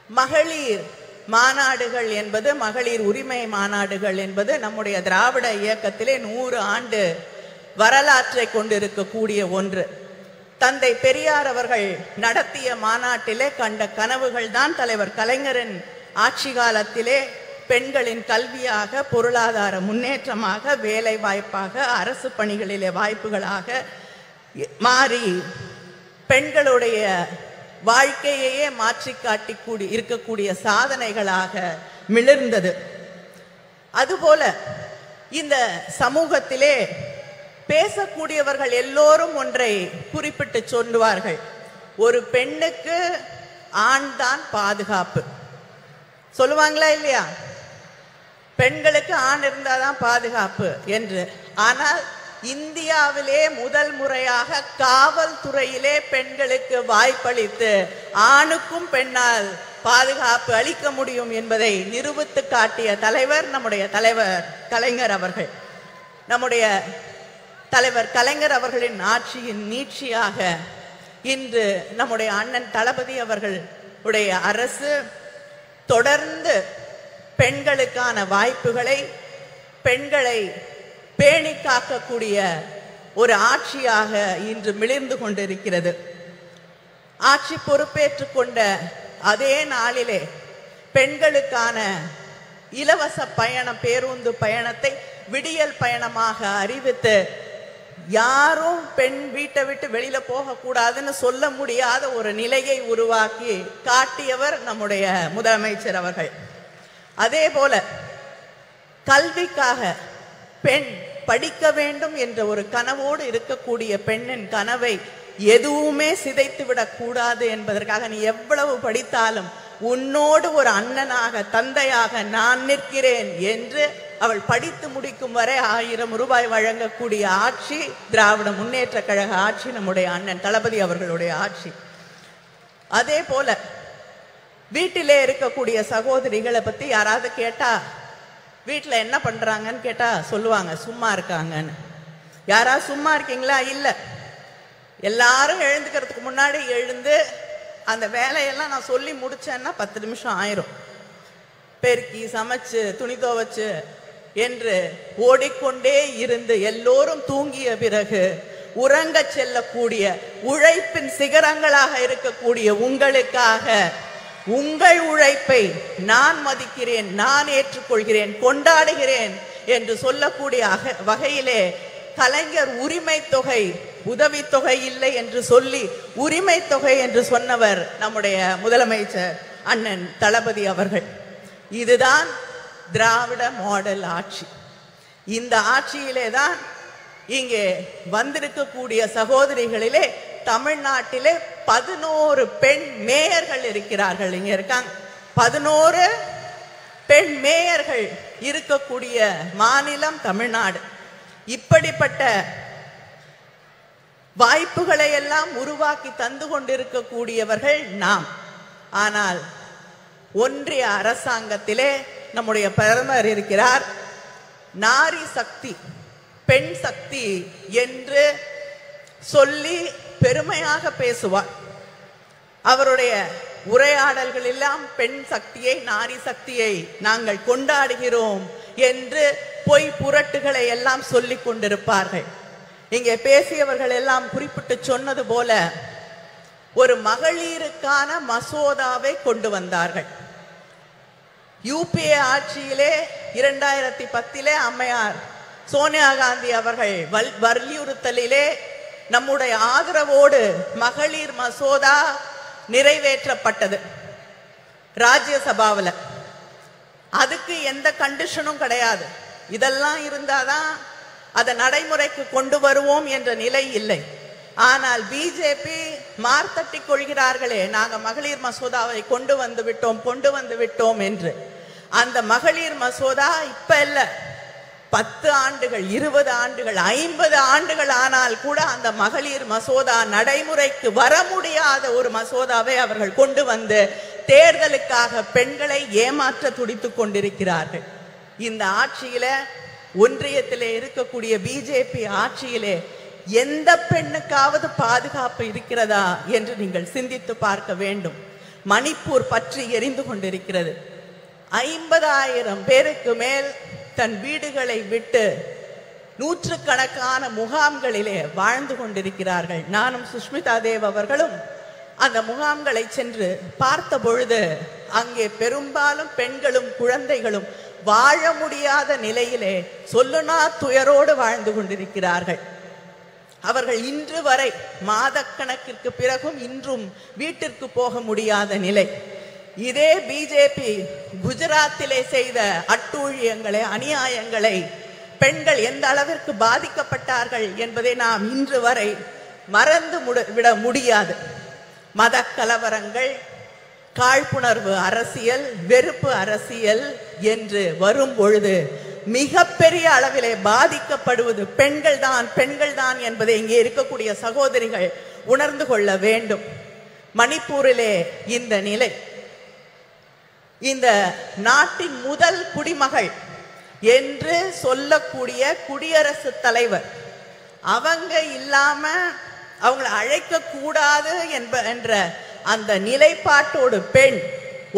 மகளிர் மாநாடுகள் என்பது, மகளிர் உரிமை மாநாடுகள் என்பது நம்முடைய திராவிட இயக்கத்திலே 100 ஆண்டு வரலாற்றை கொண்டிருக்கக்கூடிய ஒன்று. தந்தை பெரியார் அவர்கள் நடத்திய மாநாட்டிலே கண்ட கனவுகள் தான் தலைவர் கலைஞரின் ஆட்சி காலத்திலே பெண்களின் கல்வியாக, பொருளாதார முன்னேற்றமாக, வேலை வாய்ப்பாக, அரசு பணிகளிலே வாய்ப்புகளாக மாறி பெண்களுடைய வாழ்க்கையையே மாற்றி காட்டி இருக்கக்கூடிய சாதனைகளாக மிளிர்ந்தது. அதுபோல இந்த சமூகத்திலே பேசக்கூடியவர்கள் எல்லோரும் ஒன்றை குறிப்பிட்டு சொல்லுவார்கள், ஒரு பெண்ணுக்கு ஆண் தான் பாதுகாப்பு. சொல்லுவாங்களா இல்லையா? பெண்களுக்கு ஆண் இருந்தாதான் பாதுகாப்பு என்று. ஆனால் இந்தியாவிலே முதல் முறையாக காவல்துறையிலே பெண்களுக்கு வாய்ப்பளித்து ஆணுக்கும் பெண்ணால் பாதுகாப்பு அளிக்க முடியும் என்பதை நிரூபித்து காட்டிய தலைவர் நம்முடைய தலைவர் கலைஞர் அவர்கள். நம்முடைய தலைவர் கலைஞர் அவர்களின் ஆட்சியின் நீட்சியாக இன்று நம்முடைய அண்ணன் தளபதி அவர்களுடைய அரசு தொடர்ந்து பெண்களுக்கான வாய்ப்புகளை, பெண்களை பேணி காக்கக்கூடிய ஒரு ஆட்சியாக இன்று மிளிர்ந்து கொண்டிருக்கிறது. ஆட்சி பொறுப்பேற்றுக் கொண்ட அதே நாளிலே பெண்களுக்கான இலவச பயணம், பேருந்து பயணத்தை விடியல் பயணமாக அறிவித்து யாரும் பெண் வீட்டை விட்டு வெளியில போக கூடாதுன்னு சொல்ல முடியாத ஒரு நிலையை உருவாக்கி காட்டியவர் நம்முடைய முதலமைச்சர் அவர்கள். அதே போல கல்விக்காக பெண் படிக்க வேண்டும் என்ற ஒரு கனவோடு இருக்கக்கூடிய பெண்ணின் கனவை எதுவுமே சிதைத்து விடக்கூடாது என்பதற்காக நீ எவ்வளவு படித்தாலும் உன்னோடு ஒரு அண்ணனாக தந்தையாக நான் நிற்கிறேன் என்று அவள் படித்து முடிக்கும் வரை 1000 ரூபாய் வழங்கக்கூடிய ஆட்சி திராவிட முன்னேற்ற கழக ஆட்சி, நம்முடைய அண்ணன் தளபதி அவர்களுடைய ஆட்சி. அதே போல வீட்டிலே இருக்கக்கூடிய சகோதரிகளை பத்தி யாராவது கேட்டா வீட்டில் என்ன பண்றாங்கன்னு கேட்டா சொல்லுவாங்க சும்மா இருக்காங்கன்னு. யாராவது சும்மா இருக்கீங்களா? இல்லை. எல்லாரும் எழுந்துக்கிறதுக்கு முன்னாடி எழுந்து அந்த வேலையெல்லாம் நான் சொல்லி முடிச்சேன்னா 10 நிமிஷம் ஆயிரும். பெருக்கி சமைச்சு துணி துவைச்சு என்று ஓடிக்கொண்டே இருந்து எல்லோரும் தூங்கிய பிறகு உறங்க செல்லக்கூடிய உழைப்பின் சிகரங்களாக இருக்கக்கூடிய உங்களுக்காக உங்கள் உழைப்பை நான் மதிக்கிறேன், நான் ஏற்றுக்கொள்கிறேன், கொண்டாடுகிறேன் என்று சொல்லக்கூடிய வகையிலே கலைஞர் உரிமை தொகை உதவித்தொகை இல்லை என்று சொல்லி உரிமை தொகை என்று சொன்னவர் நம்முடைய முதலமைச்சர் அண்ணன் தளபதி அவர்கள். இதுதான் திராவிட மாடல் ஆட்சி. இந்த ஆட்சியிலே தான் இங்கே வந்திருக்கக்கூடிய சகோதரிகளிலே தமிழ்நாட்டிலே 11 பெண் மேயர்கள் இருக்கிறார்கள். இங்க இருக்காங்க 11 பெண் மேயர்கள் இருக்கக்கூடிய மாநிலம் தமிழ்நாடு. இப்படிப்பட்ட வாய்ப்புகளை எல்லாம் உருவாக்கி தந்து கொண்டிருக்கக்கூடியவர்கள் நாம். ஆனால் ஒன்றிய அரசாங்கத்திலே நம்முடைய பிரதமர் இருக்கிறார். நாரி சக்தி, பெண் சக்தி என்று சொல்லி பெருமையாக பேசுவார். அவருடைய உரையாடல்கள் எல்லாம் பெண் சக்தியை, நாரி சக்தியை நாங்கள் கொண்டாடுகிறோம் என்று பொய் புரட்டுகளை எல்லாம் சொல்லிக் கொண்டிருப்பார்கள். இங்கே பேசியவர்கள் எல்லாம் குறிப்பிட்டு சொன்னது போல ஒரு மகளிருக்கான மசோதாவை கொண்டு வந்தார்கள். யூபிஏ ஆட்சியிலே 2010 அம்மையார் சோனியா காந்தி அவர்கள் வலியுறுத்தலிலே நம்முடைய ஆதரவோடு மகளிர் மசோதா நிறைவேற்றப்பட்டது ராஜ்யசபாவில். அதுக்கு எந்த கண்டிஷனும் கிடையாது. இதெல்லாம் இருந்தாதான் அதை நடைமுறைக்கு கொண்டு வருவோம் என்ற நிலை இல்லை. ஆனால் பிஜேபி மார்த்தட்டி கொள்கிறார்களே, நாங்க மகளிர் மசோதாவை கொண்டு வந்து விட்டோம் என்று. அந்த மகளிர் மசோதா இப்ப இல்ல, 10 ஆண்டுகள், 20 ஆண்டுகள், 50 ஆண்டுகள் ஆனால் கூட அந்த மகளிர் மசோதா நடைமுறைக்கு வர முடியாத ஒரு மசோதாவை அவர்கள் கொண்டு வந்து தேர்தலுக்காக பெண்களை ஏமாற்ற துடித்துக் கொண்டிருக்கிறார்கள். இந்த ஆட்சியில, ஒன்றியத்திலே இருக்கக்கூடிய பிஜேபி ஆட்சியிலே எந்த பெண்ணுக்காவது பாதுகாப்பு இருக்கிறதா என்று நீங்கள் சிந்தித்து பார்க்க வேண்டும். மணிப்பூர் பற்றி எரிந்து கொண்டிருக்கிறது. 50,000 பேருக்கு மேல் தன் வீடுகளை விட்டு நூற்றுக்கணக்கான முகாம்களிலே வாழ்ந்து கொண்டிருக்கிறார்கள். நானும் சுஷ்மிதா தேவ் அவர்களும் அந்த முகாம்களை சென்று பார்த்த பொழுது அங்கே பெரும்பாலும் பெண்களும் குழந்தைகளும் வாழ முடியாத நிலையிலே சொல்லுனா துயரோடு வாழ்ந்து கொண்டிருக்கிறார்கள். அவர்கள் இன்று வரை மாதக்கணக்கிற்கு பிறகும் இன்றும் வீட்டிற்கு போக முடியாத நிலை. இதே பிஜேபி குஜராத்திலே செய்த அட்டூழியங்களை, அநியாயங்களை, பெண்கள் எந்த அளவிற்கு பாதிக்கப்பட்டார்கள் என்பதை நாம் இன்று வரை மறந்து விட முடியாது. மத கலவரங்கள், காழ்ப்புணர்வு அரசியல், வெறுப்பு அரசியல் என்று வரும் பொழுது மிகப்பெரிய அளவிலே பாதிக்கப்படுவது பெண்கள் தான் என்பதை இங்கே இருக்கக்கூடிய சகோதரிகள் உணர்ந்து கொள்ள வேண்டும். மணிப்பூரிலே இந்த நிலை. இந்த நாட்டின் முதல் குடிமகள் என்று சொல்லக்கூடிய குடியரசுத் தலைவர் அவங்க இல்லாம அவங்களை அழைக்க கூடாது என்ற அந்த நிலைப்பாட்டோடு பெண்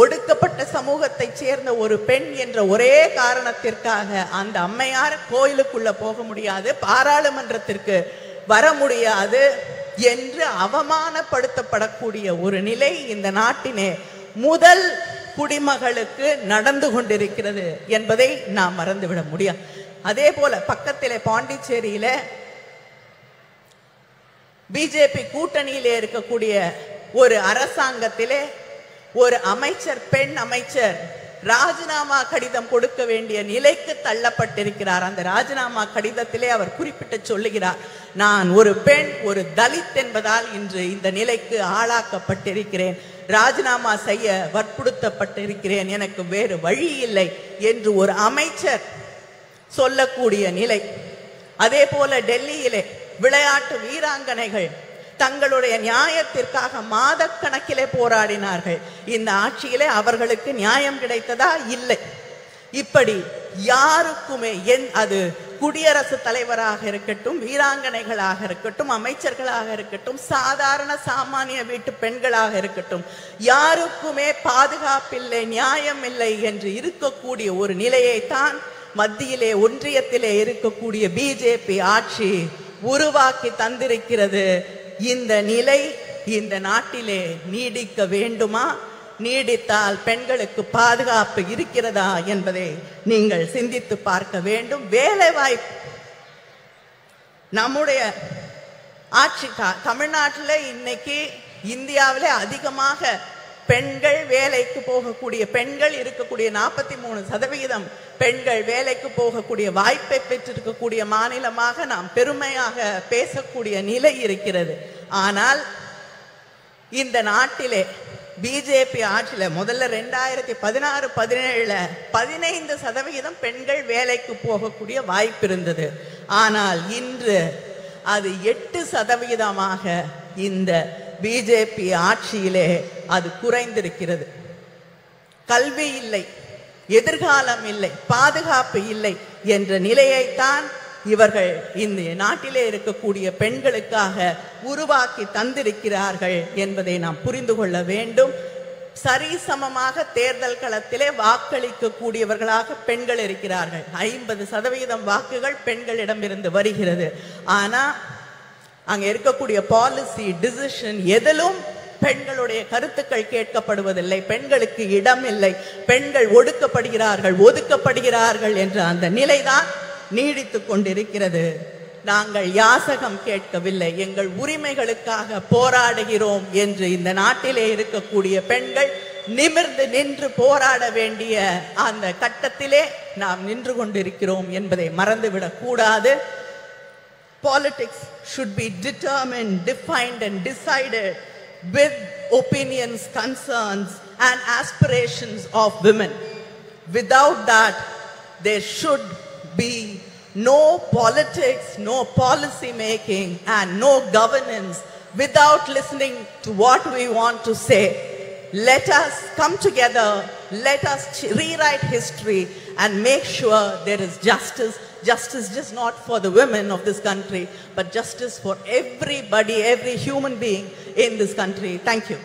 ஒடுக்கப்பட்ட சமூகத்தைச் சேர்ந்த ஒரு பெண் என்ற ஒரே காரணத்திற்காக அந்த அம்மையார் கோயிலுக்குள்ள போக முடியாது, பாராளுமன்றத்திற்கு வர முடியாது என்று அவமானப்படுத்தப்படக்கூடிய ஒரு நிலை இந்த நாட்டினே முதல் குடிமகளுக்கு நடந்து கொண்டிருக்கிறது என்பதை நாம் மறந்துவிட முடியாது. அதே போல பக்கத்திலே பாண்டிச்சேரியில பிஜேபி கூட்டணியிலே இருக்கக்கூடிய ஒரு அரசாங்கத்திலே ஒரு அமைச்சர், பெண் அமைச்சர் ராஜினாமா கடிதம் கொடுக்க வேண்டிய நிலைக்கு தள்ளப்பட்டிருக்கிறார். அந்த ராஜினாமா கடிதத்திலே அவர் குறிப்பிட்டு சொல்லுகிறார், நான் ஒரு பெண், ஒரு தலித் என்பதால் இன்று இந்த நிலைக்கு ஆளாக்கப்பட்டிருக்கிறேன், ராஜினாமா செய்ய வற்புறுத்தப்பட்டிருக்கிறேன், எனக்கு வேறு வழி இல்லை என்று ஒரு அமைச்சர் சொல்லக்கூடிய நிலை. அதே போல டெல்லியிலே விளையாட்டு வீராங்கனைகள் தங்களுடைய நியாயத்திற்காக மாதக்கணக்கிலே போராடினார்கள். இந்த ஆட்சியிலே அவர்களுக்கு நியாயம் கிடைத்ததா? இல்லை. இப்படி யாருக்குமே அது குடியரசுத் தலைவராக இருக்கட்டும், வீராங்கனைகளாக இருக்கட்டும், அமைச்சர்களாக இருக்கட்டும், சாதாரண சாமானிய வீட்டு பெண்களாக இருக்கட்டும், யாருக்குமே பாதுகாப்பில்லை, நியாயம் இல்லை என்று இருக்கக்கூடிய ஒரு நிலையைத்தான் மத்தியிலே ஒன்றியத்திலே இருக்கக்கூடிய பிஜேபி ஆட்சி உருவாக்கி தந்திருக்கிறது. இந்த நிலை இந்த நாட்டிலே நீடிக்க வேண்டுமா? நீடித்தால் பெண்களுக்கு பாதுகாப்பு இருக்கிறதா என்பதை நீங்கள் சிந்தித்து பார்க்க வேண்டும். வேலை வாய்ப்பு நம்முடைய ஆட்சி தமிழ்நாட்டில் இன்னைக்கு இந்தியாவிலே அதிகமாக பெண்கள் வேலைக்கு போகக்கூடிய பெண்கள் இருக்கக்கூடிய 43% பெண்கள் வேலைக்கு போகக்கூடிய வாய்ப்பை பெற்றிருக்கக்கூடிய மாநிலமாக நாம் பெருமையாக பேசக்கூடிய நிலை இருக்கிறது. ஆனால் இந்த நாட்டிலே பிஜேபி ஆட்சியில் முதல்ல 2016-17 15% பெண்கள் வேலைக்கு போகக்கூடிய வாய்ப்பு இருந்தது. ஆனால் இன்று அது 8% இந்த பிஜேபி ஆட்சியிலே அது குறைந்திருக்கிறது. கல்வி இல்லை, எதிர்காலம் இல்லை, பாதுகாப்பு இல்லை என்ற நிலையைத்தான் இவர்கள் இந்த நாட்டிலே இருக்கக்கூடிய பெண்களுக்காக உருவாக்கி தந்திருக்கிறார்கள் என்பதை நாம் புரிந்து கொள்ள வேண்டும். சரிசமமாக தேர்தல் களத்திலே வாக்களிக்க கூடியவர்களாக பெண்கள் இருக்கிறார்கள். 50% வாக்குகள் பெண்களிடமிருந்து வருகிறது. ஆனா அங்க இருக்கக்கூடிய பாலிசி டிசிஷன் எதிலும் பெண்களுடைய கருத்துக்கள் கேட்கப்படுவதில்லை. பெண்களுக்கு இடம் இல்லை, பெண்கள் ஒதுக்கப்படுகிறார்கள் என்ற அந்த நிலைதான் நீடித்து கொண்டிருக்கிறது. நாங்கள் யாசகம் கேட்கவில்லை, எங்கள் உரிமைகளுக்காக போராடுகிறோம் என்று இந்த நாட்டிலே இருக்கக்கூடிய பெண்கள் நிமிர்ந்து நின்று போராட வேண்டிய அந்த கட்டத்திலே நாம் நின்று கொண்டிருக்கிறோம் என்பதை மறந்துவிடக் கூடாது. Politics should be determined, defined and decided with opinions, concerns and aspirations of women. Without that, there should be no politics, no policy making and no governance without listening to what we want to say. Let us come together, let us rewrite history and make sure there is justice. Justice just not for the women of this country, but justice for everybody, every human being in this country. Thank you.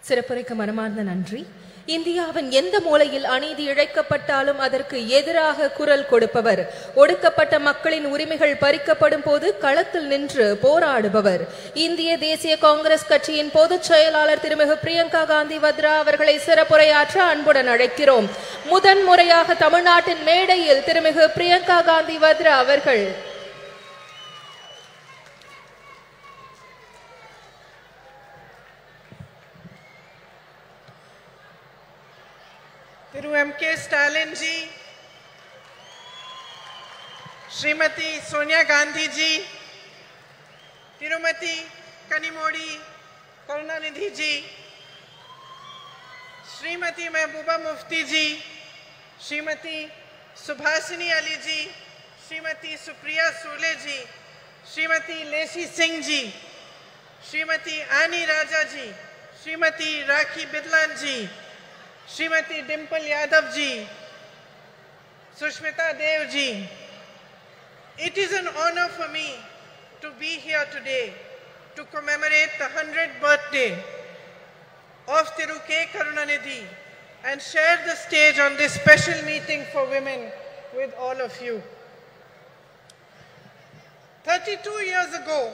சிறப்புரைக்கு மனமார்ந்த நன்றி. இந்தியாவின் எந்த மூலையில் அநீதி இழைக்கப்பட்டாலும் அதற்கு எதிராக குரல் கொடுப்பவர், ஒடுக்கப்பட்ட மக்களின் உரிமைகள் பறிக்கப்படும் போது களத்தில் நின்று போராடுபவர், இந்திய தேசிய காங்கிரஸ் கட்சியின் பொதுச் செயலாளர் திருமிகு பிரியங்கா காந்தி வத்ரா அவர்களை சிறப்புரையாற்ற அன்புடன் அழைக்கிறோம். முதன்முறையாக தமிழ்நாட்டின் மேடையில் திருமிகு பிரியங்கா காந்தி வத்ரா அவர்கள் Thiru M.K. Stalin ji, Srimati Sonia Gandhi ji, Tirumati Kanimodi Karunanidhi ji, Srimati Mehbooba Mufti ji, Srimati Subhasini Ali ji, Srimati Supriya Sule ji, Srimati Lesi Singh ji, Srimati Ani Raja ji, Srimati Rakhi Bidlan ji, Srimati Dimple Yadav ji, Sushmita Dev ji. It is an honor for me to be here today to commemorate the 100th birthday of Thiru K. Karunanidhi and share the stage on this special meeting for women with all of you. 32 years ago,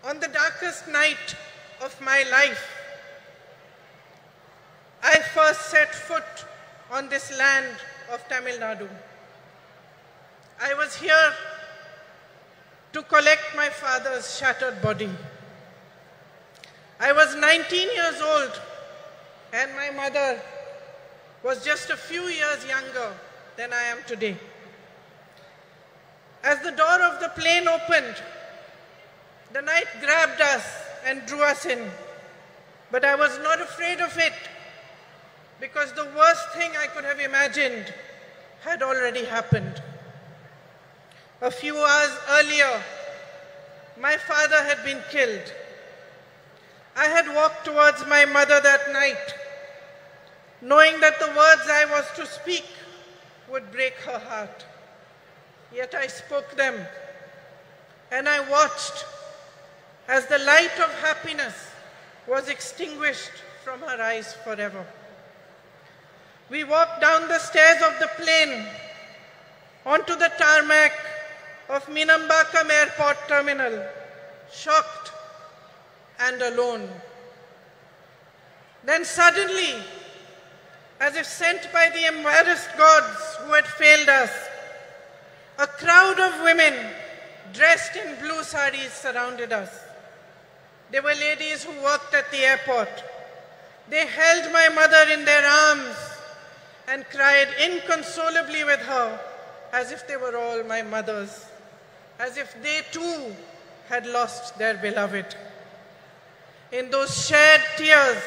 on the darkest night of my life, I first set foot on this land of Tamil Nadu. I was here to collect my father's shattered body. I was 19 years old and my mother was just a few years younger than I am today. As the door of the plane opened, the night grabbed us and drew us in. But I was not afraid of it because the worst thing I could have imagined had already happened. A few hours earlier, my father had been killed. I had walked towards my mother that night, knowing that the words I was to speak would break her heart. Yet I spoke them, and I watched as the light of happiness was extinguished from her eyes forever. We walked down the stairs of the plane onto the tarmac of Minambakam Airport Terminal, shocked and alone. Then suddenly, as if sent by the embarrassed gods who had failed us, a crowd of women dressed in blue saris surrounded us. They were ladies who worked at the airport. They held my mother in their arms and cried inconsolably with her as if they were all my mothers, as if they too had lost their beloved. In those shared tears,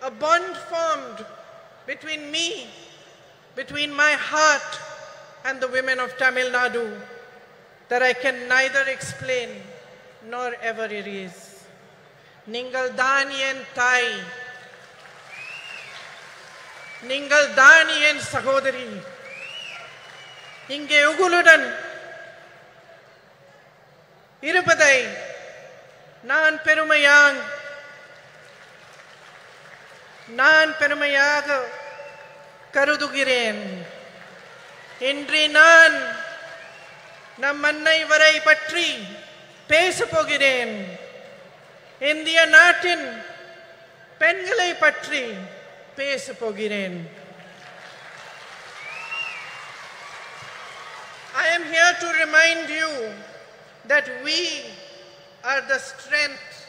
a bond formed between me, between my heart and the women of Tamil Nadu that I can neither explain nor ever erase. Ningal Daniyen Thai, Ningal Daniyen Sahodari, Inge Uguludan, Irupadai, Nan Perumayag, Karudugiren, Indri Nan, Namannai Varai Patri, Pesapogiren, India Natin, Pengalai Patri, Pesapogiren. I am here to remind you that we are the strength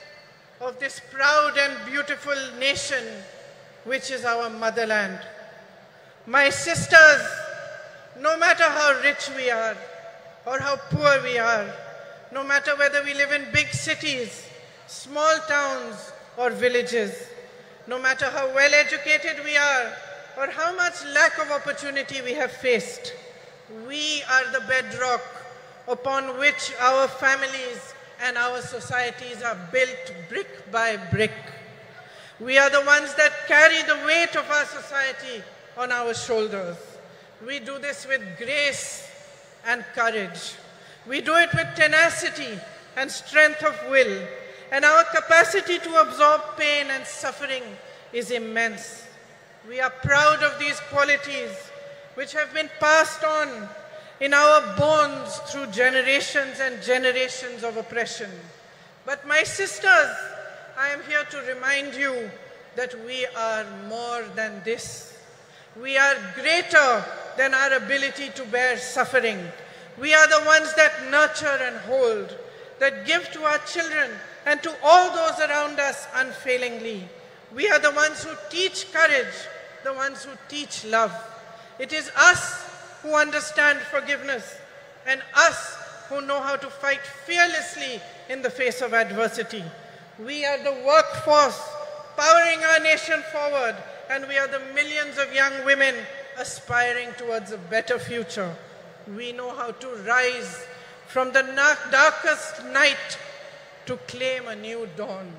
of this proud and beautiful nation, which is our motherland. My sisters, no matter how rich we are or how poor we are, no matter whether we live in big cities, small towns or villages, no matter how well educated we are or how much lack of opportunity we have faced, we are the bedrock upon which our families and our societies are built brick by brick. We are the ones that carry the weight of our society on our shoulders. We do this with grace and courage. We do it with tenacity and strength of will. And our capacity to absorb pain and suffering is immense. We are proud of these qualities which have been passed on in our bones through generations and generations of oppression. But my sisters, I am here to remind you that we are more than this. We are greater than our ability to bear suffering. We are the ones that nurture and hold, that give to our children and to all those around us unfailingly. We are the ones who teach courage, the ones who teach love. It is us who understand forgiveness and us who know how to fight fearlessly in the face of adversity. We are the workforce powering our nation forward, and we are the millions of young women aspiring towards a better future. We know how to rise from the darkest night to claim a new dawn.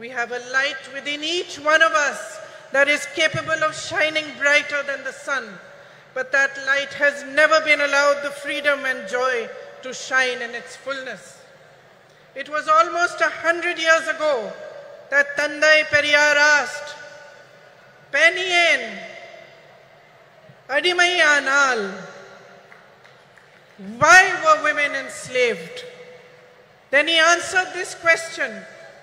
We have a light within each one of us that is capable of shining brighter than the sun. But that light has never been allowed the freedom and joy to shine in its fullness. It was almost 100 years ago that Tandai Periyar asked, Penien, Adimayanal, why were women enslaved? Then he answered this question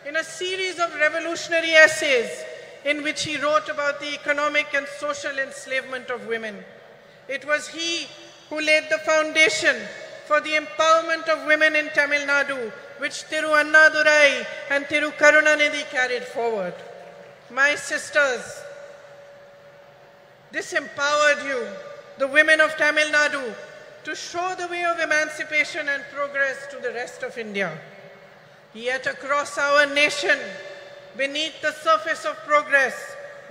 in a series of revolutionary essays in which he wrote about the economic and social enslavement of women. It was he who laid the foundation for the empowerment of women in Tamil Nadu, which Thiru Annadurai and Thiru Karunanidhi carried forward. My sisters, this empowered you, the women of Tamil Nadu, to show the way of emancipation and progress to the rest of India. Yet across our nation, beneath the surface of progress,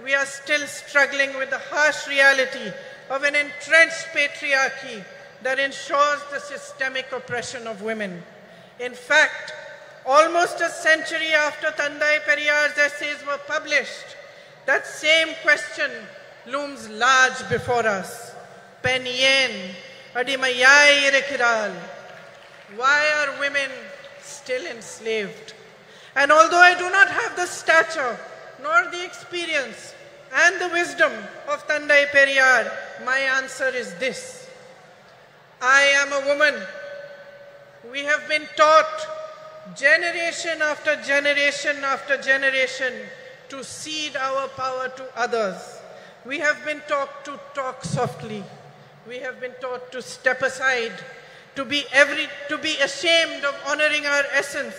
we are still struggling with the harsh reality of an entrenched patriarchy that ensures the systemic oppression of women. In fact, almost a century after Tandai Periyar's essays were published, that same question looms large before us. Penien, Adimayai Irekiral. Why are women still enslaved? And although I do not have the stature, nor the experience, and the wisdom of Tandai Periyar, my answer is this. I am a woman. We have been taught generation after generation after generation to cede our power to others. We have been taught to talk softly. We have been taught to step aside, to be ashamed of honoring our essence,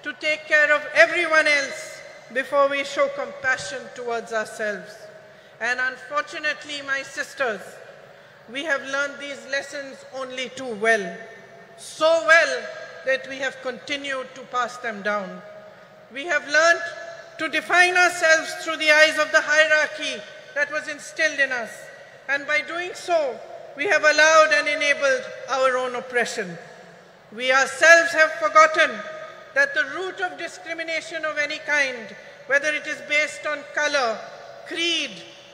to take care of everyone else before we show compassion towards ourselves. And unfortunately, my sisters, we have learned these lessons only too well. So well that we have continued to pass them down. We have learned to define ourselves through the eyes of the hierarchy that was instilled in us. And by doing so, we have allowed and enabled our own oppression. We ourselves have forgotten that the root of discrimination of any kind, whether it is based on color, creed,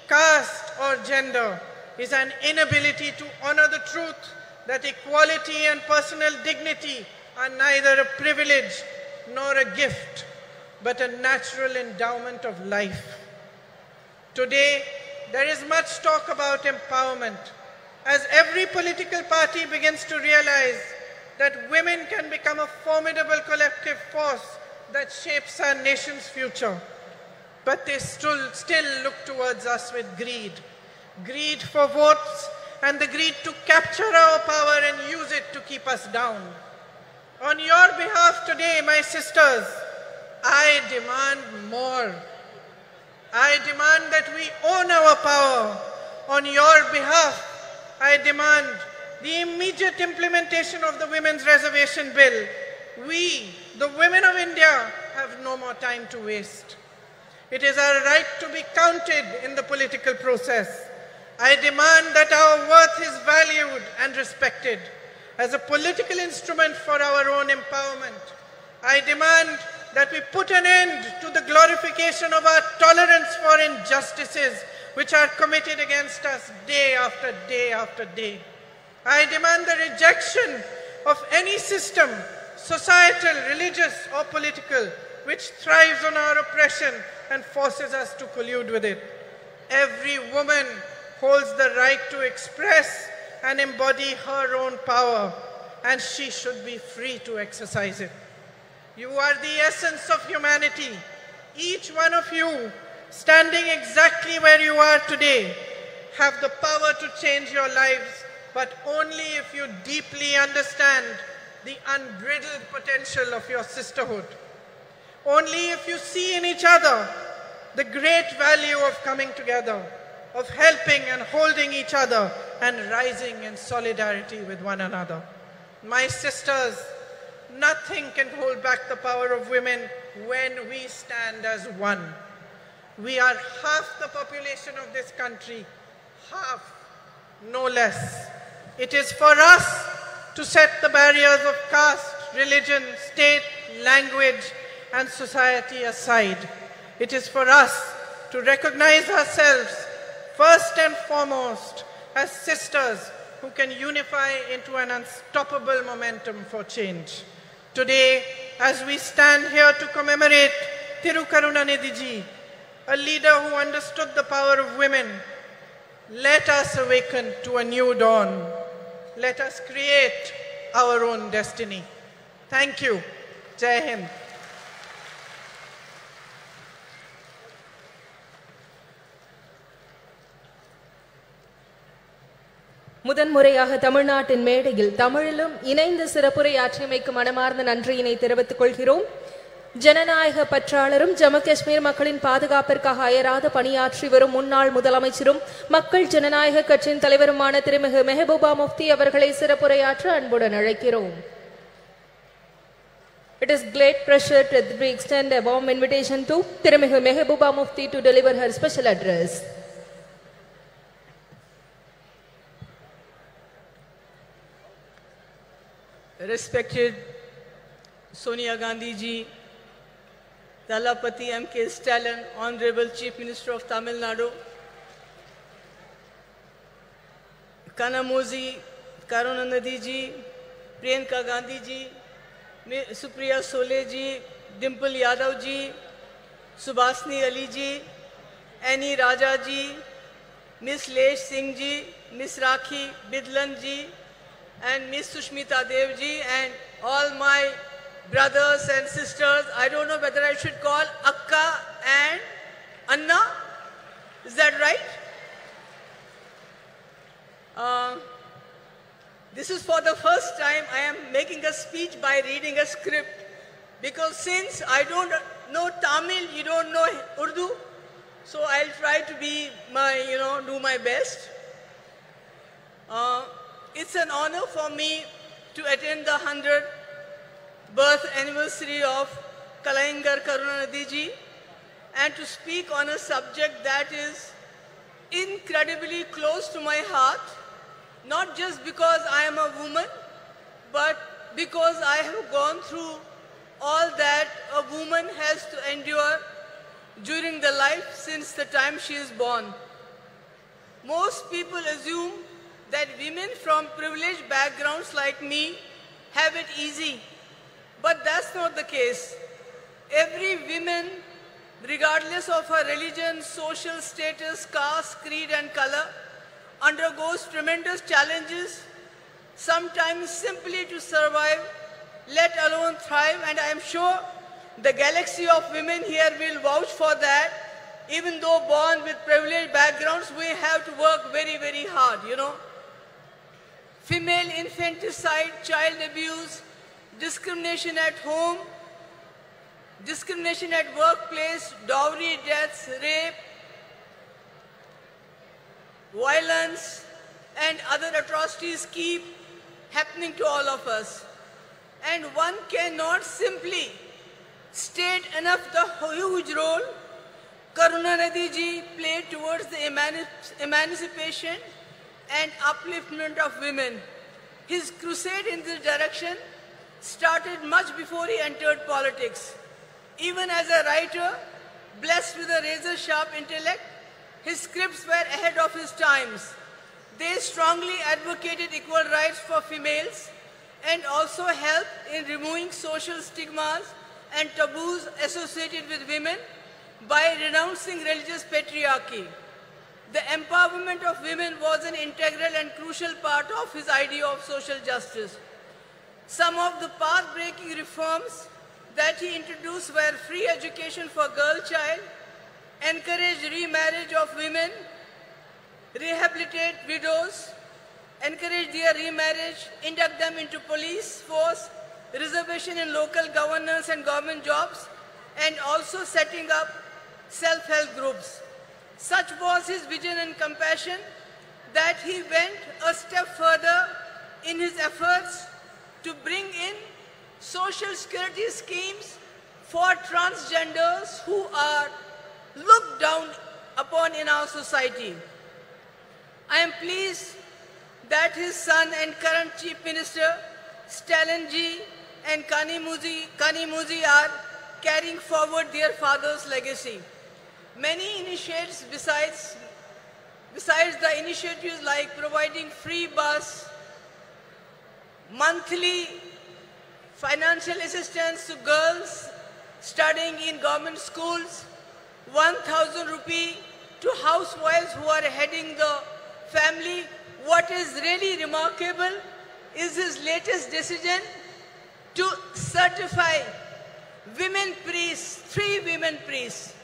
caste, or gender, is an inability to honor the truth that equality and personal dignity are neither a privilege nor a gift, but a natural endowment of life. Today, there is much talk about empowerment, as every political party begins to realize that women can become a formidable collective force that shapes our nation's future. But they still look towards us with greed. Greed for votes and the greed to capture our power and use it to keep us down. On your behalf today, my sisters, I demand more. I demand that we own our power. On your behalf, I demand the immediate implementation of the Women's Reservation Bill. We, the women of India, have no more time to waste. It is our right to be counted in the political process. I demand that our worth is valued and respected as a political instrument for our own empowerment. I demand that we put an end to the glorification of our tolerance for injustices which are committed against us day after day after day. I demand the rejection of any system, societal, religious, or political, which thrives on our oppression and forces us to collude with it. Every woman holds the right to express and embody her own power, and she should be free to exercise it. You are the essence of humanity. Each one of you, standing exactly where you are today, have the power to change your lives, but only if you deeply understand the unbridled potential of your sisterhood. Only if you see in each other the great value of coming together, of helping and holding each other and rising in solidarity with one another. My sisters, nothing can hold back the power of women when we stand as one. We are half the population of this country, half, no less. It is for us to set the barriers of caste, religion, state, language, and society aside. It is for us to recognize ourselves first and foremost as sisters who can unify into an unstoppable momentum for change. Today, as we stand here to commemorate Thirukarunanidhi ji, a leader who understood the power of women, let us awaken to a new dawn. Let us create our own destiny. Thank you. Jai Hind. முதன்முறையாக தமிழ்நாட்டின் மேடையில் தமிழிலும் இணைந்து சிறப்புரையாற்றியமைக்கு மனமார்ந்த நன்றியினை தெரிவித்துக் கொள்கிறோம். ஜனநாயக பற்றாளரும் ஜம்மு காஷ்மீர் மக்களின் பாதுகாப்பிற்காக அயராத பணியாற்றி வரும் முன்னாள் முதலமைச்சரும் மக்கள் ஜனநாயக கட்சியின் தலைவருமான திருமிகு மெஹபூபா முஃப்தி அவர்களை சிறப்புரையாற்ற அன்புடன் அழைக்கிறோம். It is great pleasure to extend a warm invitation to திருமிகு Mehbooba Mufti to deliver her special address. Respected Sonia Gandhi ji, Dalapati M.K. Stalin, Honorable Chief Minister of Tamil Nadu, Kanamozi Karunanidhi ji, Priyanka Gandhi ji, Supriya Sole ji, Dimple Yadav ji, Subhasni Ali ji, Annie Raja ji, Miss Lesh Singh ji, Miss Rakhi Bidlan ji, and Miss Sushmita Dev ji, and all my brothers and sisters. I don't know whether I should call Akka and Anna. Is that right? This is for the first time I am making a speech by reading a script, because since I don't know Tamil, you don't know Urdu, so I'll try to be do my best. It's an honor for me to attend the 100th birth anniversary of Kalaingar Karunanidhi ji and to speak on a subject that is incredibly close to my heart, not just because I am a woman, but because I have gone through all that a woman has to endure during the life since the time she is born. Most people assume that women from privileged backgrounds like me have it easy, but that's not the case. Every woman, regardless of her religion, social status, caste, creed and color, undergoes tremendous challenges, sometimes simply to survive, let alone thrive, and I am sure the galaxy of women here will vouch for that. Even though born with privileged backgrounds, we have to work very, very hard, Female infanticide, child abuse, discrimination at home, discrimination at workplace, dowry deaths, rape, violence, and other atrocities keep happening to all of us. And one cannot simply state enough the huge role Karunanidhi ji played towards the emancipation and upliftment of women. His crusade in this direction started much before he entered politics. Even as a writer, blessed with a razor-sharp intellect, his scripts were ahead of his times. They strongly advocated equal rights for females and also helped in removing social stigmas and taboos associated with women by renouncing religious patriarchy. The empowerment of women was an integral and crucial part of his idea of social justice. Some of the path-breaking reforms that he introduced were free education for girl child, encouraged remarriage of women, rehabilitate widows, encourage their remarriage, induct them into police force, reservation in local governance and government jobs, and also setting up self-help groups. Such was his vision and compassion that he went a step further in his efforts to bring in social security schemes for transgenders who are looked down upon in our society. I am pleased that his son and current Chief Minister Stalin ji and Kanimuzi are carrying forward their father's legacy. Many initiatives besides the initiatives like providing free bus, monthly financial assistance to girls studying in government schools, 1,000 rupee to housewives who are heading the family. What is really remarkable is his latest decision to certify women priests, 3 women priests.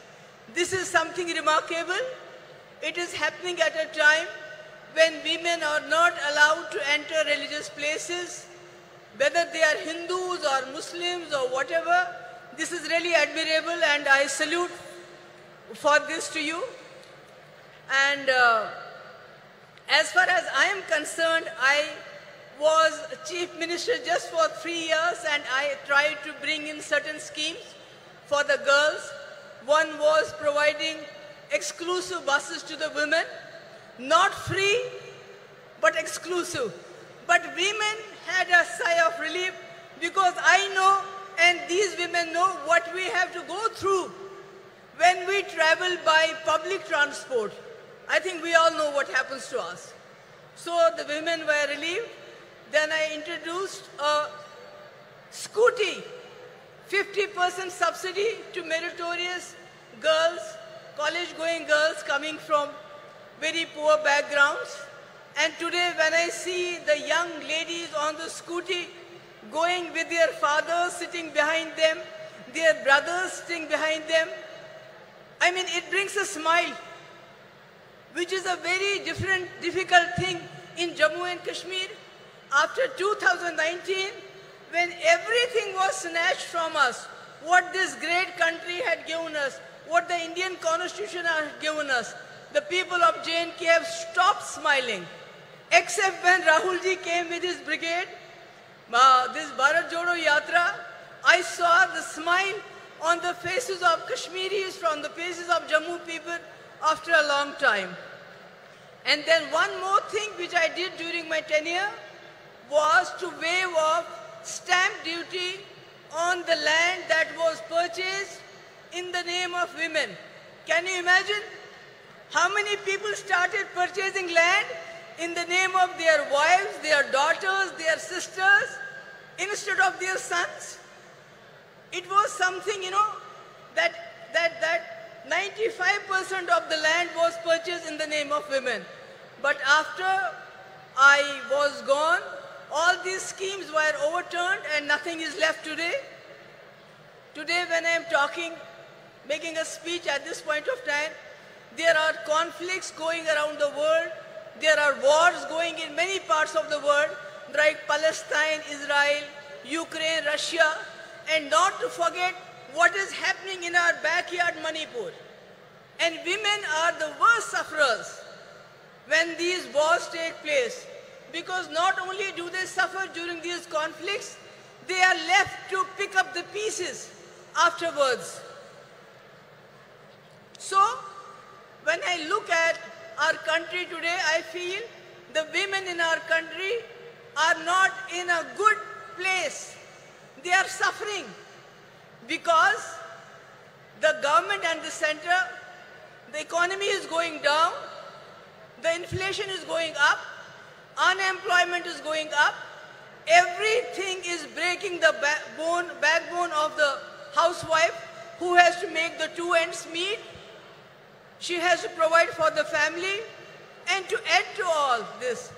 This is something remarkable. It is happening at a time when women are not allowed to enter religious places, whether they are Hindus or Muslims or whatever. This is really admirable, and I salute for this to you. And as far as I am concerned, I was Chief Minister just for 3 years, and I tried to bring in certain schemes for the girls. One was providing exclusive buses to the women, not free, but exclusive. But women had a sigh of relief, because I know, and these women know, what we have to go through when we travel by public transport. I think we all know what happens to us. So the women were relieved. Then I introduced a scooty, 50% subsidy to meritorious girls, college-going girls coming from very poor backgrounds. And today when I see the young ladies on the scooty going with their fathers sitting behind them, their brothers sitting behind them, I mean, it brings a smile, which is a very difficult thing in Jammu and Kashmir. After 2019, when everything was snatched from us, what this great country had given us, what the Indian Constitution had given us, the people of J&K have stopped smiling, except when Rahulji came with his brigade, this Bharat Jodo Yatra. I saw the smile on the faces of Kashmiris, from the faces of Jammu people after a long time. And then one more thing which I did during my tenure was to waive off stamp duty on the land that was purchased in the name of women. Can you imagine how many people started purchasing land in the name of their wives, their daughters, their sisters, instead of their sons? It was something, that 95% of the land was purchased in the name of women. But after I was gone, all these schemes were overturned and nothing is left today. Today when I am talking, making a speech at this point of time, there are conflicts going around the world. There are wars going in many parts of the world, like Palestine, Israel, Ukraine, Russia, and not to forget what is happening in our backyard, Manipur. And women are the worst sufferers when these wars take place, because not only do they suffer during these conflicts, they are left to pick up the pieces afterwards. So, when I look at our country today, I feel the women in our country are not in a good place. They are suffering because the government and the center, the economy is going down, the inflation is going up, unemployment is going up, everything is breaking the backbone of the housewife who has to make the 2 ends meet. She has to provide for the family. And to add to all this,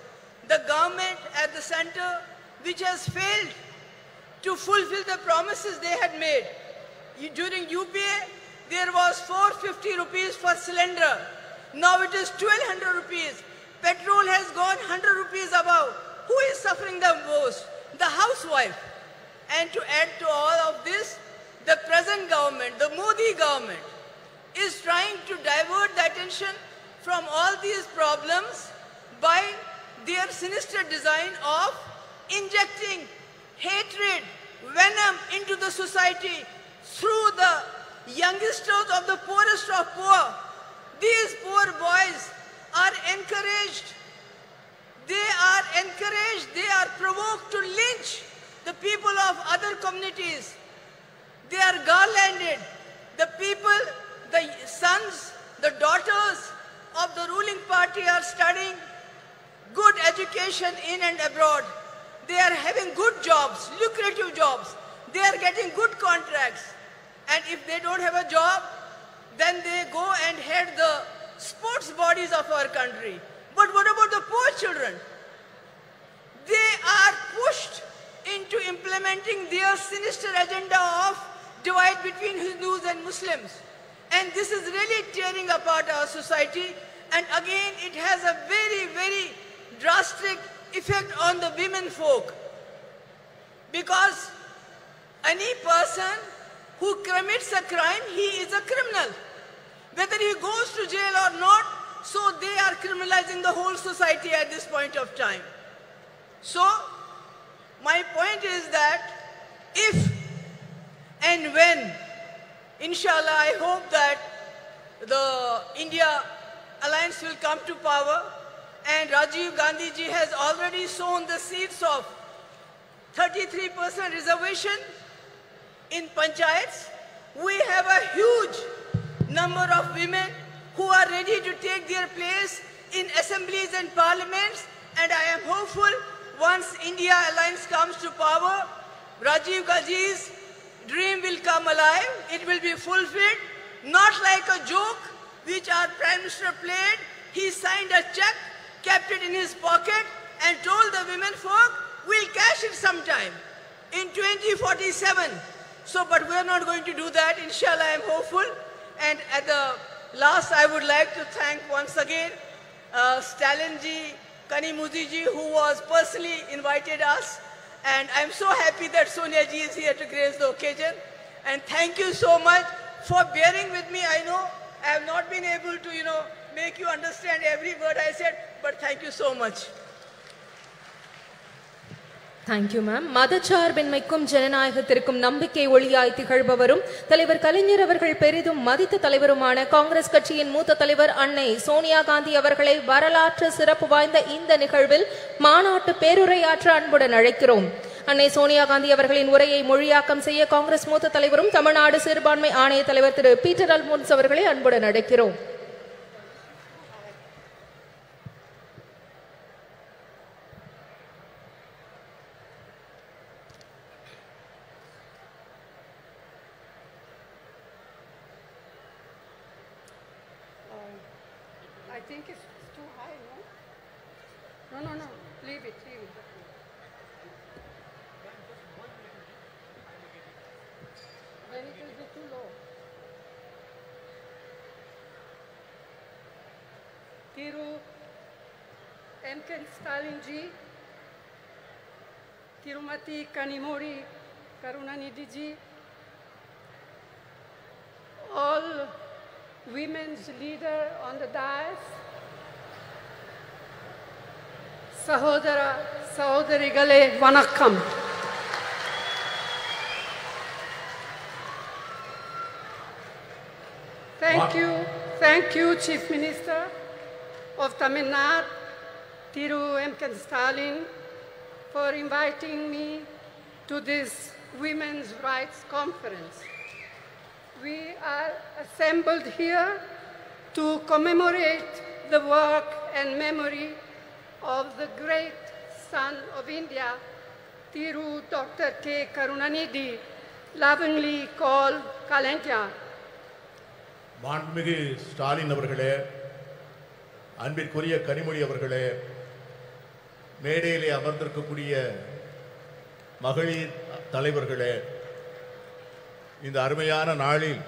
the government at the center, which has failed to fulfill the promises they had made. During UPA, there was 450 rupees for cylinder. Now it is 1200 rupees. Petrol has gone 100 rupees above. Who is suffering the most? The housewife. And to add to all of this, the present government, the Modi government, is trying to divert the attention from all these problems by their sinister design of injecting hatred, venom into the society through the youngsters of the poorest of poor. These poor boys are encouraged. They are provoked to lynch the people of other communities. They are garlanded. The people, the sons, the daughters of the ruling party are studying good education in and abroad. They are having good jobs, lucrative jobs. They are getting good contracts. And if they don't have a job, then they go and head the sports bodies of our country. But what about the poor children? They are pushed into implementing their sinister agenda of divide between Hindus and Muslims. And this is really tearing apart our society. And again, it has a very, very drastic effect on the women folk. Because any person who commits a crime, he is a criminal. Whether he goes to jail or not, so they are criminalizing the whole society at this point of time. So, my point is that if and when, inshallah, I hope that the India Alliance will come to power, and Rajiv Gandhi ji has already sown the seeds of 33% reservation in panchayats. We have a huge number of women who are ready to take their place in assemblies and parliaments, and I am hopeful once India Alliance comes to power, Rajiv Gandhi's dream will come alive. It will be fulfilled, not like a joke which our Prime Minister played. He signed a check, kept it in his pocket, and told the women folk, we'll cash it sometime in 2047. So, but we're not going to do that. Inshallah, I am hopeful. And at the last, I would like to thank once again Stalin ji, Kanimudi ji, who was personally invited us. And I'm so happy that Sonia ji is here to grace the occasion. And thank you so much for bearing with me. I know I have not been able to, make you understand every word I said, but thank you so much. Thank you, ma'am. மதச்சார்பின்மைக்கும் ஜனநாயகத்திற்கும் நம்பிக்கை ஒளியாய் திகழ்பவரும் தலைவர் கலைஞர் அவர்கள் பெரிதும் மதித்த தலைவருமான காங்கிரஸ் கட்சியின் மூத்த தலைவர் அன்னை சோனியா காந்தி அவர்களை வரலாற்று சிறப்பு வாய்ந்த இந்த நிகழ்வில் மாநாட்டு பேருரையாற்ற அன்புடன் அழைக்கிறோம். அன்னை சோனியா காந்தி அவர்களின் உரையை மொழியாக்கம் செய்ய காங்கிரஸ் மூத்த தலைவரும் தமிழ்நாடு சிறுபான்மை ஆணைய தலைவர் திரு பீட்டர் அல்மோன்ஸ் அவர்களை அன்புடன் அழைக்கிறோம். I think it's too high, no? No, leave it. Then it will be too low. Thiru M.K. Stalin ji, Tirumati Kanimori Karunanidhi ji, all women's leader on the dais, Sahodara, Sahodarigale, Vanakkam. Thank you, Chief Minister of Tamil Nadu, Thiru M.K. Stalin, for inviting me to this Women's Rights Conference. We are assembled here to commemorate the work and memory of the great son of India, Thiru Dr. K. Karunanidhi, lovingly called Kalentya. மாண்புமிகு ஸ்டாலின் அவர்களே, அன்பிற்குரிய கனிமொழி அவர்களே, மேடையிலே அமர்ந்திருக்கக்கூடிய மகளிர் தலைவர்களே, இந்த அருமையான நாளில்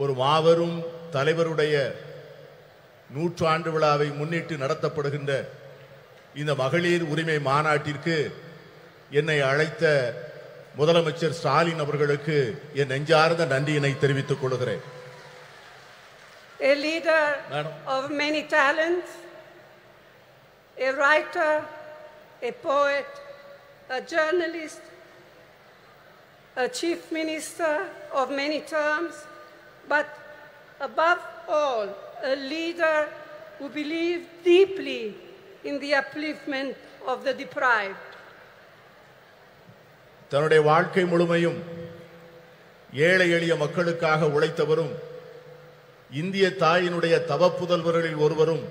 ஒரு மாபெரும் தலைவருடைய நூற்றாண்டு விழாவை முன்னிட்டு நடத்தப்படுகின்ற இந்த மகளிர் உரிமை மாநாட்டிற்கு என்னை அழைத்த முதலமைச்சர் ஸ்டாலின் அவர்களுக்கு என் நெஞ்சார்ந்த நன்றியினை தெரிவித்துக் கொள்கிறேன். A leader of many talents, a writer, a poet, a journalist, a chief minister of many terms, but above all, a leader who believed deeply in the upliftment of the deprived. தன்னுடைய வாழ்க்கை முழுமையும் ஏழை எளிய மக்களுக்காக உழைத்தவரும் இந்திய தாயினுடைய தவப்புதல்வர்களில் ஒருவரும்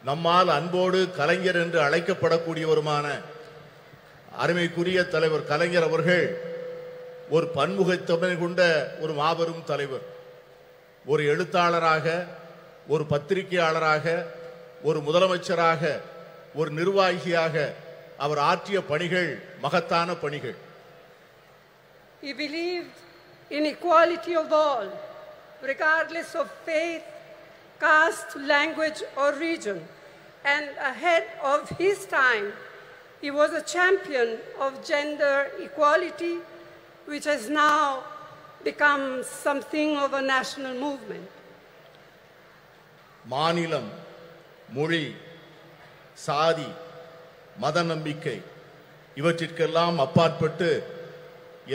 நம்மால் அன்போடு கலைஞர் என்று அழைக்கப்படக்கூடியவருமான அருமைக்குரிய தலைவர் கலைஞர் அவர்கள் ஒரு பன்முகத்தன்மை கொண்ட ஒரு மாபெரும் தலைவர். ஒரு எழுத்தாளராக, ஒரு பத்திரிகையாளராக, ஒரு முதலமைச்சராக, ஒரு நிர்வாகியாக அவர் ஆற்றிய பணிகள் மகத்தான பணிகள். He believed in equality of all, regardless of faith, caste, language, or region. And ahead of his time, he was a champion of gender equality, which has now become something of a national movement. மாநிலம், மொழி, சாதி, மத நம்பிக்கை இவற்றிற்கெல்லாம் அப்பாற்பட்டு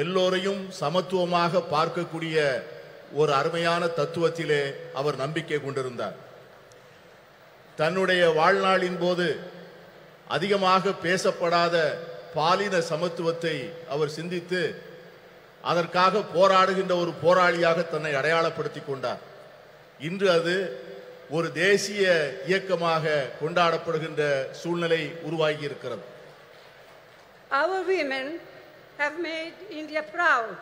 எல்லோரையும் சமத்துவமாக பார்க்கக்கூடிய ஒரு அருமையான தத்துவத்திலே அவர் நம்பிக்கை கொண்டிருந்தார். தன்னுடைய வாழ்நாளின் போது அதிகமாக பேசப்படாத பாலின சமத்துவத்தை அவர் சிந்தித்து அதற்காக போராடுகின்ற ஒரு போராளியாக தன்னை அடையாளப்படுத்திக் கொண்டார். இன்று அது ஒரு தேசிய இயக்கமாக கொண்டாடப்படுகின்ற சூழ்நிலை உருவாகி இருக்கிறது. Our women have made India proud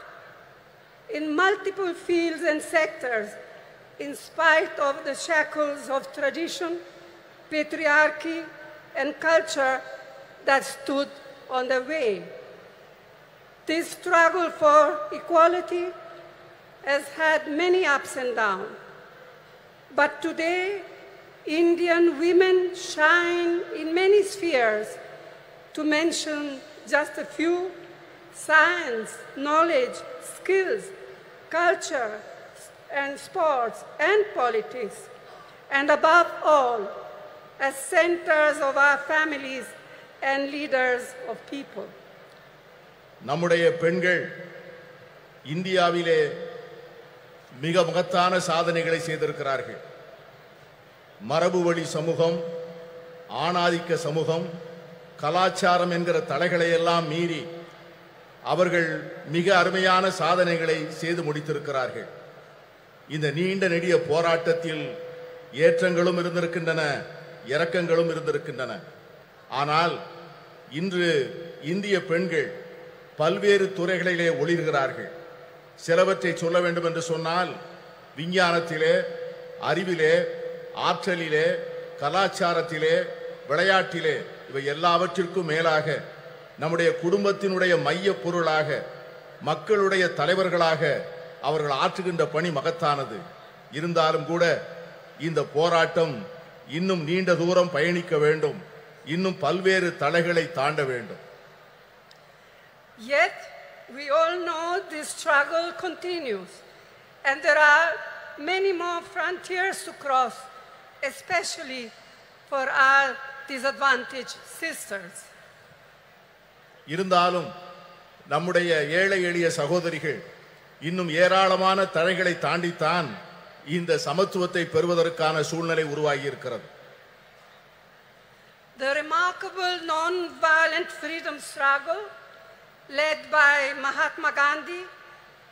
in multiple fields and sectors, in spite of the shackles of tradition, patriarchy, and culture that stood on the way. This struggle for equality has had many ups and downs. But today, Indian women shine in many spheres. To mention just a few: science, knowledge, skills, culture, and sports, and politics. And above all, as centers of our families and leaders of people. நம்முடைய பெண்கள் இந்தியாவிலே மிக மகத்தான சாதனைகளை செய்திருக்கிறார்கள். மரபு வழி சமூகம், ஆணாதிக்க சமூகம், கலாச்சாரம் என்கிற தடைகளை எல்லாம் மீறி அவர்கள் மிக அருமையான சாதனைகளை செய்து முடித்திருக்கிறார்கள். இந்த நீண்ட நெடிய போராட்டத்தில் ஏற்றங்களும் இருந்திருக்கின்றன, இரக்கங்களும் இருந்திருக்கின்றன. ஆனால் இன்று இந்திய பெண்கள் பல்வேறு துறைகளிலே ஒளிர்கிறார்கள். சிலவற்றை சொல்ல வேண்டும் என்று சொன்னால், விஞ்ஞானத்திலே, அறிவிலே, ஆற்றலிலே, கலாச்சாரத்திலே, விளையாட்டிலே, இவை எல்லாவற்றிற்கும் மேலாக நம்முடைய குடும்பத்தினுடைய மைய பொருளாக, மக்களுடைய தலைவர்களாக அவர்கள் ஆற்றுகின்ற பணி மகத்தானது. இருந்தாலும் கூட இந்த போராட்டம் இன்னும் நீண்ட தூரம் பயணிக்க வேண்டும், இன்னும் பல்வேறு தடைகளை தாண்ட வேண்டும். Yet, we all know this struggle continues, and there are many more frontiers to cross, especially for our disadvantaged sisters. இருந்தாலும் நம்முடைய ஏழை எளிய சகோதரிகள் இன்னும் ஏராளமான தடைகளை தாண்டித்தான் இந்த சமத்துவத்தை பெறுவதற்கான சூழ்நிலை உருவாகி இருக்கிறது. The remarkable non-violent freedom struggle led by Mahatma Gandhi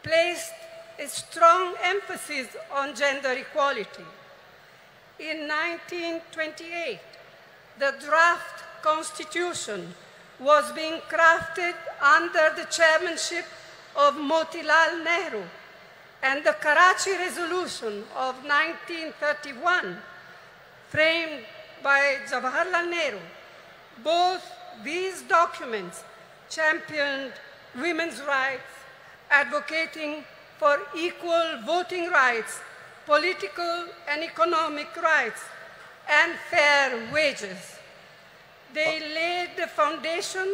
placed a strong emphasis on gender equality. In 1928, the draft constitution was being crafted under the chairmanship of Motilal Nehru, and the Karachi Resolution of 1931, framed by Jawaharlal Nehru. Both these documents championed women's rights, advocating for equal voting rights, political and economic rights, and fair wages. They laid the foundation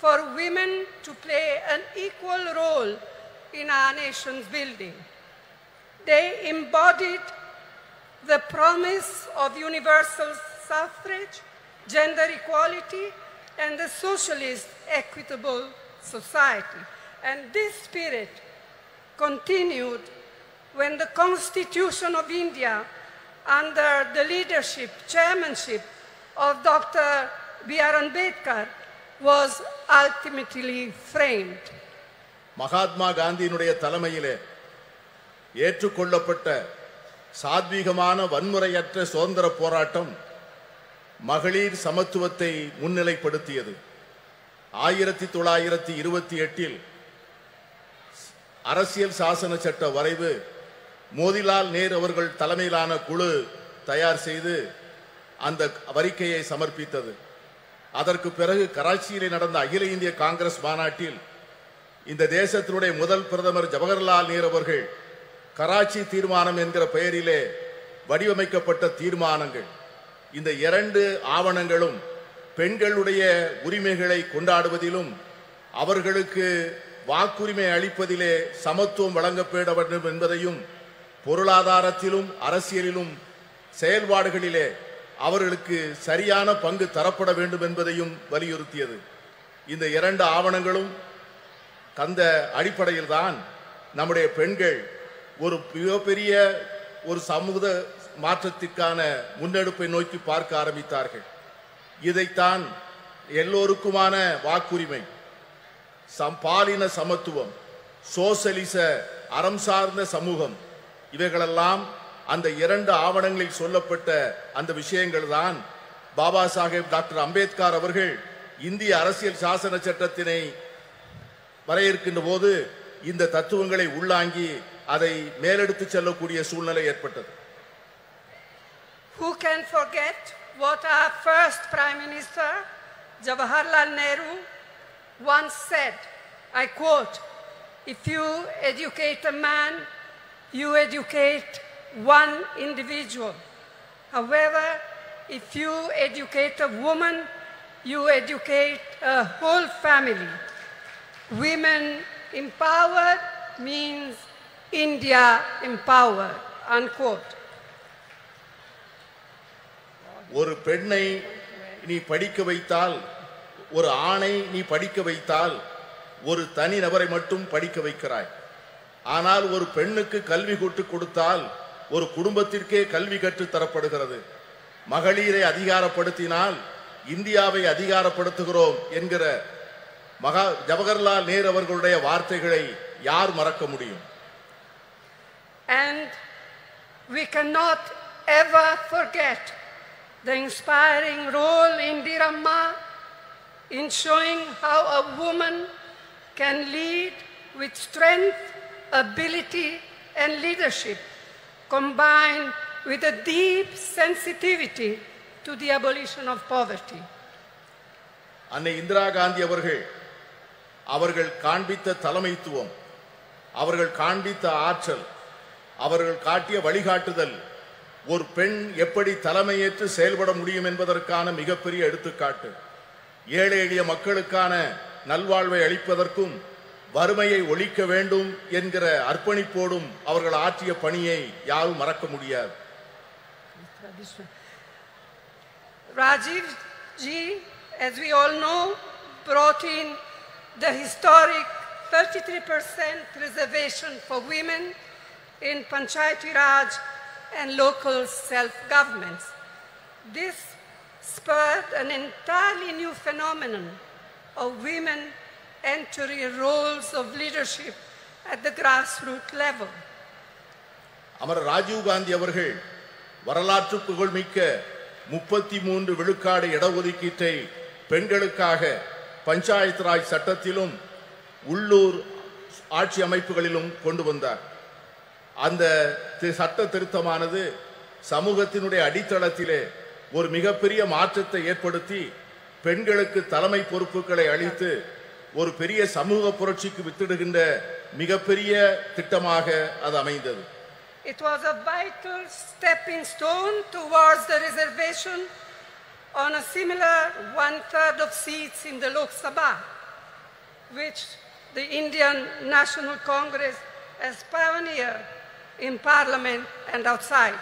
for women to play an equal role in our nation's building. They embodied the promise of universal suffrage, gender equality, and the socialist equitable society. And this spirit continued when the Constitution of India, under the leadership, chairmanship of Dr. B.R. Ambedkar, was ultimately framed. Mahatma காந்தியினுடைய தலைமையிலே ஏற்றுக்கொள்ளப்பட்ட சாத்வீகமான வன்முறையற்ற சுதந்திர போராட்டம் மகளிர் சமத்துவத்தை முன்னிலைப்படுத்தியது. 1928 அரசியல் சாசன சட்ட வரைவு மோதிலால் நேரு அவர்கள் தலைமையிலான குழு தயார் செய்து அந்த அறிக்கையை சமர்ப்பித்தது. அதற்கு பிறகு கராச்சியில் நடந்த அகில இந்திய காங்கிரஸ் மாநாட்டில் இந்த தேசத்தினுடைய முதல் பிரதமர் ஜவஹர்லால் நேரு அவர்கள் கராச்சி தீர்மானம் என்கிற பெயரிலே வடிவமைக்கப்பட்ட தீர்மானங்கள், இந்த 2 ஆவணங்களும் பெண்களுடைய உரிமைகளை கொண்டாடுவதிலும் அவர்களுக்கு வாக்குரிமை அளிப்பதிலே சமத்துவம் வழங்கப்பட வேண்டும் என்பதையும், பொருளாதாரத்திலும் அரசியலிலும் செயல்பாடுகளிலே அவர்களுக்கு சரியான பங்கு தரப்பட வேண்டும் என்பதையும் வலியுறுத்தியது. இந்த 2 ஆவணங்களும் அந்த அடிப்படையில் தான் நம்முடைய பெண்கள் ஒரு மிகப்பெரிய ஒரு சமூக மாற்றத்திற்கான முன்னெடுப்பை நோக்கி பார்க்க ஆரம்பித்தார்கள். இதைத்தான் எல்லோருக்குமான வாக்குரிமை, பாலின சமத்துவம், சோசலிச அறம் சார்ந்த சமூகம், இவைகளெல்லாம் அந்த 2 ஆவணங்களில் சொல்லப்பட்ட அந்த விஷயங்கள் தான் பாபா சாஹேப் டாக்டர் அம்பேத்கர் அவர்கள் இந்திய அரசியல் சாசன சட்டத்தினை வரையறுக்கின்ற போது இந்த தத்துவங்களை உள்ளாங்கி அதை மேலெடுத்து செல்லக்கூடிய சூழ்நிலை ஏற்பட்டது. Who can forget what our first Prime Minister, Jawaharlal Nehru, once said, I quote, "If you educate a man, you educate one individual. However, if you educate a woman, you educate a whole family. Women empowered means India empowered," unquote. ஒரு பெண்ணை நீ படிக்க வைத்தால், ஒரு ஆணை நீ படிக்க வைத்தால் ஒரு தனி நபரை மட்டும் படிக்க வைக்கிறாய். ஆனால் ஒரு பெண்ணுக்கு கல்வி கற்றுக் கொடுத்தால் ஒரு குடும்பத்திற்கே கல்வி கற்றுத் தரப்படுகிறது. மகளிரை அதிகாரப்படுத்தினால் இந்தியாவை அதிகாரப்படுத்துகிறோம் என்கிற ஜவஹர்லால் நேரு அவர்களுடைய வார்த்தைகளை யார் மறக்க முடியும்? And we cannot ever forget the inspiring role Indira Amma in showing how a woman can lead with strength, ability and leadership, combined with a deep sensitivity to the abolition of poverty. அன்னை இந்திரா காந்தி அவர்கள் காண்பித்த தலைமைத்துவம், அவர்கள் காண்பித்த ஆற்றல், அவர்கள் காட்டிய வழிகாட்டுதல் ஒரு பெண் எப்படி தலைமையேற்று செயல்பட முடியும் என்பதற்கான மிகப்பெரிய எடுத்துக்காட்டு. ஏழை எளிய மக்களுக்கான நல்வாழ்வை அளிப்பதற்கும் வறுமையை ஒழிக்க வேண்டும் என்கிற அர்ப்பணிப்போடும் அவர்கள் ஆற்றிய பணியை யாரும் மறக்க முடியாது. Rajiv ji, as we all know, brought in the historic 33% reservation for women in Panchayati Raj and local self-governments. This spurred an entirely new phenomenon of women entering roles of leadership at the grassroots level. அமர ராஜீவ் காந்தி அவர்கள் வரலாற்று புகழ்மிக்க 33 விழுக்காடு இடஒதுக்கீட்டை பெண்களுக்காக பஞ்சாயத்து ராஜ் சட்டத்திலும் உள்ளூர் ஆட்சி அமைப்புகளிலும் கொண்டு வந்தார். அந்த சட்ட திருத்தமானது சமூகத்தினுடைய அடித்தளத்திலே ஒரு மிகப்பெரிய மாற்றத்தை ஏற்படுத்தி பெண்களுக்கு தலைமை பொறுப்புகளை அளித்து ஒரு பெரிய சமூக புரட்சிக்கு வித்திடுகின்ற மிகப்பெரிய திட்டமாக அது அமைந்தது. It was a vital stepping stone towards the reservation on a similar 1/3 of seats in the Lok Sabha, which the Indian National Congress has pioneered in Parliament and outside.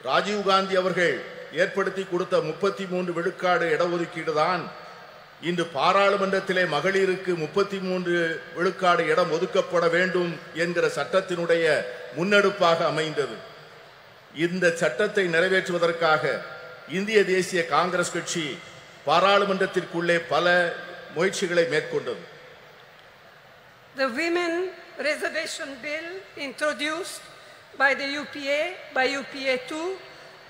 Rajiv Gandhi அவர்கள் ஏற்படுத்தி கொடுத்த 33 விழுக்காடு இடஒதுக்கீடு தான் இன்று பாராளுமன்றத்திலே மகளிருக்கு 33 விழுக்காடு இடம் ஒதுக்கப்பட வேண்டும் என்கிற சட்டத்தினுடைய முன்னெடுப்பாக அமைந்தது. இந்த சட்டத்தை நிறைவேற்றுவதற்காக இந்திய தேசிய காங்கிரஸ் கட்சி பாராளுமன்றத்திற்குள்ளே பல முயற்சிகளை மேற்கொண்டது. The Women Reservation Bill introduced by the UPA, by UPA 2,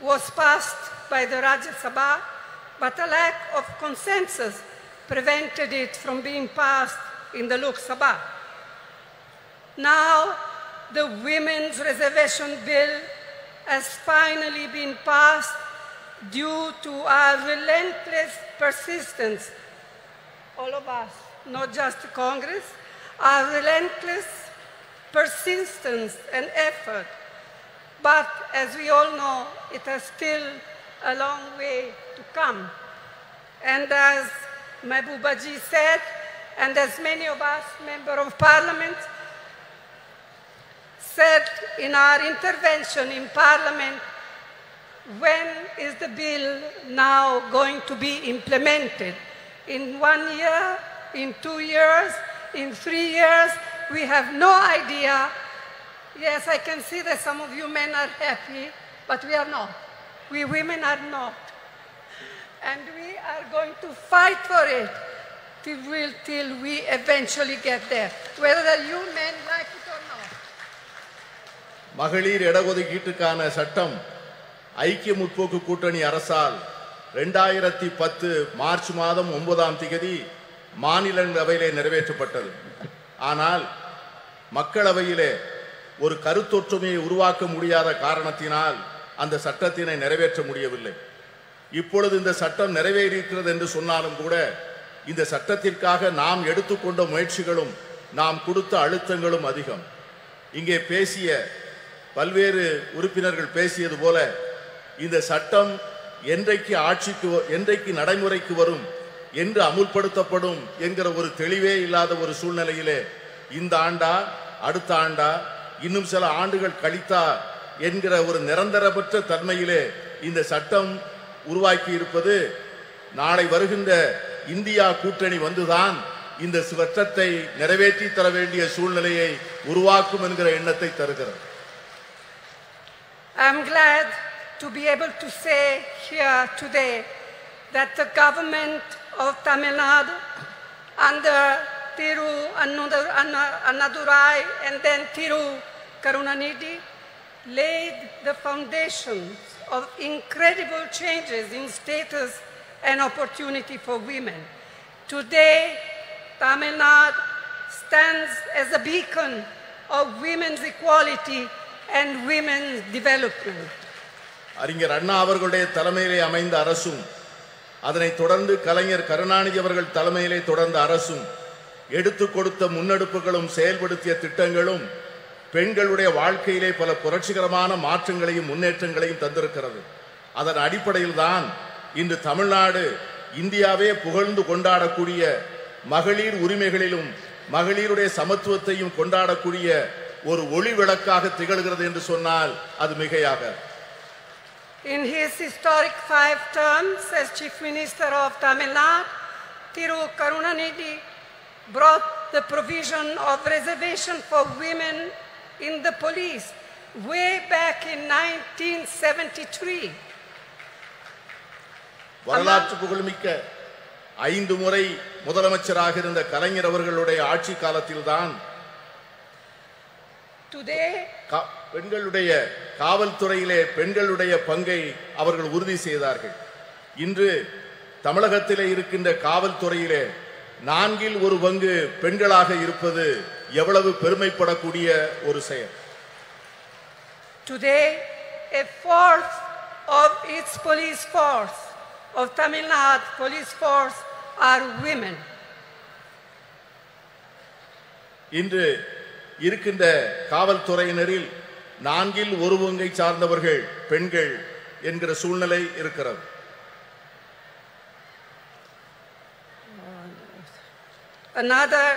was passed by the Rajya Sabha, but a lack of consensus prevented it from being passed in the Lok Sabha. Now, the Women's Reservation Bill has finally been passed due to our relentless persistence, all of us, not just Congress, our relentless persistence and effort. But as we all know, it has still a long way to come. And as Mehbooba ji said, and as many of us, Member of Parliament, said in our intervention in Parliament, when is the bill now going to be implemented? In 1 year, in 2 years, in 3 years? We have no idea. Yes, I can see that some of you men are happy, but we are not. We women are not. And we are going to fight for it till we eventually get there, whether you men like it or not. மகளிர் இடஒதுக்கீட்டுக்கான சட்டம் ஐக்கிய முற்போக்கு கூட்டணி அரசால் 2010 March மாதம் 9ஆம் தேதி மாநிலங்களவையிலே நிறைவேற்றப்பட்டது. ஆனால் மக்களவையிலே ஒரு கருத்தொற்றுமையை உருவாக்க முடியாத காரணத்தினால் அந்த சட்டத்தினை நிறைவேற்ற முடியவில்லை. இப்பொழுது இந்த சட்டம் நிறைவேறியிருக்கிறது என்று சொன்னாலும் கூட இந்த சட்டத்திற்காக நாம் எடுத்துக்கொண்ட முயற்சிகளும் நாம் கொடுத்த அழுத்தங்களும் அதிகம். இங்கே பேசிய பல்வேறு உறுப்பினர்கள் பேசியது போல இந்த சட்டம் என்றைக்கு நடைமுறைக்கு வரும், என்று அமுல்படுத்தப்படும் என்கிற ஒரு தெளிவே இல்லாத ஒரு சூழ்நிலையிலே இந்த ஆண்டா அடுத்த ஆண்டா இன்னும் சில ஆண்டுகள் கழித்தா என்கிற ஒரு நிரந்தரமற்ற தன்மையிலே இந்த சட்டம் உருவாக்கி இருப்பது நாளை வருகின்ற இந்தியா கூட்டணி வந்துதான் இந்த சட்டத்தை நிறைவேற்றி தர வேண்டிய சூழ்நிலையை உருவாக்கும் என்கிற எண்ணத்தை தருகிறது. I am glad to be able to say here today that the government of Tamil Nadu under Thiru Annadurai and then Thiru Karunanidhi laid the foundations of incredible changes in status and opportunity for women. Today, Tamil Nadu stands as a beacon of women's equality and women's development. அறிஞர் அண்ணா அவர்களுடைய தலைமையிலே அமைந்த அரசும் அதனை தொடர்ந்து கலைஞர் கருணாநிதி அவர்கள் தலைமையிலே தொடர்ந்த அரசும் எடுத்து கொடுத்த முன்னெடுப்புகளும் செயல்படுத்திய திட்டங்களும் பெண்களுடைய வாழ்க்கையிலே பல புரட்சிகரமான மாற்றங்களையும் முன்னேற்றங்களையும் தந்திருக்கிறது. அதன் அடிப்படையில் தான் இன்று தமிழ்நாடு இந்தியாவே புகழ்ந்து கொண்டாடக்கூடிய மகளிர் உரிமைகளிலும் மகளிருடைய சமத்துவத்தையும் கொண்டாடக்கூடிய ஒரு ஒளி விளக்காக திகழ்கிறது என்று சொன்னால் அது மிகையாக. In his historic 5 terms as Chief Minister of Tamil Nadu, Thiru Karunanidhi brought the provision of reservation for women in the police way back in 1973. வரலாற்று புகழ்மிக்க 5 முறை முதலமைச்சராக இருந்த கலைஞர் அவர்களுடைய ஆட்சி காலத்தில்தான் பெண்களுடைய காவல்துறையிலே பெண்களுடைய பங்கை அவர்கள் உறுதி செய்தார்கள். இன்று தமிழகத்திலே இருக்கின்ற காவல்துறையிலே 1/4 பங்கு பெண்களாக இருப்பது எவ்வளவு பெருமைப்படக்கூடிய ஒரு செயல். Today, 1/4 of its police force, of Tamil Nadu police force, are women. இன்று இருக்கின்ற காவல்துறையினரில் 1/4 பங்கை சார்ந்தவர்கள் பெண்கள் என்கிற சூழ்நிலை இருக்கிறது. Another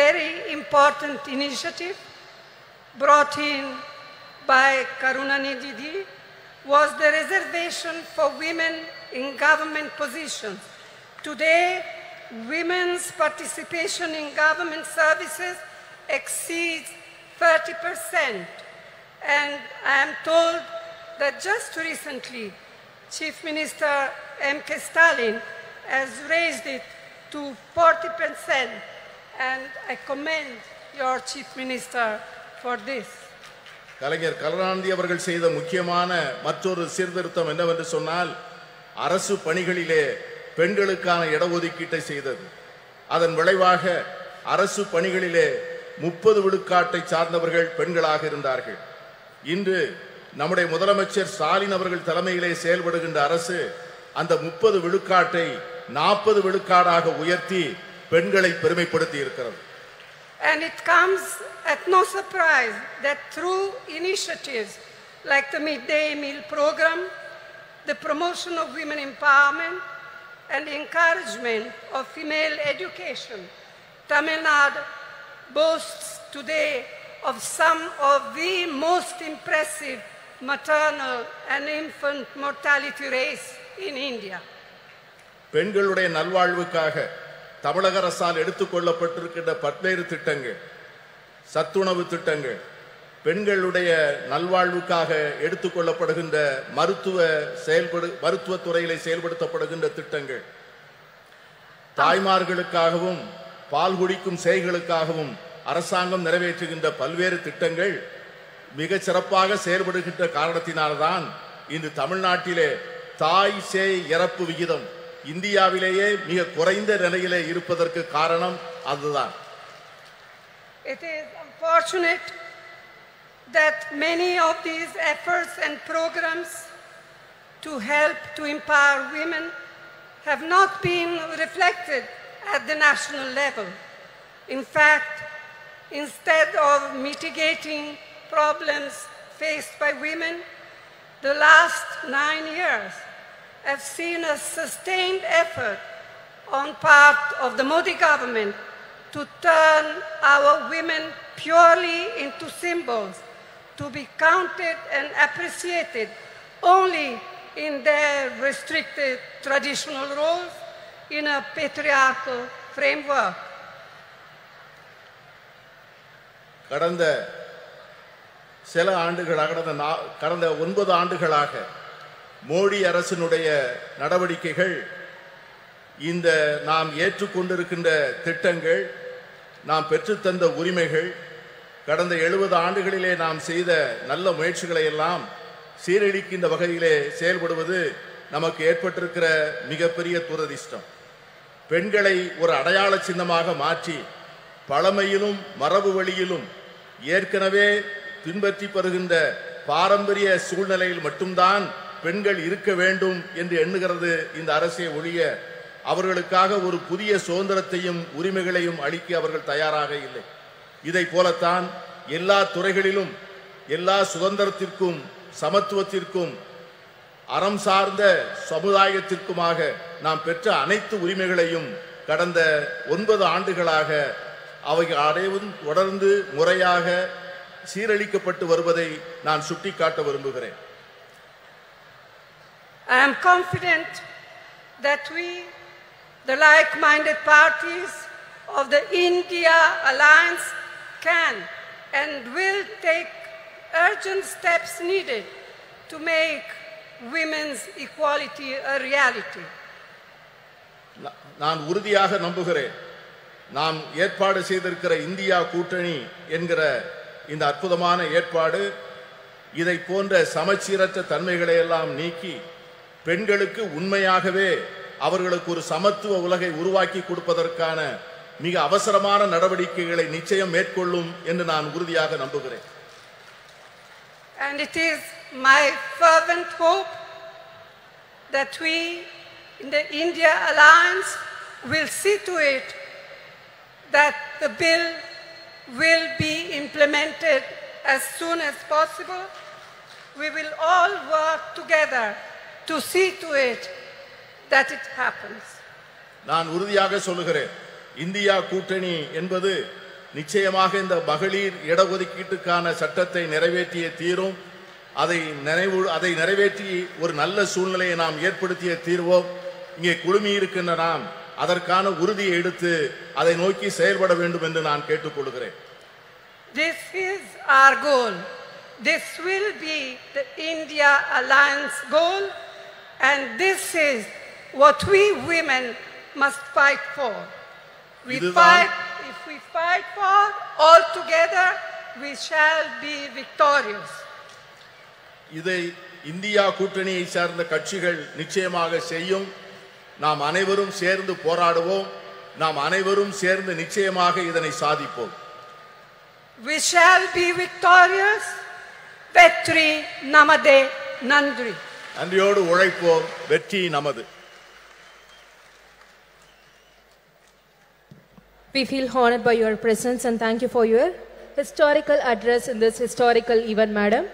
very important initiative brought in by Karunanidhi was the reservation for women in government positions. Today, women's participation in government services exceeds 30%. And I am told that just recently, Chief Minister M.K. Stalin has raised it to to 40%, and I commend your Chief Minister for this. கலைஞர் கருணாநிதி அவர்கள் செய்த முக்கியமான மற்றொரு சீர்திருத்தம் என்னவென்று சொன்னால் அரசு பணிகளிலே பெண்களுக்கான இடஒதுக்கீட்டை செய்தது. அதன் விளைவாக அரசு பணிகளிலே 30 விழுக்காட்டை சார்ந்தவர்கள் பெண்களாக இருந்தார்கள். இன்று நம்முடைய முதலமைச்சர் ஸ்டாலின் அவர்கள் தலைமையிலே செயல்படுகின்ற அரசு அந்த 30 விழுக்காட்டை 40 விழுக்காடாக உயர்த்தி பெண்களை பெருமைப்படுத்தி இருக்கிறது. And it comes at no surprise that through initiatives like the midday meal program, the promotion of women empowerment, and encouragement of female education, Tamil Nadu boasts today of some of the most impressive maternal and infant mortality rates in India. பெண்களுடைய நல்வாழ்வுக்காக தமிழக அரசால் எடுத்துக்கொள்ளப்பட்டிருக்கின்ற பல்வேறு திட்டங்கள், சத்துணவு திட்டங்கள், பெண்களுடைய நல்வாழ்வுக்காக எடுத்துக்கொள்ளப்படுகின்ற மருத்துவ துறையிலே செயல்படுத்தப்படுகின்ற திட்டங்கள், தாய்மார்களுக்காகவும் பால் குடிக்கும் சேய்களுக்காகவும் அரசாங்கம் நிறைவேற்றுகின்ற பல்வேறு திட்டங்கள் மிக சிறப்பாக செயல்படுகின்ற காரணத்தினால்தான் இன்று தமிழ்நாட்டிலே தாய் சேய் இறப்பு விகிதம் இந்தியாவிலேயே மிக குறைந்த நிலையிலே இருப்பதற்கு காரணம் அதுதான். It is unfortunate that many of these efforts and programs to help to empower women have not been reflected at the national level. In fact, instead of mitigating problems faced by women, the last 9 years have seen a sustained effort on part of the Modi government to turn our women purely into symbols, to be counted and appreciated only in their restricted traditional roles in a patriarchal framework. கடந்த 9 ஆண்டுகளாக மோடி அரசினுடைய நடவடிக்கைகள், இந்த நாம் ஏற்றுக்கொண்டிருக்கின்ற திட்டங்கள், நாம் பெற்றுத்தந்த உரிமைகள், கடந்த 70 ஆண்டுகளிலே நாம் செய்த நல்ல முயற்சிகளை எல்லாம் சீரழிக்கின்ற வகையிலே செயல்படுவது நமக்கு ஏற்பட்டிருக்கிற மிகப்பெரிய துரதிர்ஷ்டம். பெண்களை ஒரு அடையாள சின்னமாக மாற்றி பழமையிலும் மரபு வழியிலும் ஏற்கனவே பின்பற்றி வருகின்ற பாரம்பரிய சூழ்நிலையில் மட்டும்தான் பெண்கள் இருக்க வேண்டும் என்று எண்ணுகிறது இந்த அரசை ஒழிய அவர்களுக்காக ஒரு புதிய சுதந்திரத்தையும் உரிமைகளையும் அளிக்க அவர்கள் தயாராக இல்லை. இதை போலத்தான் எல்லா துறைகளிலும் எல்லா சுதந்திரத்திற்கும் சமத்துவத்திற்கும் அறம் சார்ந்த சமுதாயத்திற்குமாக நாம் பெற்ற அனைத்து உரிமைகளையும் கடந்த 9 ஆண்டுகளாக அவைகள் அனைவரும் தொடர்ந்து முறையாக சீரழிக்கப்பட்டு வருவதை நான் சுட்டிக்காட்ட விரும்புகிறேன். I am confident that we, the like-minded parties of the India Alliance, can and will take urgent steps needed to make women's equality a reality. நான் உறுதியாக நம்புகிறேன், நாம் ஏற்பாடு செய்திருக்கிற இந்தியா கூட்டணி என்கிற இந்த அற்புதமான ஏற்பாடு இதை போன்ற சமச்சீரற்ற தன்மைகளை எல்லாம் நீக்கி பெண்களுக்கு உண்மையாகவே அவர்களுக்கு ஒரு சமத்துவ உலகை உருவாக்கி கொடுப்பதற்கான மிக அவசரமான நடவடிக்கைகளை நிச்சயம் மேற்கொள்ளும் என்று நான் உறுதியாக நம்புகிறேன். And it is my fervent hope that we in the India Alliance will see to it that the bill will be implemented as soon as possible. We will all work together to see to it that it happens. நான் உறுதியாக சொல்லுகிறேன், India கூட்டணி என்பது நிச்சயமாக இந்த மகளிர் இடஒதுக்கீட்டுக்கான சட்டத்தை நிறைவேற்றிய தீரும். அதை நிறைவேற்றி ஒரு நல்ல சூழ்நிலையை நாம் ஏற்படுத்திய தீர்வோம். இங்கே குழுமி இருக்கின்ற நாம் அதற்கான உறுதியை எடுத்து அதை நோக்கி செயல்பட வேண்டும் என்று நான் கேட்டுக்கொள்கிறேன். This is our goal. This will be the India Alliance goal, and this is what we women must fight for. If இதுதான் we fight for all together, we shall be victorious. இதை இந்தியா கூட்டணியை சார்ந்த கட்சிகள் நிச்சயமாக செய்யும். நாம் அனைவரும் சேர்ந்து போராடுவோம். நாம் அனைவரும் சேர்ந்து நிச்சயமாக இதனை சாதிப்போம். We shall be victorious. Vetri namade nandri. நன்றியோடு உழைப்போம். வெற்றி நமது. We feel honored by your presence and thank you for your historical address in this historical event, madam.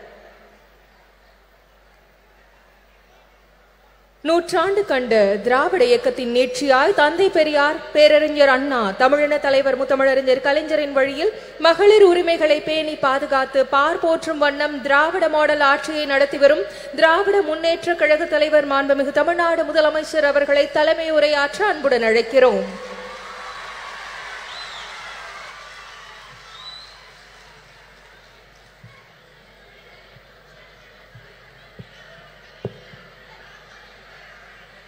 நூற்றாண்டு கண்ட திராவிட இயக்கத்தின் நீட்சியாய் தந்தை பெரியார், பேரறிஞர் அண்ணா, தமிழின தலைவர் முத்தமிழறிஞர் கலைஞரின் வழியில் மகளிர் உரிமைகளை பேணி பாதுகாத்து பார் போற்றும் வண்ணம் திராவிட மாடல் ஆட்சியை நடத்தி வரும் திராவிட முன்னேற்ற கழக தலைவர் மாண்புமிகு தமிழ்நாடு முதலமைச்சர் அவர்களை தலைமை உரையாற்ற அன்புடன் அழைக்கிறோம்.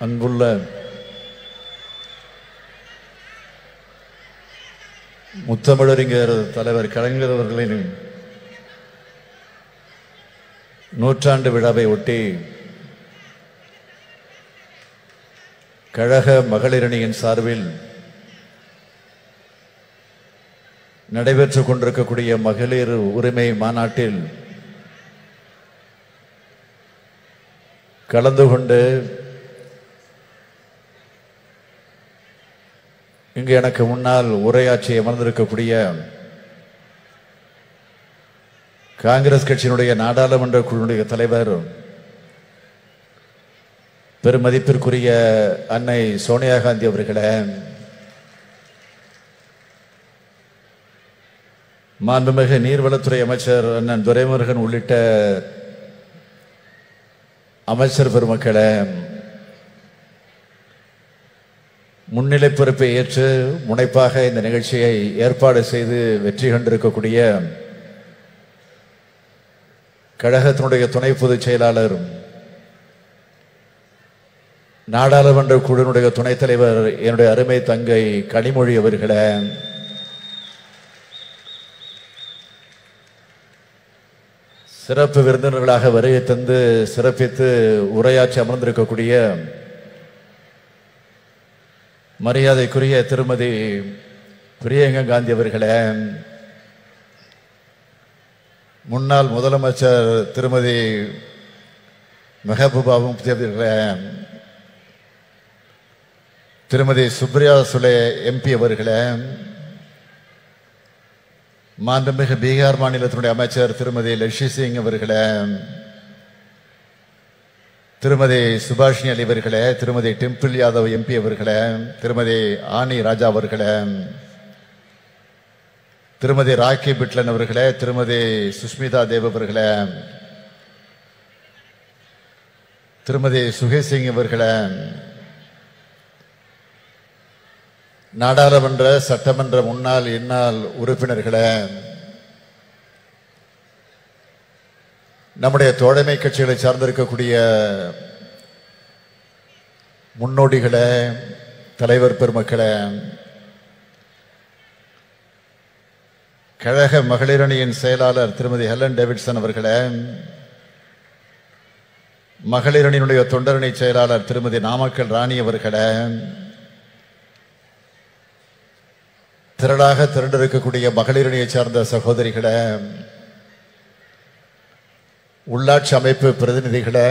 அன்புள்ள முத்தமிழறிஞர் தலைவர் கலைஞர் அவர்களின் நூற்றாண்டு விழாவை ஒட்டி கழக மகளிரணியின் சார்பில் நடைபெற்றுக் கொண்டிருக்கக்கூடிய மகளிர் உரிமை மாநாட்டில் கலந்து கொண்டு இங்கு எனக்கு முன்னால் உரையாற்றி அமர்ந்திருக்கக்கூடிய காங்கிரஸ் கட்சியினுடைய நாடாளுமன்ற குழுவுடைய தலைவர் பெருமதிப்பிற்குரிய அன்னை சோனியா காந்தி அவர்களே, மாண்புமிகு நீர்வளத்துறை அமைச்சர் அண்ணன் துரைமுருகன் உள்ளிட்ட அமைச்சர் பெருமக்களே, முன்னிலை பொறுப்பை ஏற்று முனைப்பாக இந்த நிகழ்ச்சியை ஏற்பாடு செய்து வெற்றி கண்டிருக்கக்கூடிய கழகத்தினுடைய துணை பொதுச் செயலாளர், நாடாளுமன்ற குழுவினுடைய துணைத் தலைவர் என்னுடைய அருமை தங்கை கனிமொழி அவர்களே, சிறப்பு விருந்தினர்களாக வருகை தந்து சிறப்பித்து உரையாற்றி அமர்ந்திருக்கக்கூடிய மரியாதைக்குரிய திருமதி பிரியங்கா காந்தி அவர்களே, முன்னாள் முதலமைச்சர் திருமதி மெஹபூபா முஃப்தி அவர்களே, திருமதி சுப்ரியா சுலே எம்பி அவர்களே, மாண்புமிகு பீகார் மாநிலத்தினுடைய அமைச்சர் திருமதி லட்சுமி சிங் அவர்களே, திருமதி சுபாஷினி அலி அவர்களே, திருமதி டிம்பிள் யாதவ் எம்பி அவர்களே, திருமதி ஆனி ராஜா அவர்களே, திருமதி ராக்கி பிட்லன் அவர்களே, திருமதி சுஷ்மிதா தேவ் அவர்களே, திருமதி சுகேஷ் சிங் அவர்களே, நாடாளுமன்ற சட்டமன்ற முன்னாள் இந்நாள் உறுப்பினர்களே, நம்முடைய தோழமை கட்சிகளை சார்ந்திருக்கக்கூடிய முன்னோடிகளே, தலைவர் பெருமக்களே, கழக மகளிரணியின் செயலாளர் திருமதி ஹெலன் டேவிட்சன் அவர்களே, மகளிரணியினுடைய தொண்டரணி செயலாளர் திருமதி நாமக்கல் ராணி அவர்களே, திரளாக திரண்டிருக்கக்கூடிய மகளிரணியை சார்ந்த சகோதரிகளே, உள்ளாட்சி அமைப்பு பிரதிநிதிகளே,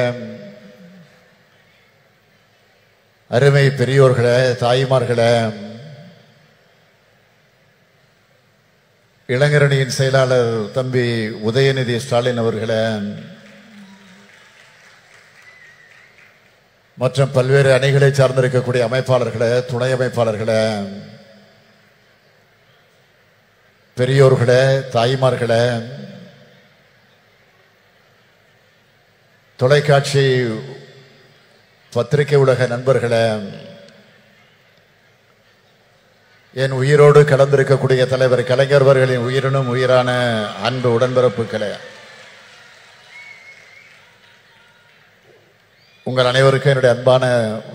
அருமை பெரியோர்களே, தாய்மார்களே, இளைஞரணியின் செயலாளர் தம்பி உதயநிதி ஸ்டாலின் அவர்களே, மற்றும் பல்வேறு அணிகளை சார்ந்திருக்கக்கூடிய அமைப்பாளர்களே, துணை அமைப்பாளர்களே, பெரியோர்களே, தாய்மார்களே, தொலைக்காட்சி பத்திரிகை உலக நண்பர்களே, என் உயிரோடு கலந்திருக்கக்கூடிய தலைவர் கலைஞர் அவர்களின் உயிரினும் உயிரான அன்பு உடன்பிறப்புகளே, உங்கள் அனைவருக்கும் என்னுடைய அன்பான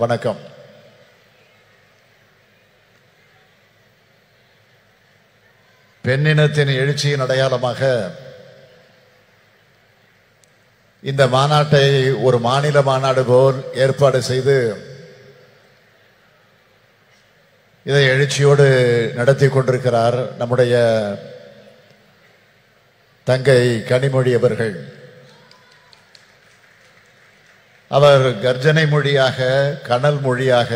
வணக்கம். பெண்ணினத்தின் எழுச்சியின் அடையாளமாக இந்த மாநாட்டை ஒரு மாநில மாநாடு போல் ஏற்பாடு செய்து இதை எழுச்சியோடு நடத்தி கொண்டிருக்கிறார் நம்முடைய தங்கை கனிமொழி அவர்கள். அவர் கர்ஜனை மொழியாக, கனல் மொழியாக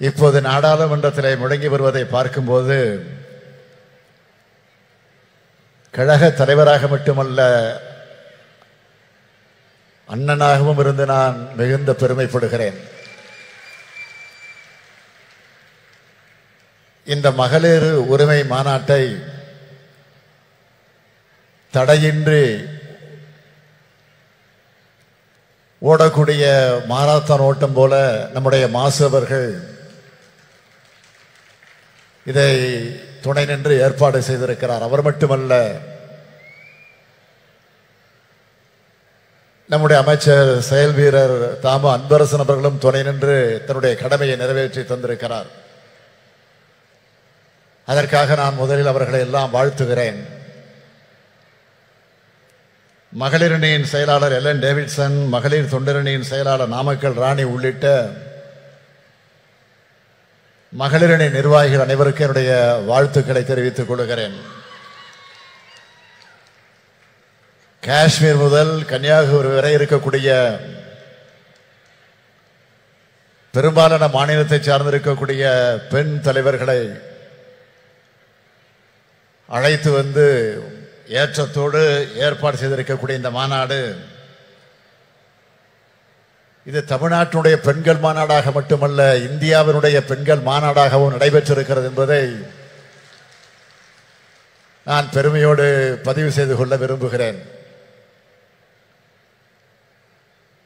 இப்போது நாடாளுமன்றத்திலே முழங்கி வருவதை பார்க்கும்போது கழக தலைவராக மட்டுமல்ல, அண்ணனாகவும் இருந்து நான் மிகுந்த பெருமைப்படுகிறேன். இந்த மகளிர் உரிமை மாநாட்டை தடையின்றி ஓடக்கூடிய மாரத்தான் ஓட்டம் போல நம்முடைய மாசு அவர்கள் இதை துணை நின்று ஏற்பாடு செய்திருக்கிறார். அவர் மட்டுமல்ல, நம்முடைய அமைச்சர் செயல் வீரர் தாமு அன்பரசன் அவர்களும் துணை நின்று தன்னுடைய கடமையை நிறைவேற்றி தந்திருக்கிறார். அதற்காக நான் முதலில் அவர்களை எல்லாம் வாழ்த்துகிறேன். மகளிரணியின் செயலாளர் எல்என் டேவிட்சன், மகளிர் தொண்டரணியின் செயலாளர் நாமக்கல் ராணி உள்ளிட்ட மகளிரணி நிர்வாகிகள் அனைவருக்கும் என்னுடைய வாழ்த்துக்களை தெரிவித்துக் கொள்கிறேன். காஷ்மீர் முதல் கன்னியாகுமரி வரை இருக்கக்கூடிய பெரும்பாலான மாநிலத்தை சார்ந்திருக்கக்கூடிய பெண் தலைவர்களை அழைத்து வந்து ஏற்றத்தோடு ஏற்பாடு செய்திருக்கக்கூடிய இந்த மாநாடு இது தமிழ்நாட்டினுடைய பெண்கள் மாநாடாக மட்டுமல்ல, இந்தியாவினுடைய பெண்கள் மாநாடாகவும் நடைபெற்றிருக்கிறது என்பதை நான் பெருமையோடு பதிவு செய்து கொள்ள விரும்புகிறேன்.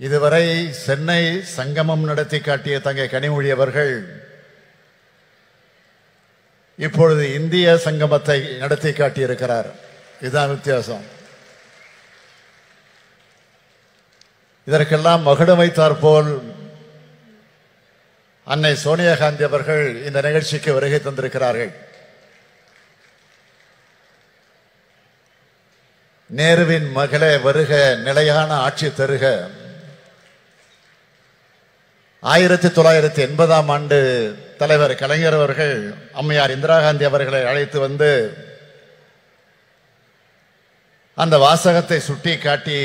இதுவரை சென்னை சங்கமம் நடத்தி காட்டிய தங்கை கனிமொழி அவர்கள் இப்பொழுது இந்திய சங்கமத்தை நடத்தி காட்டியிருக்கிறார். இதுதான் வித்தியாசம். இதற்கெல்லாம் மகுடம் வைத்தார் போல் அன்னை சோனியா காந்தி அவர்கள் இந்த நிகழ்ச்சிக்கு வருகை தந்திருக்கிறார்கள். நேருவின் மகளே வருக, நிலையான ஆட்சி தருக. 1980ஆம் ஆண்டு தலைவர் கலைஞர் அவர்கள் அம்மையார் இந்திரா காந்தி அவர்களை அழைத்து வந்து அந்த வாசகத்தை சுட்டி காட்டி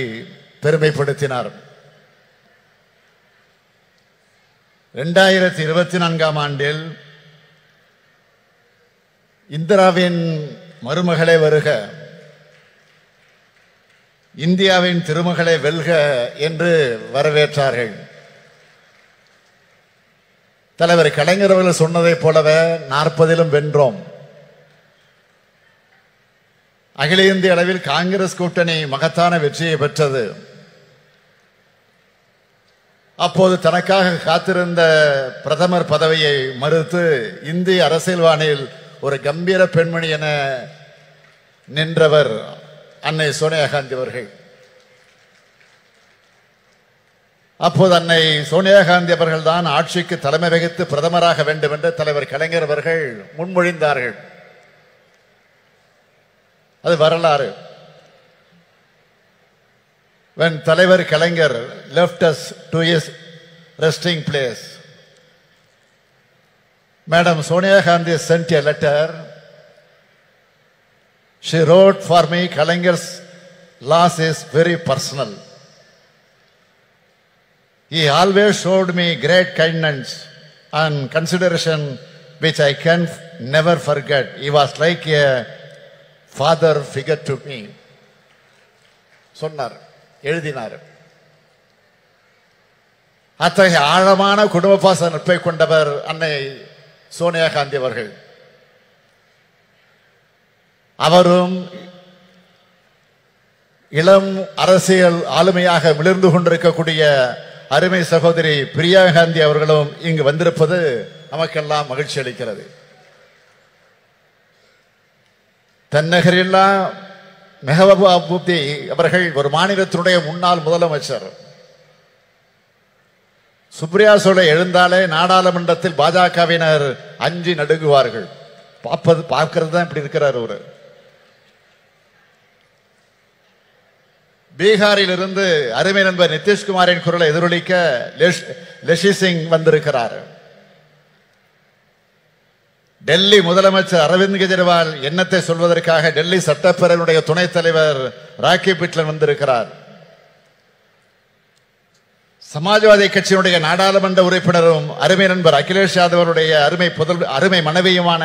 பெருமைப்படுத்தினார். 2024ஆம் ஆண்டில் இந்திராவின் மருமகளே வருக, இந்தியாவின் திருமகளே வெல்க என்று வரவேற்றார்கள். தலைவர் கலைஞர் அவர்கள் சொன்னதைப் போலவே 40லும் வென்றோம். அகில இந்திய அளவில் காங்கிரஸ் கூட்டணி மகத்தான வெற்றியை பெற்றது. அப்போது தனக்காக காத்திருந்த பிரதமர் பதவியை மறுத்து இந்திய அரசியல்வானில் ஒரு கம்பீர பெண்மணி என நின்றவர் அன்னை சோனியா காந்தி அவர்கள். அப்போது அன்னை சோனியா காந்தி அவர்கள் தான் ஆட்சிக்கு தலைமை வகித்து பிரதமராக வேண்டும் என்று தலைவர் கலைஞர் அவர்கள் முன்மொழிந்தார்கள். அது வரலாறு. When தலைவர் கலைஞர் left us to his resting place, Madam Sonia Gandhi sent a letter. She wrote for me, Kalangar's loss is very personal. He always showed me great kindness and consideration which I can never forget. He was like a father figure to me. சொன்னார், எழுதினார். அத்தகைய ஆழமான குடும்ப பாச நட்பை கொண்டவர் அன்னை சோனியா காந்தி அவர்கள். அவரும் இளம் அரசியல் ஆளுமையாக மிளிர்ந்து கொண்டிருக்கக்கூடிய அருமை சகோதரி பிரியா காந்தி அவர்களும் இங்கு வந்திருப்பது நமக்கெல்லாம் மகிழ்ச்சி அளிக்கிறது. தென்னகரில்லா மெஹபூபா முஃப்தி அவர்கள் ஒரு மாநிலத்தினுடைய முன்னாள் முதலமைச்சர். சுப்ரியா சோலை எழுந்தாலே நாடாளுமன்றத்தில் பாஜகவினர் அஞ்சி நடுங்குவார்கள். பார்க்கறது தான் இப்படி இருக்கிறார். ஒரு பீகாரில் இருந்து அருமை நண்பர் நிதிஷ்குமாரின் குரலை எதிரொலிக்க லெஷி சிங் வந்திருக்கிறார். டெல்லி முதலமைச்சர் அரவிந்த் கெஜ்ரிவால் எண்ணத்தை சொல்வதற்காக டெல்லி சட்டப்பேரவையுடைய துணைத் தலைவர் ராக்கி பிட்லன் வந்திருக்கிறார். சமாஜ்வாதி கட்சியினுடைய நாடாளுமன்ற உறுப்பினரும் அருமை நண்பர் அகிலேஷ் யாதவருடைய அருமை மனைவியுமான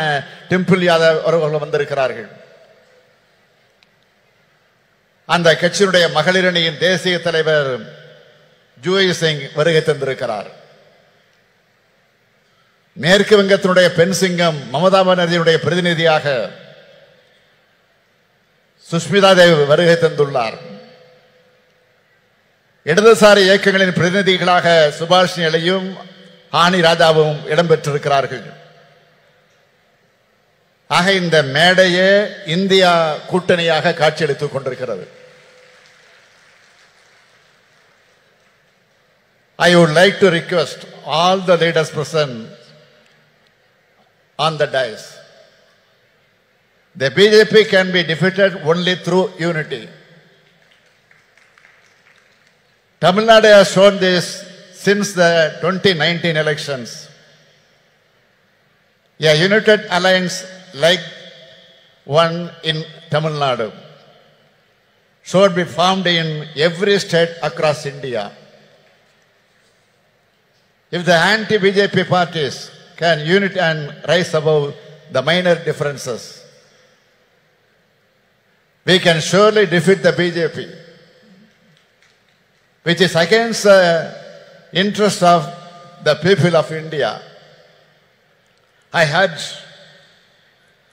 டிம்பிள் யாதவ் அவர்கள் வந்திருக்கிறார்கள். அந்த கட்சியினுடைய மகளிர் அணியின் தேசிய தலைவர் ஜூயி சிங் வருகை தந்திருக்கிறார். மேற்கு வங்கத்தினுடைய பெண் சிங்கம் மமதா பானர்ஜியுடைய பிரதிநிதியாக சுஷ்மிதா தேவ் வருகை தந்துள்ளார். இடதுசாரி இயக்கங்களின் பிரதிநிதிகளாக சுபாஷினி அலியும் ஆனி ராஜாவும் இடம்பெற்றிருக்கிறார்கள். ஆக இந்த மேடையே இந்தியா கூட்டணியாக காட்சியளித்துக் கொண்டிருக்கிறது. I would like to request all the leaders present on the dais. The BJP can be defeated only through unity. Tamil Nadu has shown this since the 2019 elections. A united alliance like one in Tamil Nadu should be formed in every state across India. If the anti-BJP parties can unite and rise above the minor differences, we can surely defeat the BJP, which is against the interest of the people of India. I urge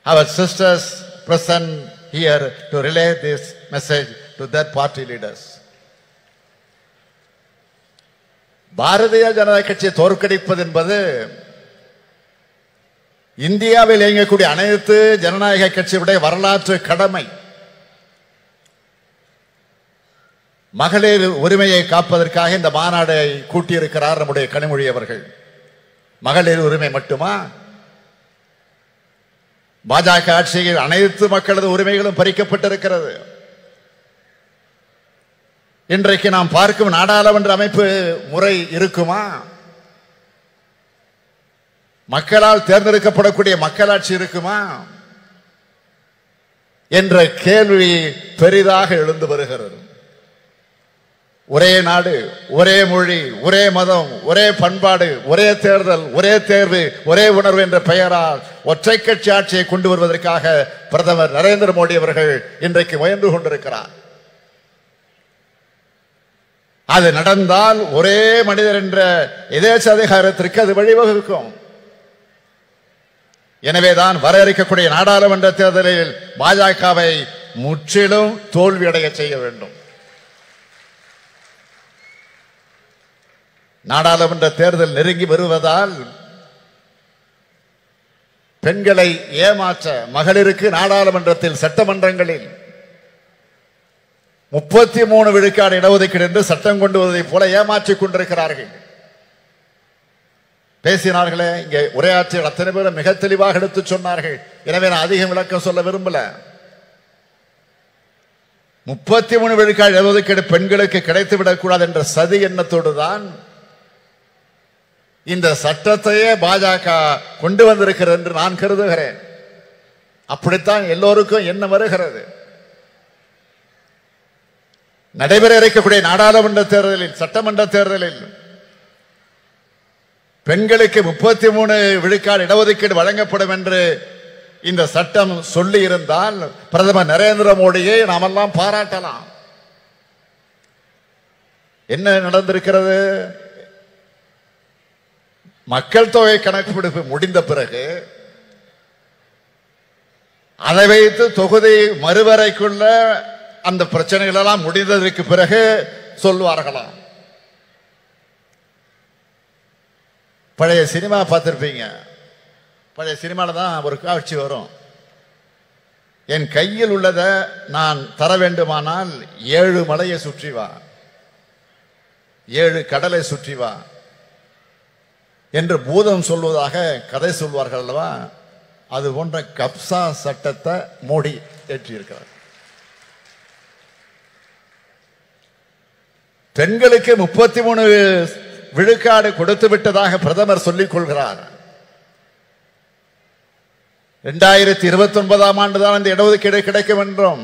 our sisters present here to relay this message to their party leaders. Bharatiya Janata கட்சியை தோற்கடிப்பது என்பது இந்தியாவில் இயங்கக்கூடிய அனைத்து ஜனநாயக கட்சியுடைய வரலாற்று கடமை. மகளிர் உரிமையை காப்பதற்காக இந்த மாநாடை கூட்டியிருக்கிறார் நம்முடைய கனிமொழி அவர்கள். மகளிர் உரிமை மட்டுமா? பாஜக ஆட்சியில் அனைத்து மக்களது உரிமைகளும் பறிக்கப்பட்டிருக்கிறது. இன்றைக்கு நாம் பார்க்கும் நாடாளுமன்ற அமைப்பு முறை இருக்குமா? மக்களால் தேர்ந்தெடுக்கப்படக்கூடிய மக்களாட்சி இருக்குமா என்ற கேள்வி பெரிதாக எழுந்து வருகிறது. ஒரே நாடு, ஒரே மொழி, ஒரே மதம், ஒரே பண்பாடு, ஒரே தேர்தல், ஒரே தேர்வு, ஒரே உணர்வு என்ற பெயரால் ஒற்றை கட்சி ஆட்சியை கொண்டு வருவதற்காக பிரதமர் நரேந்திர மோடி அவர்கள் இன்றைக்கு முயன்று கொண்டிருக்கிறார். அது நடந்தால் ஒரே மனிதர் என்ற எதேச்ச அதிகாரத்திற்கு அது வழிவகுக்கும். எனவேதான் வர இருக்கக்கூடிய நாடாளுமன்ற தேர்தலில் பாஜகவை முற்றிலும் தோல்வியடைய செய்ய வேண்டும். நாடாளுமன்ற தேர்தல் நெருங்கி வருவதால் பெண்களை ஏமாற்ற மகளிருக்கு நாடாளுமன்றத்தில் சட்டமன்றங்களில் 33 விழுக்காடு இடஒதுக்கீடு என்று சட்டம் கொண்டு வருவதை போல ஏமாற்றிக் கொண்டிருக்கிறார்கள். பேசினார்களே இங்கே உரையாற்றிய அத்தனை பேரும் மிக தெளிவாக எடுத்து சொன்னார்கள். எனவே நான் அதிகம் விளக்கம் சொல்ல விரும்பல. 33 விழுக்காடு இடஒதுக்கீடு பெண்களுக்கு கிடைத்துவிடக் கூடாது என்ற சதி எண்ணத்தோடு தான் இந்த சட்டத்தையே பாஜக கொண்டு வந்திருக்கிறது என்று நான் கருதுகிறேன். அப்படித்தான் எல்லோருக்கும் என்ன வருகிறது. நடைபெற இருக்கக்கூடிய நாடாளுமன்ற தேர்தலில், சட்டமன்ற தேர்தலில் பெண்களுக்கு 33 விழுக்காடு இடஒதுக்கீடு வழங்கப்படும் என்று இந்த சட்டம் சொல்லி இருந்தால் பிரதமர் நரேந்திர மோடியை நாமெல்லாம் பாராட்டலாம். என்ன நடந்திருக்கிறது? மக்கள் தொகை கணக்கெடுப்பு முடிந்த பிறகு அதை வைத்து தொகுதி மறுவரைக்குள்ள அந்த பிரச்சனைகள் எல்லாம் முடிந்ததற்கு பிறகு சொல்வார்களாம். பழைய சினிமா பார்த்திருப்பீங்க. பழைய சினிமாவில் தான் ஒரு காட்சி வரும். என் கையில் உள்ளதை நான் தர வேண்டுமானால் 7 மலையை சுற்றி வா, 7 கடலை சுற்றி வா என்று பூதம் சொல்வதாக கதை சொல்வார்கள் அல்லவா? அது போன்ற கப்சா சட்டத்தை மோடி ஏற்றியிருக்கிறார். பெண்களுக்கு 33 விழுக்காடு கொடுத்து விட்டதாக பிரதமர் சொல்லிக் கொள்கிறார். 2029ஆம் ஆண்டு தான் இந்த இடஒதுக்கீடு கிடைக்கும் என்றும்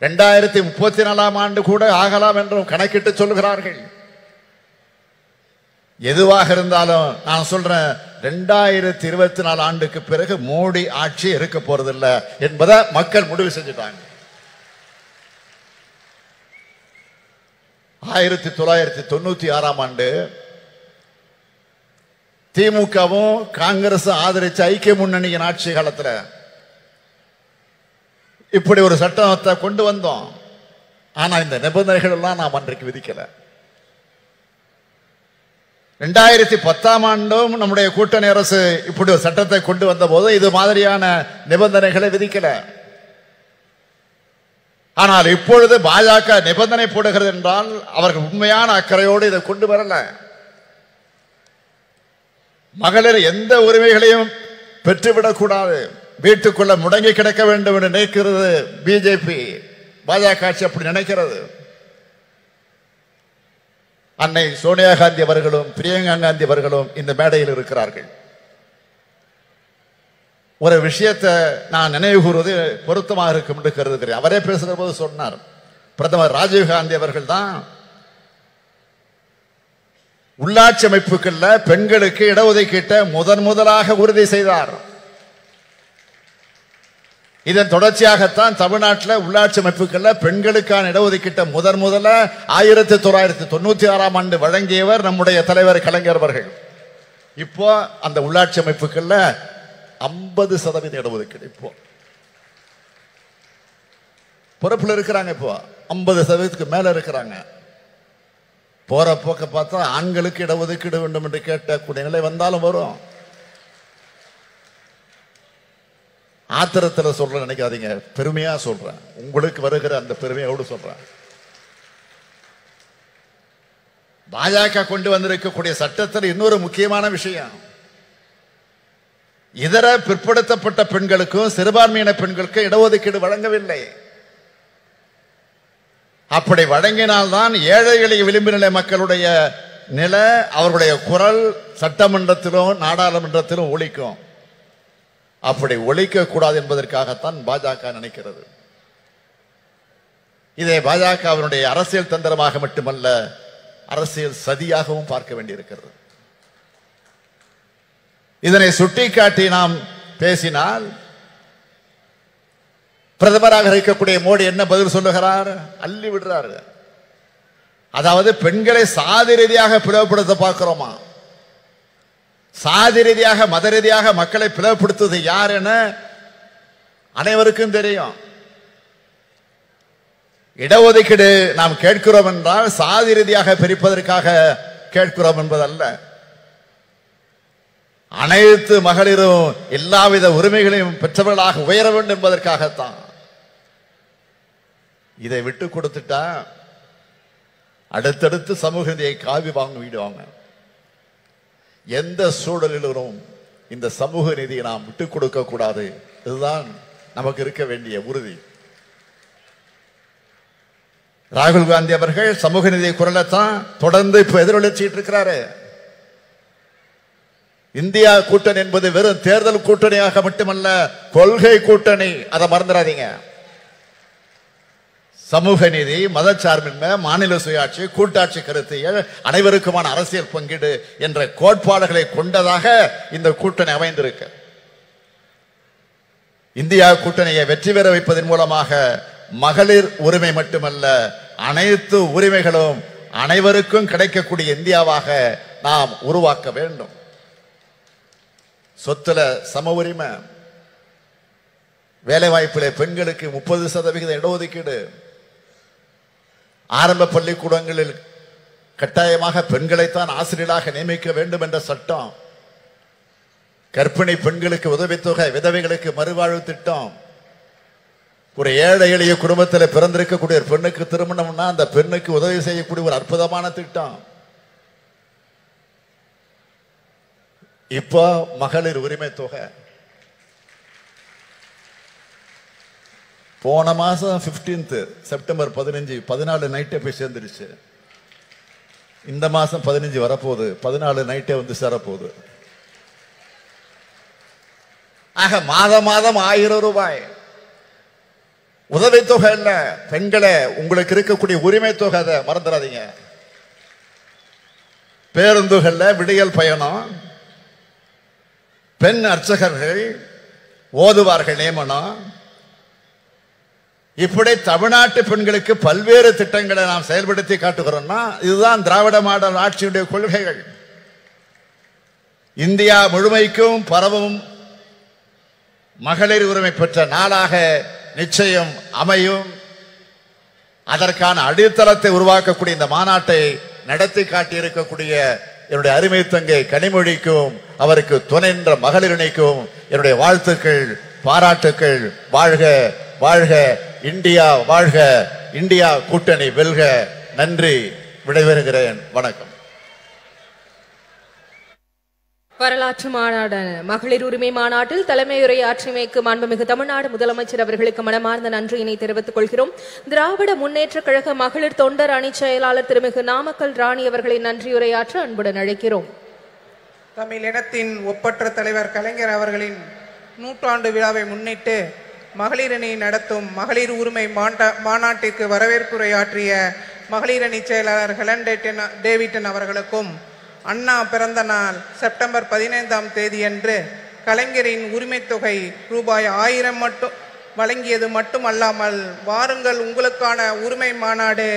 2034ஆம் ஆண்டு கூட ஆகலாம் என்றும் கணக்கிட்டு சொல்கிறார்கள். எதுவாக இருந்தாலும் நான் சொல்றேன், 2024 ஆண்டுக்கு பிறகு மோடி ஆட்சி இருக்க போறதில்லை என்பதை மக்கள் முடிவு செஞ்சுட்டாங்க. 1996ஆம் ஆண்டு திமுகவும் காங்கிரஸ் ஆதரிச்ச ஐக்கிய முன்னணியின் ஆட்சி காலத்தில் இப்படி ஒரு சட்டத்தை கொண்டு வந்தோம். ஆனா இந்த நிபந்தனைகள் எல்லாம் நாம் அன்றைக்கு விதிக்கல. 2010ஆம் ஆண்டும் நம்முடைய கூட்டணி அரசு இப்படி ஒரு சட்டத்தை கொண்டு வந்த போது இது மாதிரியான நிபந்தனைகளை விதிக்கல. ஆனால் இப்பொழுது பாஜக நிபந்தனை போடுகிறது என்றால் அவர்கள் உண்மையான அக்கறையோடு இதை கொண்டு வரல. மகளிர் எந்த உரிமைகளையும் பெற்றுவிடக்கூடாது, வீட்டுக்குள்ள முடங்கி கிடக்க வேண்டும் என்று நினைக்கிறது பிஜேபி. பாஜக ஆட்சி அப்படி நினைக்கிறது. அன்னை சோனியா காந்தி அவர்களும் பிரியங்கா காந்தி அவர்களும் இந்த மேடையில் இருக்கிறார்கள். ஒரு விஷயத்தை நான் நினைவு கூறுவது பொருத்தமாக இருக்கும் என்று கருதுகிறேன். அவரே பேசுகிற போது சொன்னார், பிரதமர் ராஜீவ் காந்தி அவர்கள் தான் உள்ளாட்சி அமைப்புகள்ல பெண்களுக்கு இடஒதுக்கீட்டை முதலாக உறுதி செய்தார். இதன் தொடர்ச்சியாகத்தான் தமிழ்நாட்டில் உள்ளாட்சி அமைப்புகள்ல பெண்களுக்கான இடஒதுக்கீட்டை முதல்ல 1996ஆம் ஆண்டு வழங்கியவர் நம்முடைய தலைவர் கலைஞர் அவர்கள். இப்போ அந்த உள்ளாட்சி அமைப்புகள்ல 50% இடஒதுக்கீடு இப்போ பொறுப்புல இருக்கிறாங்க. இப்போ 50%க்கு மேல இருக்கிறாங்க. போற போக்க பார்த்தா ஆண்களுக்கு இடஒதுக்கீடு வேண்டும் என்று கேட்கக்கூடிய நிலை வந்தாலும் வரும். ஆத்திரத்தில் சொல்ற நினைக்காதீங்க, பெருமையா சொல்றேன். உங்களுக்கு வருகிற அந்த பெருமையோடு சொல்றேன். பாஜக கொண்டு வந்திருக்கக்கூடிய சட்டத்தில் இன்னொரு முக்கியமான விஷயம், இதர பிற்படுத்தப்பட்ட பெண்களுக்கும் சிறுபான்மையின பெண்களுக்கும் இடஒதுக்கீடு வழங்கவில்லை. அப்படி வழங்கினால்தான் ஏழை எளிய விளிம்பு நிலை மக்களுடைய நிலை, அவருடைய குரல் சட்டமன்றத்திலும் நாடாளுமன்றத்திலும் ஒலிக்கும். அப்படி ஒழிக்க கூடாது என்பதற்காகத்தான் பாஜக நினைக்கிறது. இதை பாஜகவினுடைய அரசியல் தந்திரமாக மட்டுமல்ல, அரசியல் சதியாகவும் பார்க்க வேண்டியிருக்கிறது. இதனை சுட்டிக்காட்டி நாம் பேசினால் பிரதமராக இருக்கக்கூடிய மோடி என்ன பதில் சொல்லுகிறார்? அள்ளி விடுறார். அதாவது பெண்களை சாதி ரீதியாக பிளவுபடுத்த பார்க்கிறோமா, சாதி ரீதியாக மத ரீதியாக மக்களை பிளவுபடுத்துவது யார் என அனைவருக்கும் தெரியும். இடஒதுக்கீடு நாம் கேட்கிறோம் என்றால் சாதி ரீதியாக பிரிப்பதற்காக கேட்கிறோம் என்பதல்ல. அனைத்து மகளிரும் எல்லாவித உரிமைகளையும் பெற்றவர்களாக உயர வேண்டும் என்பதற்காகத்தான். இதை விட்டு கொடுத்துட்டா அடுத்தடுத்து சமூக நீதியை காவி விடுவாங்க. எந்த சூழலிலும் இந்த சமூக நீதியை நாம் விட்டுக் கொடுக்க கூடாது. இதுதான் நமக்கு இருக்க வேண்டிய உறுதி. ராகுல் காந்தி அவர்கள் சமூக நீதியை குரலைத்தான் தொடர்ந்து இப்ப எதிரொலிச்சிட்டு இருக்கிறாரு. இந்தியா கூட்டணி என்பது வெறும் தேர்தல் கூட்டணியாக மட்டுமல்ல, கொள்கை கூட்டணி. அதை மறந்துடாதீங்க. சமூக நீதி, மதச்சார்பின்மை, மாநில சுயாட்சி, கூட்டாட்சி கருத்தியல், அனைவருக்குமான அரசியல் பங்கீடு என்ற கோட்பாடுகளை கொண்டதாக இந்த கூட்டணி அமைந்திருக்கு. இந்தியா கூட்டணியை வெற்றி பெற வைப்பதன் மூலமாக மகளிர் உரிமை மட்டுமல்ல, அனைத்து உரிமைகளும் அனைவருக்கும் கிடைக்கக்கூடிய இந்தியாவாக நாம் உருவாக்க வேண்டும். சொத்துல சம உரிமை, வேலை வாய்ப்பிலே பெண்களுக்கு 30% இடஒதுக்கீடு, ஆரம்ப பள்ளிக்கூடங்களில் கட்டாயமாக பெண்களைத்தான் ஆசிரியராக நியமிக்க வேண்டும் என்ற சட்டம், கர்ப்பிணி பெண்களுக்கு உதவித்தொகை, விதவைகளுக்கு மறுவாழ்வு திட்டம், ஒரு ஏழை எளிய குடும்பத்தில் பிறந்திருக்கக்கூடிய ஒரு பெண்ணுக்கு திருமணம்னா அந்த பெண்ணுக்கு உதவி செய்யக்கூடிய ஒரு அற்புதமான திட்டம். இப்போ மகளிர் உரிமை தொகை, போன மாசம் 15 செப்டம்பர் 14 நைட்டே போய் சேர்ந்துருச்சு. இந்த மாசம் 15 வரப்போகுது, 14 நைட்டே வந்து சேரப்போகுது. ஆக மாதம் 1000 ரூபாய் உதவித்தொகை இல்ல, பெண்களே உங்களுக்கு இருக்கக்கூடிய உரிமை தொகை, அதை மறந்துடாதீங்க. பேருந்துகள்ல விடியல் பயணம், பெண் அர்ச்சகர்கள், ஓதுவார்கள் நியமனம், இப்படி தமிழ்நாட்டு பெண்களுக்கு பல்வேறு திட்டங்களை நாம் செயல்படுத்தி காட்டுகிறோம்னா இதுதான் திராவிட மாடல் ஆட்சியுடைய கொள்கைகள். இந்தியா முழுமைக்கும் பரவும் மகளிர் உரிமை பெற்ற நாளாக நிச்சயம் அமையும். அதற்கான அடித்தளத்தை உருவாக்கக்கூடிய இந்த மாநாட்டை நடத்தி காட்டியிருக்கக்கூடிய என்னுடைய அருமை தங்கை கனிமொழிக்கும் அவருக்கு துணைன்ற மகளிரணிக்கும் என்னுடைய வாழ்த்துக்கள், பாராட்டுக்கள். வாழ்க வாழ்க இந்தியா, வாழ்க இந்தியா கூட்டணி வெல்க. நன்றி, விடைபெறுகிறேன். வணக்கம். வரலாற்று மாநாடான மகளிர் உரிமை மாநாட்டில் தலைமையுரையாற்றியமைக்கு மாண்புமிகு தமிழ்நாடு முதலமைச்சர் அவர்களுக்கு மனமார்ந்த நன்றியினை தெரிவித்துக் கொள்கிறோம். திராவிட முன்னேற்ற கழக மகளிர் தொண்டர் அணி செயலாளர் திருமிகு நாமக்கல் ராணி அவர்களை நன்றியுரையாற்ற அன்புடன் அழைக்கிறோம். தமிழினத்தின் ஒப்பற்ற தலைவர் கலைஞர் அவர்களின் 100ஆண்டு விழாவை முன்னிட்டு மகளிரணி நடத்தும் மகளிர் உரிமை மாநாட்டிற்கு வரவேற்புரையாற்றிய மகளிரணி செயலாளர் ஹெலன் டேவிட்டன் அவர்களுக்கும் அண்ணா பிறந்த நாள் செப்டம்பர் 15ஆம் தேதியன்று கலைஞரின் உரிமை தொகை ரூபாய் 1000 மட்டும் வழங்கியது மட்டுமல்லாமல் வாருங்கள் உங்களுக்கான உரிமை மாநாடு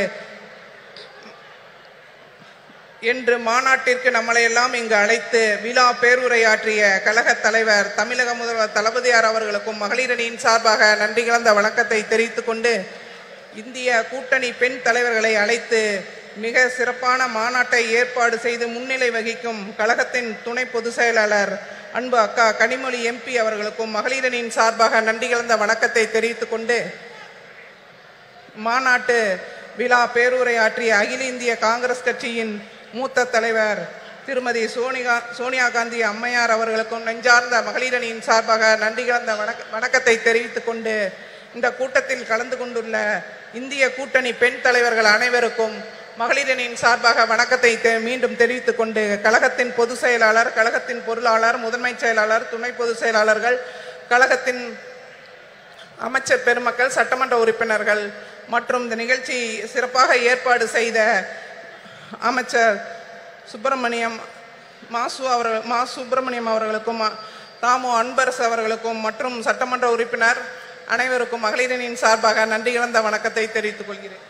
என்று மாநாட்டிற்கு நம்மளையெல்லாம் இங்கு அழைத்து விழா பேருரையாற்றிய கழக தலைவர் தமிழக முதல்வர் தளபதியார் அவர்களுக்கும் மகளிரணியின் சார்பாக நன்றி கலந்த வணக்கத்தை தெரிவித்துக் கொண்டு இந்திய கூட்டணி பெண் தலைவர்களை அழைத்து மிக சிறப்பான மாநாட்டை ஏற்பாடு செய்து முன்னிலை வகிக்கும் கழகத்தின் துணை பொதுச் செயலாளர் அன்பு அக்கா கனிமொழி எம்பி அவர்களுக்கும் மகளிரணியின் சார்பாக நன்றி கலந்த வணக்கத்தை தெரிவித்துக் கொண்டு மாநாட்டு விழா பேருரையாற்றிய அகில இந்திய காங்கிரஸ் கட்சியின் மூத்த தலைவர் திருமதி சோனியா காந்தி அம்மையார் அவர்களுக்கும் நெஞ்சார்ந்த மகளிரணியின் சார்பாக நன்றி கலந்த வணக்கத்தை தெரிவித்துக் கொண்டு இந்த கூட்டத்தில் கலந்து கொண்டுள்ள இந்திய கூட்டணி பெண் தலைவர்கள் அனைவருக்கும் மகளிரணியின் சார்பாக வணக்கத்தை மீண்டும் தெரிவித்துக் கொண்டு கழகத்தின் பொதுச் செயலாளர், கழகத்தின் பொருளாளர், முதன்மை செயலாளர், துணை பொதுச் செயலாளர்கள், கழகத்தின் அமைச்சர் பெருமக்கள், சட்டமன்ற உறுப்பினர்கள் மற்றும் இந்த நிகழ்ச்சி சிறப்பாக ஏற்பாடு செய்த அமைச்சர் மா சுப்பிரமணியம் அவர்களுக்கும் தாமு அன்பரசு அவர்களுக்கும் மற்றும் சட்டமன்ற உறுப்பினர் அனைவருக்கும் மகளிரணியின் சார்பாக நன்றி கலந்த வணக்கத்தை தெரிவித்துக் கொள்கிறேன்.